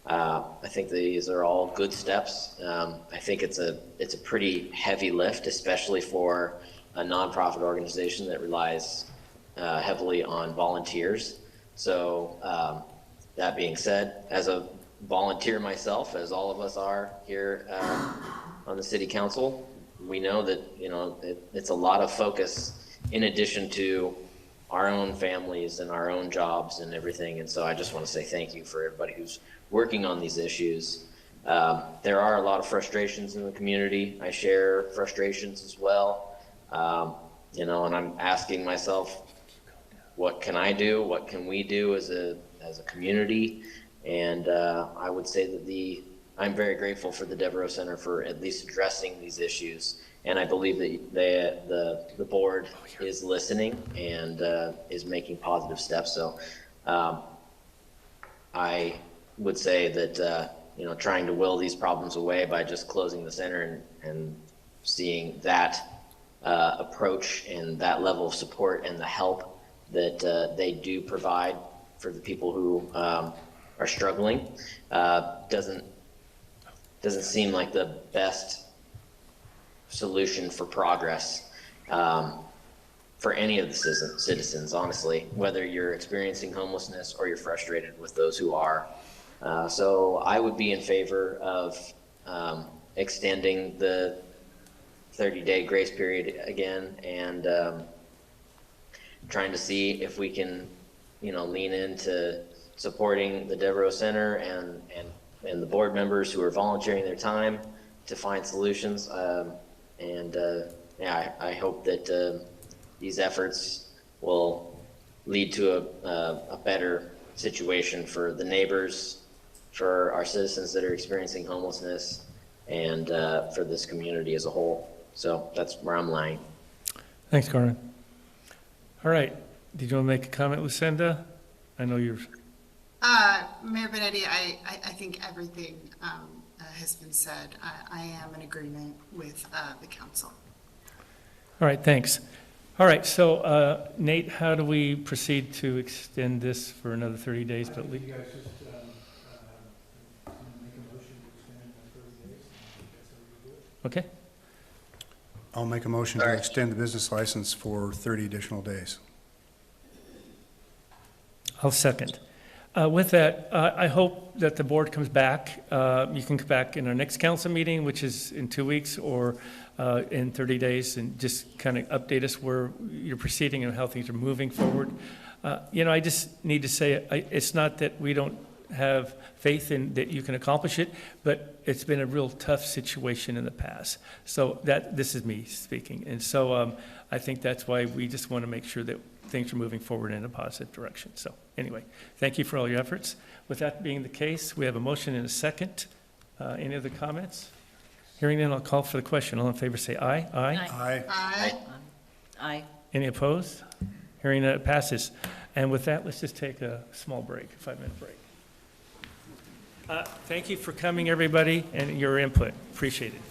I think these are all good steps. I think it's a pretty heavy lift, especially for a nonprofit organization that relies heavily on volunteers. So that being said, as a volunteer myself, as all of us are here on the city council, we know that it's a lot of focus in addition to our own families and our own jobs and everything. And so I just want to say thank you for everybody who's working on these issues. There are a lot of frustrations in the community. I share frustrations as well. And I'm asking myself, what can I do? What can we do as a community? And I would say that I'm very grateful for the Devereux Center for at least addressing these issues. And I believe that the board is listening and is making positive steps. So I would say that, trying to will these problems away by just closing the center and seeing that approach and that level of support and the help that they do provide for the people who are struggling doesn't seem like the best solution for progress for any of the citizens, honestly, whether you're experiencing homelessness or you're frustrated with those who are. So I would be in favor of extending the 30-day grace period again and trying to see if we can, lean into supporting the Devereux Center and the board members who are volunteering their time to find solutions. I hope that these efforts will lead to a better situation for the neighbors, for our citizens that are experiencing homelessness, and for this community as a whole. So that's where I'm lying. Thanks, Carmen. All right. Did you want to make a comment, Lucinda? I know you're... Mayor Benetti, I think everything has been said. I am in agreement with the council. All right, thanks. All right, so Nate, how do we proceed to extend this for another 30 days? But you guys just make a motion to extend the 30 days. That's how we do it. Okay. I'll make a motion to extend the business license for 30 additional days. I'll second. With that, I hope that the board comes back. You can come back in our next council meeting, which is in 2 weeks, or in 30 days, and just kind of update us where you're proceeding and how things are moving forward. I just need to say, it's not that we don't have faith in that you can accomplish it, but it's been a real tough situation in the past. So this is me speaking. And so I think that's why we just want to make sure that things are moving forward in a positive direction. So anyway, thank you for all your efforts. With that being the case, we have a motion and a second. Any other comments? Hearing none, I'll call for the question. All in favor say aye. Aye. Aye. Aye. Aye. Any opposed? Hearing none, it passes. And with that, let's just take a small break, a 5-minute break. Thank you for coming, everybody, and your input. Appreciate it.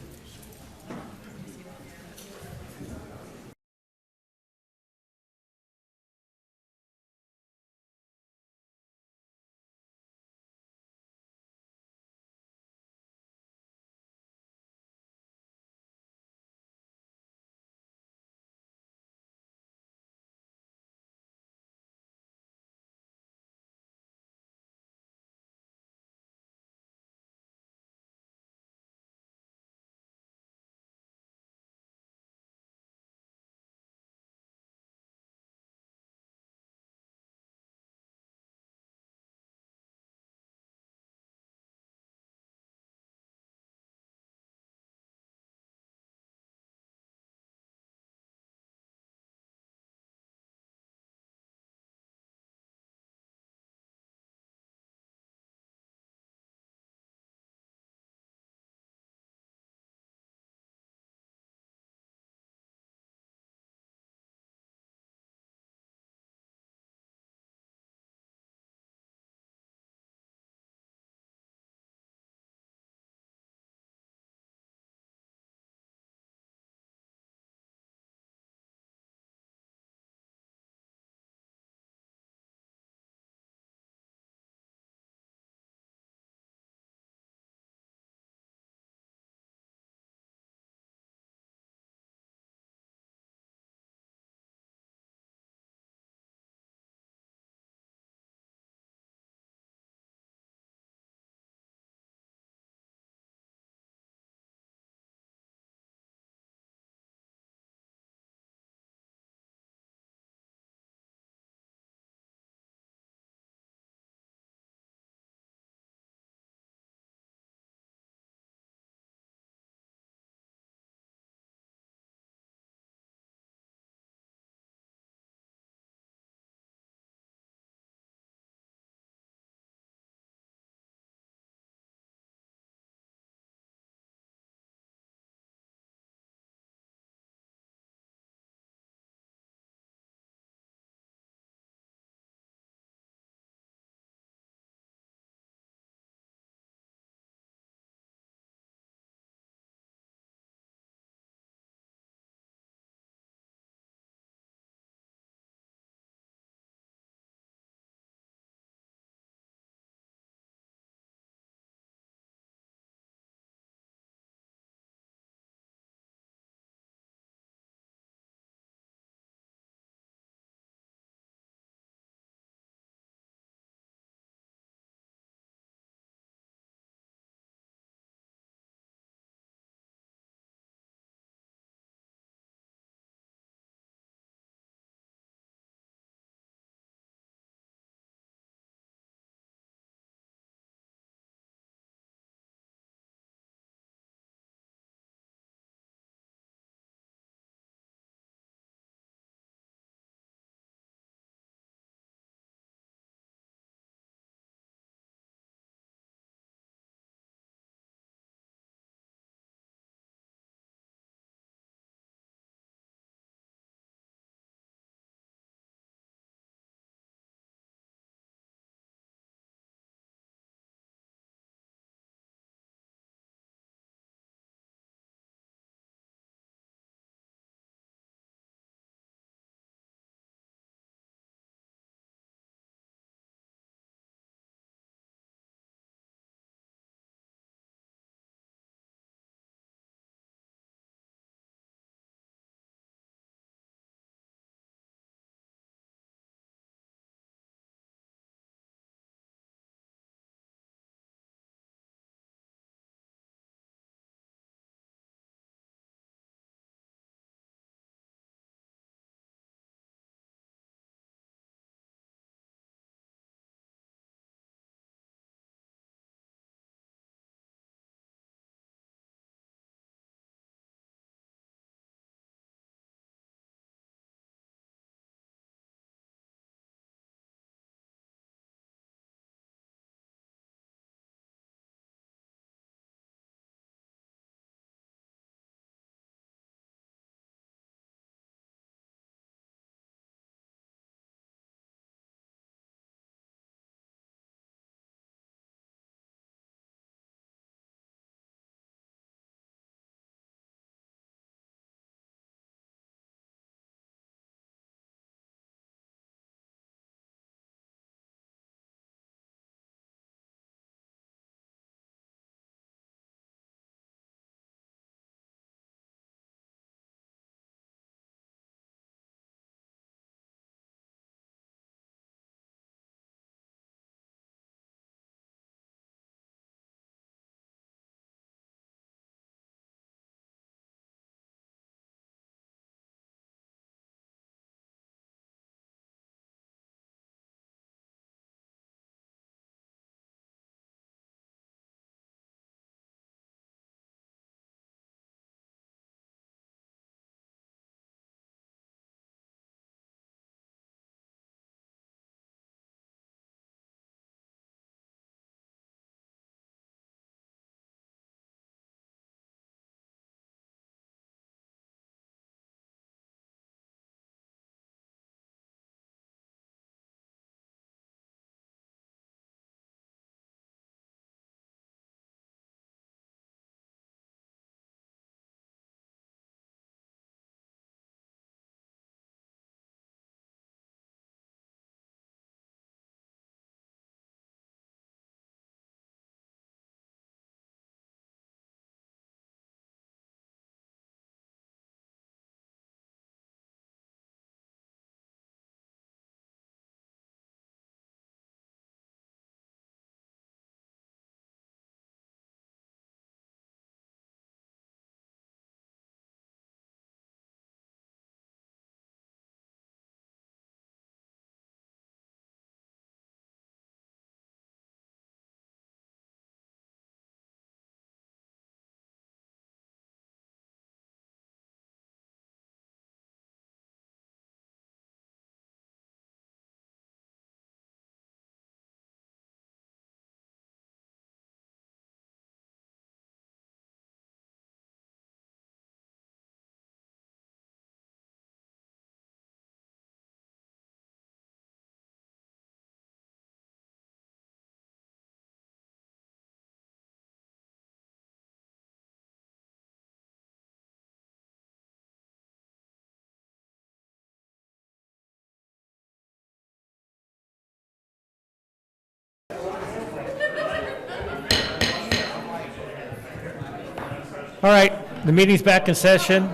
All right, the meeting's back in session.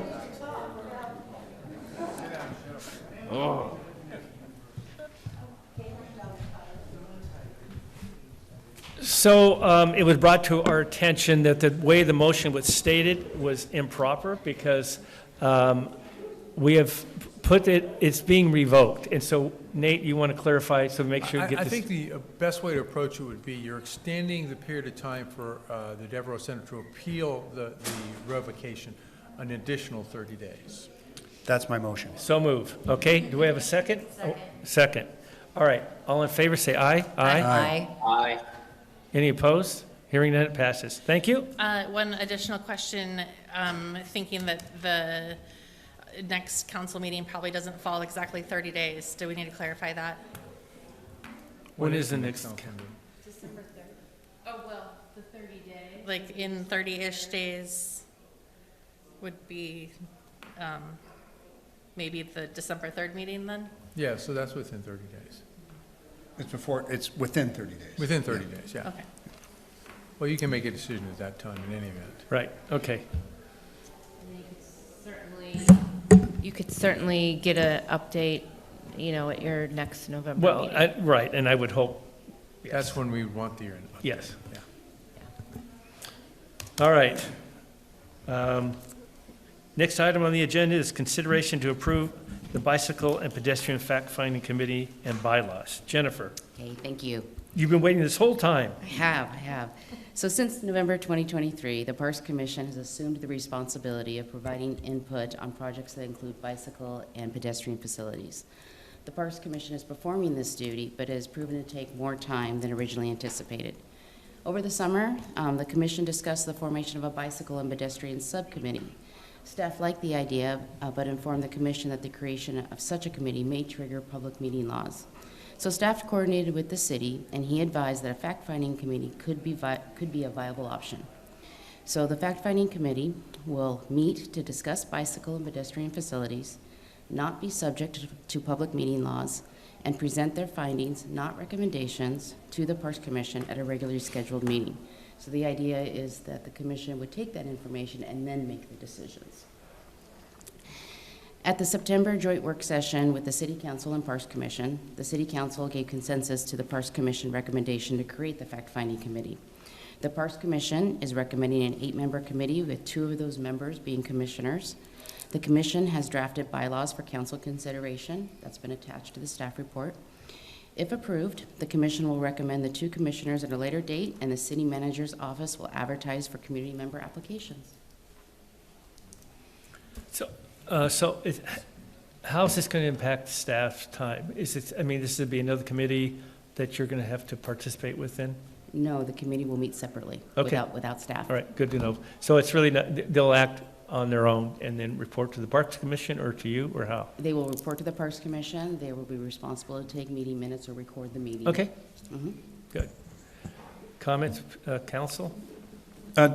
So it was brought to our attention that the way the motion was stated was improper because we have put it, it's being revoked. And so Nate, you want to clarify, so make sure you get I this. think the best way to approach it would be you're extending the period of time for the Devereux Center to appeal the revocation an additional 30 days. That's my motion. So move. Okay, do we have a second? Oh, second. All right, all in favor, say aye. Aye. Aye. Any opposed? Hearing none, it passes. Thank you. One additional question, thinking that the next council meeting probably doesn't fall exactly 30 days. Do we need to clarify that? When is the next? December 3rd. Oh, well, the 30 days. Like in 30-ish days would be maybe the December 3rd meeting then? Yeah, so that's within 30 days. It's within 30 days. Within 30 days, yeah. Okay. Well, you can make a decision at that time in any event. Right, okay. You could certainly get an update, you know, at your next November Well, meeting. right, and I would hope. That's when we want the update. Yes. Yeah. All right. Next item on the agenda is consideration to approve the Bicycle and Pedestrian Fact-Finding Committee and bylaws. Jennifer, Okay, thank you. you've been waiting this whole time. I have. So since November 2023, the Parks Commission has assumed the responsibility of providing input on projects that include bicycle and pedestrian facilities. The Parks Commission is performing this duty, but it has proven to take more time than originally anticipated. Over the summer, the Commission discussed the formation of a bicycle and pedestrian subcommittee. Staff liked the idea, but informed the Commission that the creation of such a committee may trigger public meeting laws. So staff coordinated with the city, and he advised that a fact-finding committee could be a viable option. So the fact-finding committee will meet to discuss bicycle and pedestrian facilities, not be subject to public meeting laws, and present their findings, not recommendations, to the Parks Commission at a regularly scheduled meeting. So the idea is that the commission would take that information and then make the decisions. At the September joint work session with the City Council and Parks Commission, the City Council gave consensus to the Parks Commission recommendation to create the fact-finding committee. The Parks Commission is recommending an 8-member committee with 2 of those members being commissioners. The commission has drafted bylaws for council consideration. That's been attached to the staff report. If approved, the commission will recommend the 2 commissioners at a later date, and the city manager's office will advertise for community member applications. So how is this going to impact staff's time? Is it, I mean, this would be another committee that you're going to have to participate within? No, the committee will meet separately Okay. without staff. All right, good to know. So it's really not, they'll act on their own and then report to the Parks Commission or to you, or how? They will report to the Parks Commission. They will be responsible to take meeting minutes or record the meeting. Okay, Mhm. good. Comments, council?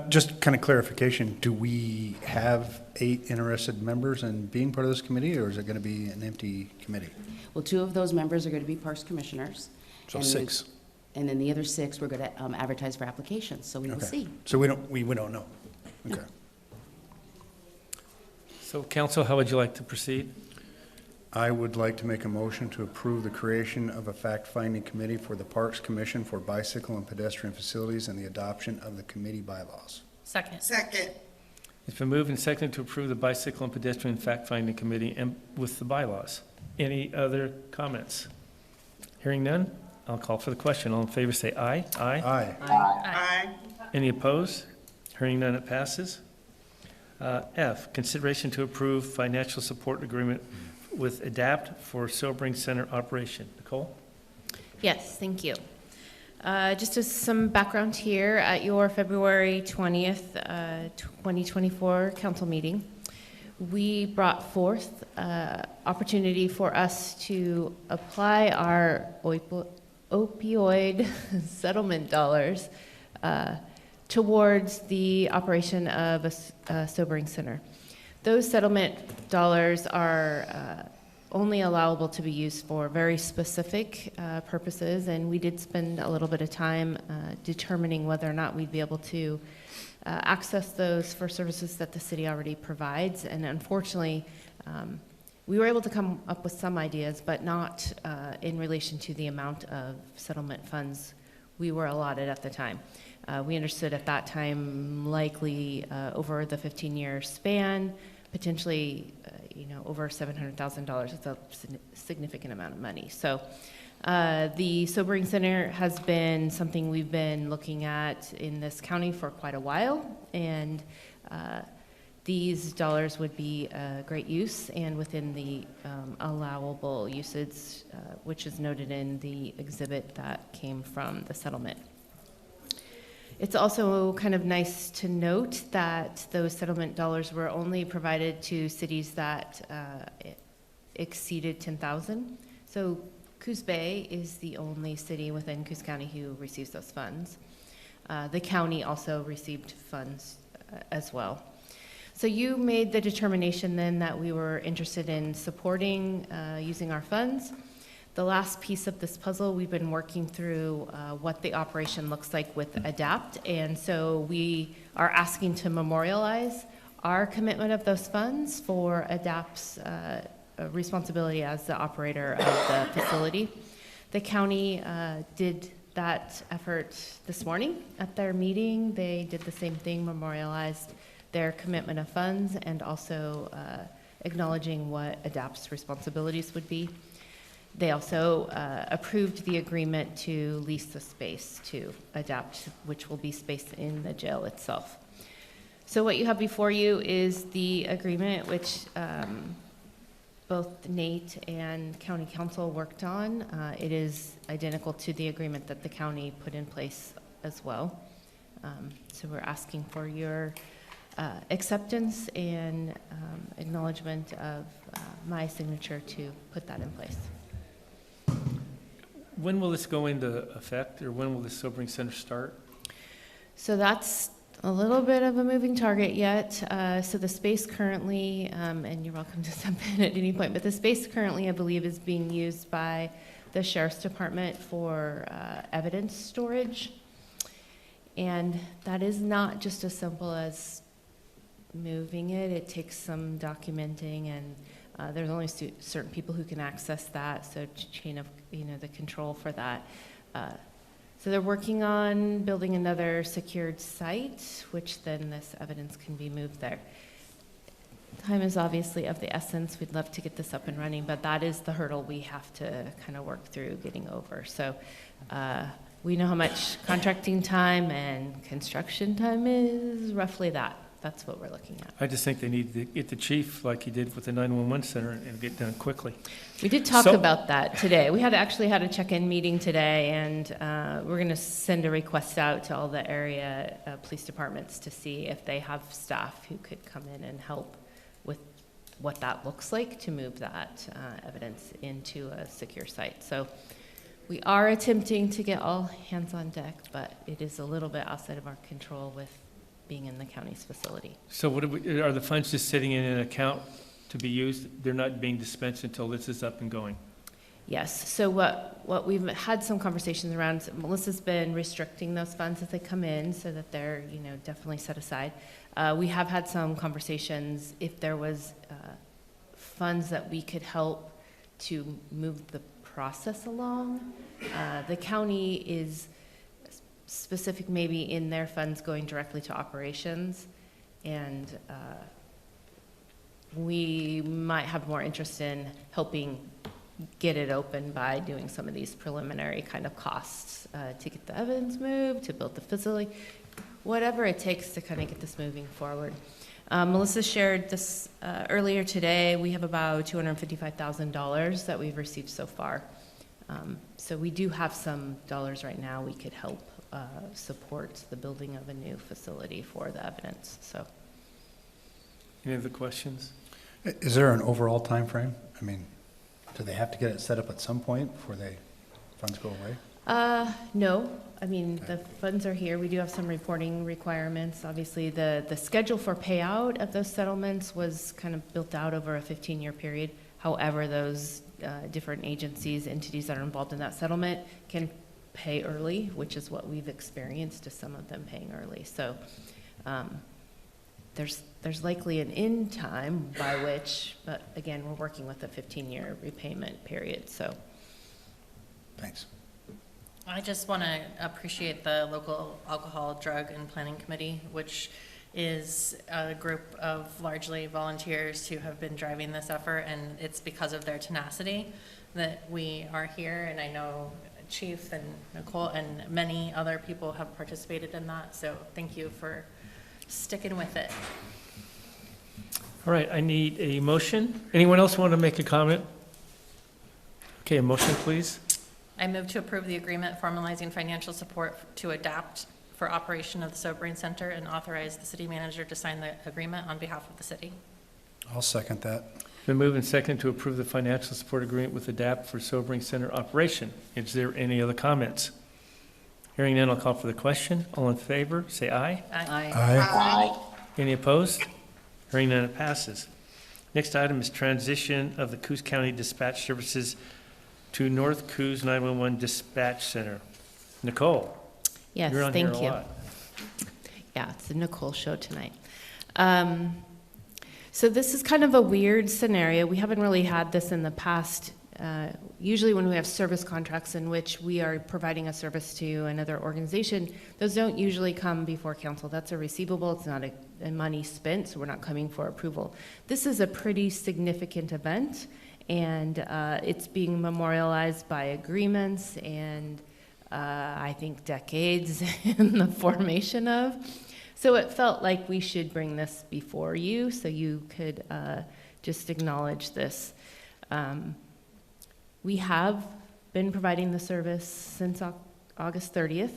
Just kind of clarification, do we have 8 interested members in being part of this committee, or is it going to be an empty committee? Well, 2 of those members are going to be Parks Commissioners. So and 6. And then the other 6, we're going to advertise for applications, so we will Okay. see. So we don't know. Okay. So council, how would you like to proceed? I would like to make a motion to approve the creation of a fact-finding committee for the Parks Commission for bicycle and pedestrian facilities and the adoption of the committee bylaws. Second. Second. It's been moved and seconded to approve the Bicycle and Pedestrian Fact-Finding Committee and with the bylaws. Any other comments? Hearing none, I'll call for the question. All in favor say aye. Aye. Aye. Aye. Any opposed? Hearing none, it passes. F, consideration to approve financial support agreement with ADAPT for Sobering Center operation. Nicole? Yes, thank you. Just as some background here, at your February 20th, 2024 council meeting, we brought forth opportunity for us to apply our opioid settlement dollars towards the operation of a sobering center. Those settlement dollars are only allowable to be used for very specific purposes, and we did spend a little bit of time determining whether or not we'd be able to access those for services that the city already provides. And unfortunately, we were able to come up with some ideas, but not in relation to the amount of settlement funds we were allotted at the time. We understood at that time likely over the 15-year span, potentially over $700,000. It's a significant amount of money. So the Sobering Center has been something we've been looking at in this county for quite a while, and these dollars would be a great use and within the allowable usage, which is noted in the exhibit that came from the settlement. It's also kind of nice to note that those settlement dollars were only provided to cities that exceeded 10,000. So Coos Bay is the only city within Coos County who receives those funds. The county also received funds as well. So you made the determination then that we were interested in supporting using our funds. The last piece of this puzzle, we've been working through what the operation looks like with ADAPT, and so we are asking to memorialize our commitment of those funds for ADAPT's responsibility as the operator of the facility. The county did that effort this morning at their meeting. They did the same thing, memorialized their commitment of funds and also acknowledging what ADAPT's responsibilities would be. They also approved the agreement to lease the space to ADAPT, which will be space in the jail itself. So what you have before you is the agreement which both Nate and County Council worked on. It is identical to the agreement that the county put in place as well. So we're asking for your acceptance and acknowledgement of my signature to put that in place. When will this go into effect, or when will the Sobering Center start? So that's a little bit of a moving target yet. So the space currently, and you're welcome to jump in at any point, but the space currently, I believe, is being used by the Sheriff's Department for evidence storage. And that is not just as simple as moving it. It takes some documenting, and there's only certain people who can access that, so chain of, the control for that. So they're working on building another secured site, which then this evidence can be moved there. Time is obviously of the essence. We'd love to get this up and running, but that is the hurdle we have to kind of work through getting over. So we know how much contracting time and construction time is, roughly that. That's what we're looking at. I just think they need to get the chief, like he did with the 911 center, and get done quickly. We did talk about that today. We actually had a check-in meeting today, and we're going to send a request out to all the area police departments to see if they have staff who could come in and help with what that looks like to move that evidence into a secure site. So we are attempting to get all hands on deck, but it is a little bit outside of our control with being in the county's facility. So what are the funds just sitting in an account to be used? They're not being dispensed until this is up and going? Yes. So what we've had some conversations around, Melissa's been restricting those funds as they come in so that they're, definitely set aside. We have had some conversations if there was funds that we could help to move the process along. The county is specific maybe in their funds going directly to operations, and we might have more interest in helping get it open by doing some of these preliminary kind of costs to get the evidence moved, to build the facility, whatever it takes to kind of get this moving forward. Melissa shared this earlier today. We have about $255,000 that we've received so far. So we do have some dollars right now we could help support the building of a new facility for the evidence. So, any other questions? Is there an overall time frame? I mean, do they have to get it set up at some point before funds go away? No. I mean, the funds are here. We do have some reporting requirements. Obviously, the schedule for payout of those settlements was kind of built out over a 15-year period. However, those different agencies, entities that are involved in that settlement can pay early, which is what we've experienced, to some of them paying early. So there's likely an end time by which, but again, we're working with a 15-year repayment period. So Thanks. I just want to appreciate the local alcohol, drug, and planning committee, which is a group of largely volunteers who have been driving this effort, and it's because of their tenacity that we are here. And I know Chief and Nicole and many other people have participated in that, so thank you for sticking with it. All right, I need a motion. Anyone else want to make a comment? Okay, a motion, please. I move to approve the agreement formalizing financial support to adapt for operation of the Sobering Center and authorize the city manager to sign the agreement on behalf of the city. I'll second that. Been moved and seconded to approve the financial support agreement with ADAPT for Sobering Center operation. Is there any other comments? Hearing none, I'll call for the question. All in favor, say aye. Aye. Aye. Any opposed? Hearing none, it passes. Next item is transition of the Coos County Dispatch Services to North Coos 911 Dispatch Center. Nicole? yes, You're on thank here a you. lot. Yeah, it's the Nicole show tonight. So this is kind of a weird scenario. We haven't really had this in the past. Usually when we have service contracts in which we are providing a service to another organization, those don't usually come before council. That's a receivable. It's not a money spent, so we're not coming for approval. This is a pretty significant event, and it's being memorialized by agreements and I think decades in the formation of. So it felt like we should bring this before you so you could just acknowledge this. We have been providing the service since August 30th.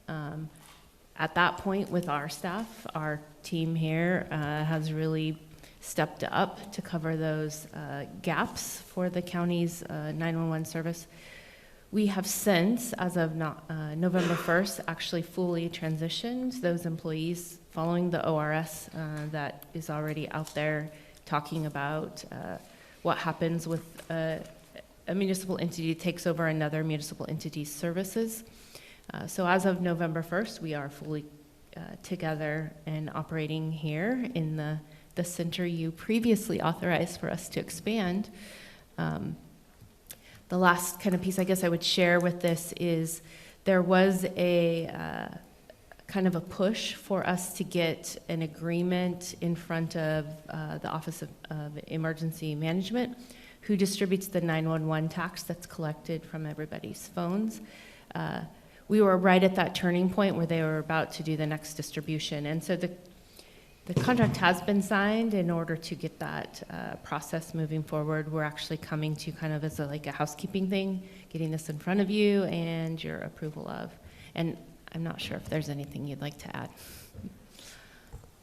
At that point with our staff, our team here has really stepped up to cover those gaps for the county's 911 service. We have since, as of November 1st, actually fully transitioned those employees following the ORS that is already out there talking about what happens with a municipal entity takes over another municipal entity's services. So as of November 1st, we are fully together and operating here in the center you previously authorized for us to expand. The last kind of piece I guess I would share with this is there was a kind of a push for us to get an agreement in front of the Office of Emergency Management, who distributes the 911 tax that's collected from everybody's phones. We were right at that turning point where they were about to do the next distribution. And so the contract has been signed in order to get that process moving forward. We're actually coming to kind of as like a housekeeping thing, getting this in front of you and your approval of. And I'm not sure if there's anything you'd like to add.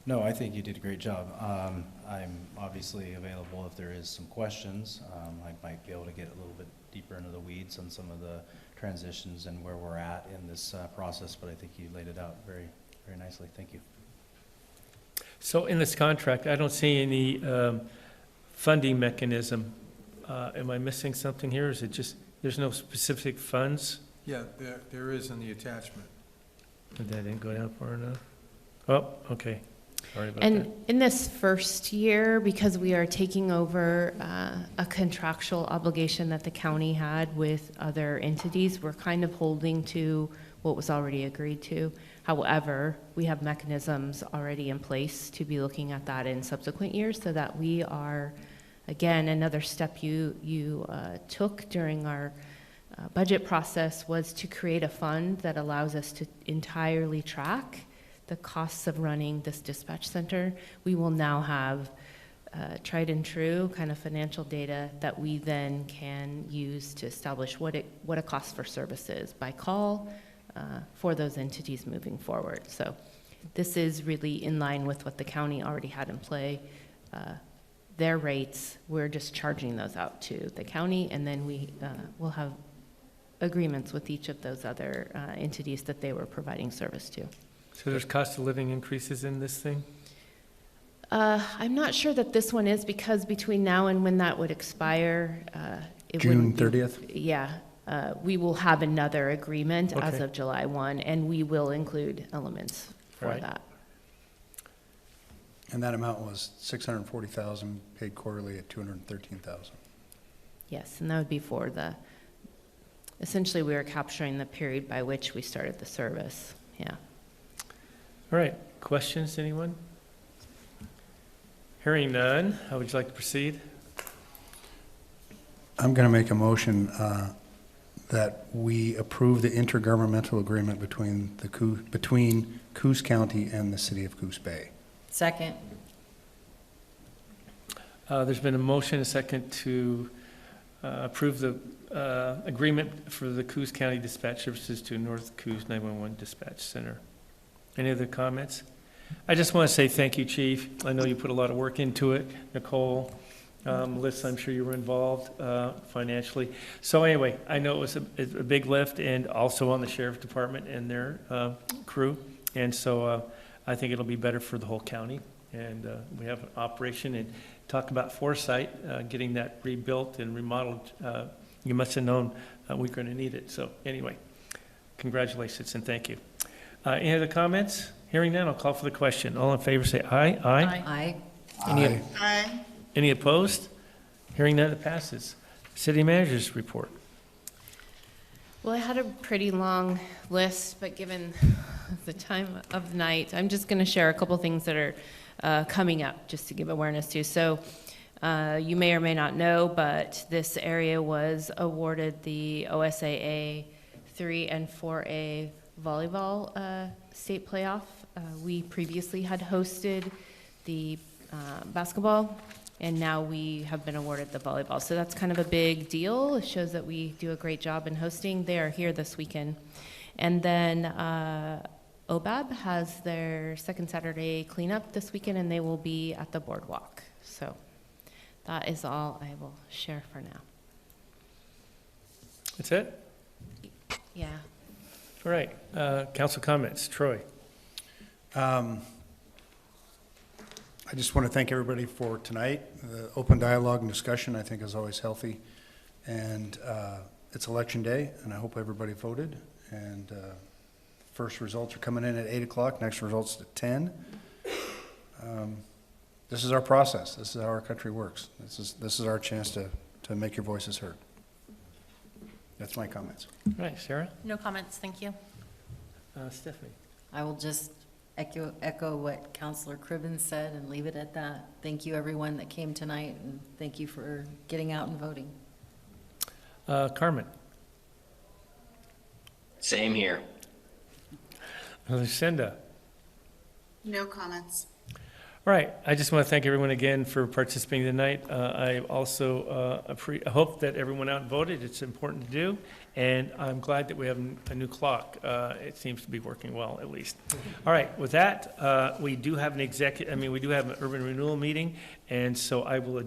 No, I think you did a great job. I'm obviously available if there is some questions. I might be able to get a little bit deeper into the weeds on some of the transitions and where we're at in this process, but I think you laid it out very, very nicely. Thank you. So in this contract, I don't see any funding mechanism. Am I missing something here? Is it just, there's no specific funds? Yeah, there is in the attachment. That didn't go down far enough. Oh, okay. Sorry about And that. in this first year, because we are taking over a contractual obligation that the county had with other entities, we're kind of holding to what was already agreed to. However, we have mechanisms already in place to be looking at that in subsequent years so that we are, again, another step you took during our budget process was to create a fund that allows us to entirely track the costs of running this dispatch center. We will now have tried and true kind of financial data that we then can use to establish what a cost for service is by call for those entities moving forward. So this is really in line with what the county already had in play. Their rates, we're just charging those out to the county, and then we will have agreements with each of those other entities that they were providing service to. So there's cost of living increases in this thing? I'm not sure that this one is, because between now and when that would expire, it June wouldn't be- 30th? Yeah, we will have another agreement as Okay. of July 1, and we will include elements for Right. that. And that amount was 640,000 paid quarterly at 213,000. Yes, and that would be for the, essentially, we are capturing the period by which we started the service, yeah. All right, questions, anyone? Hearing none, how would you like to proceed? I'm going to make a motion that we approve the intergovernmental agreement between between Coos County and the city of Coos Bay. Second. There's been a motion, a second, to approve the agreement for the Coos County dispatch services to North Coos 911 Dispatch Center. Any other comments? I just want to say thank you, Chief. I know you put a lot of work into it. Nicole, Melissa, I'm sure you were involved financially. So anyway, I know it was a big lift, and also on the Sheriff Department and their crew. And so I think it'll be better for the whole county. And we have an operation, and talk about foresight, getting that rebuilt and remodeled. You must have known we're going to need it. So anyway, congratulations and thank you. Any other comments? Hearing none, I'll call for the question. All in favor say aye. Aye. Any, Aye. any opposed? Hearing none, it passes. City Manager's report. Well, I had a pretty long list, but given the time of night, I'm just going to share a couple things that are coming up, just to give awareness to. So you may or may not know, but this area was awarded the OSAA 3 and 4A volleyball state playoff. We previously had hosted the basketball, and now we have been awarded the volleyball. So that's kind of a big deal. It shows that we do a great job in hosting. They are here this weekend. And then OBAB has their second Saturday cleanup this weekend, and they will be at the boardwalk. So that is all I will share for now. That's it? Yeah. All right. Council comments. Troy. I just want to thank everybody for tonight. The open dialogue and discussion, I think, is always healthy. And it's election day, and I hope everybody voted. And first results are coming in at 8 o'clock, next results at 10. This is our process. This is how our country works. This is our chance to make your voices heard. That's my comments. All right, Sarah? No comments, thank you. Stephanie? I will just echo what Councilor Cribbins said and leave it at that. Thank you, everyone that came tonight, and thank you for getting out and voting. Carmen? Same here. Lucinda? No comments. All right, I just want to thank everyone again for participating tonight. I also hope that everyone out and voted. It's important to do, and I'm glad that we have a new clock. It seems to be working well, at least. All right, with that, we do have an we do have an urban renewal meeting, and so I will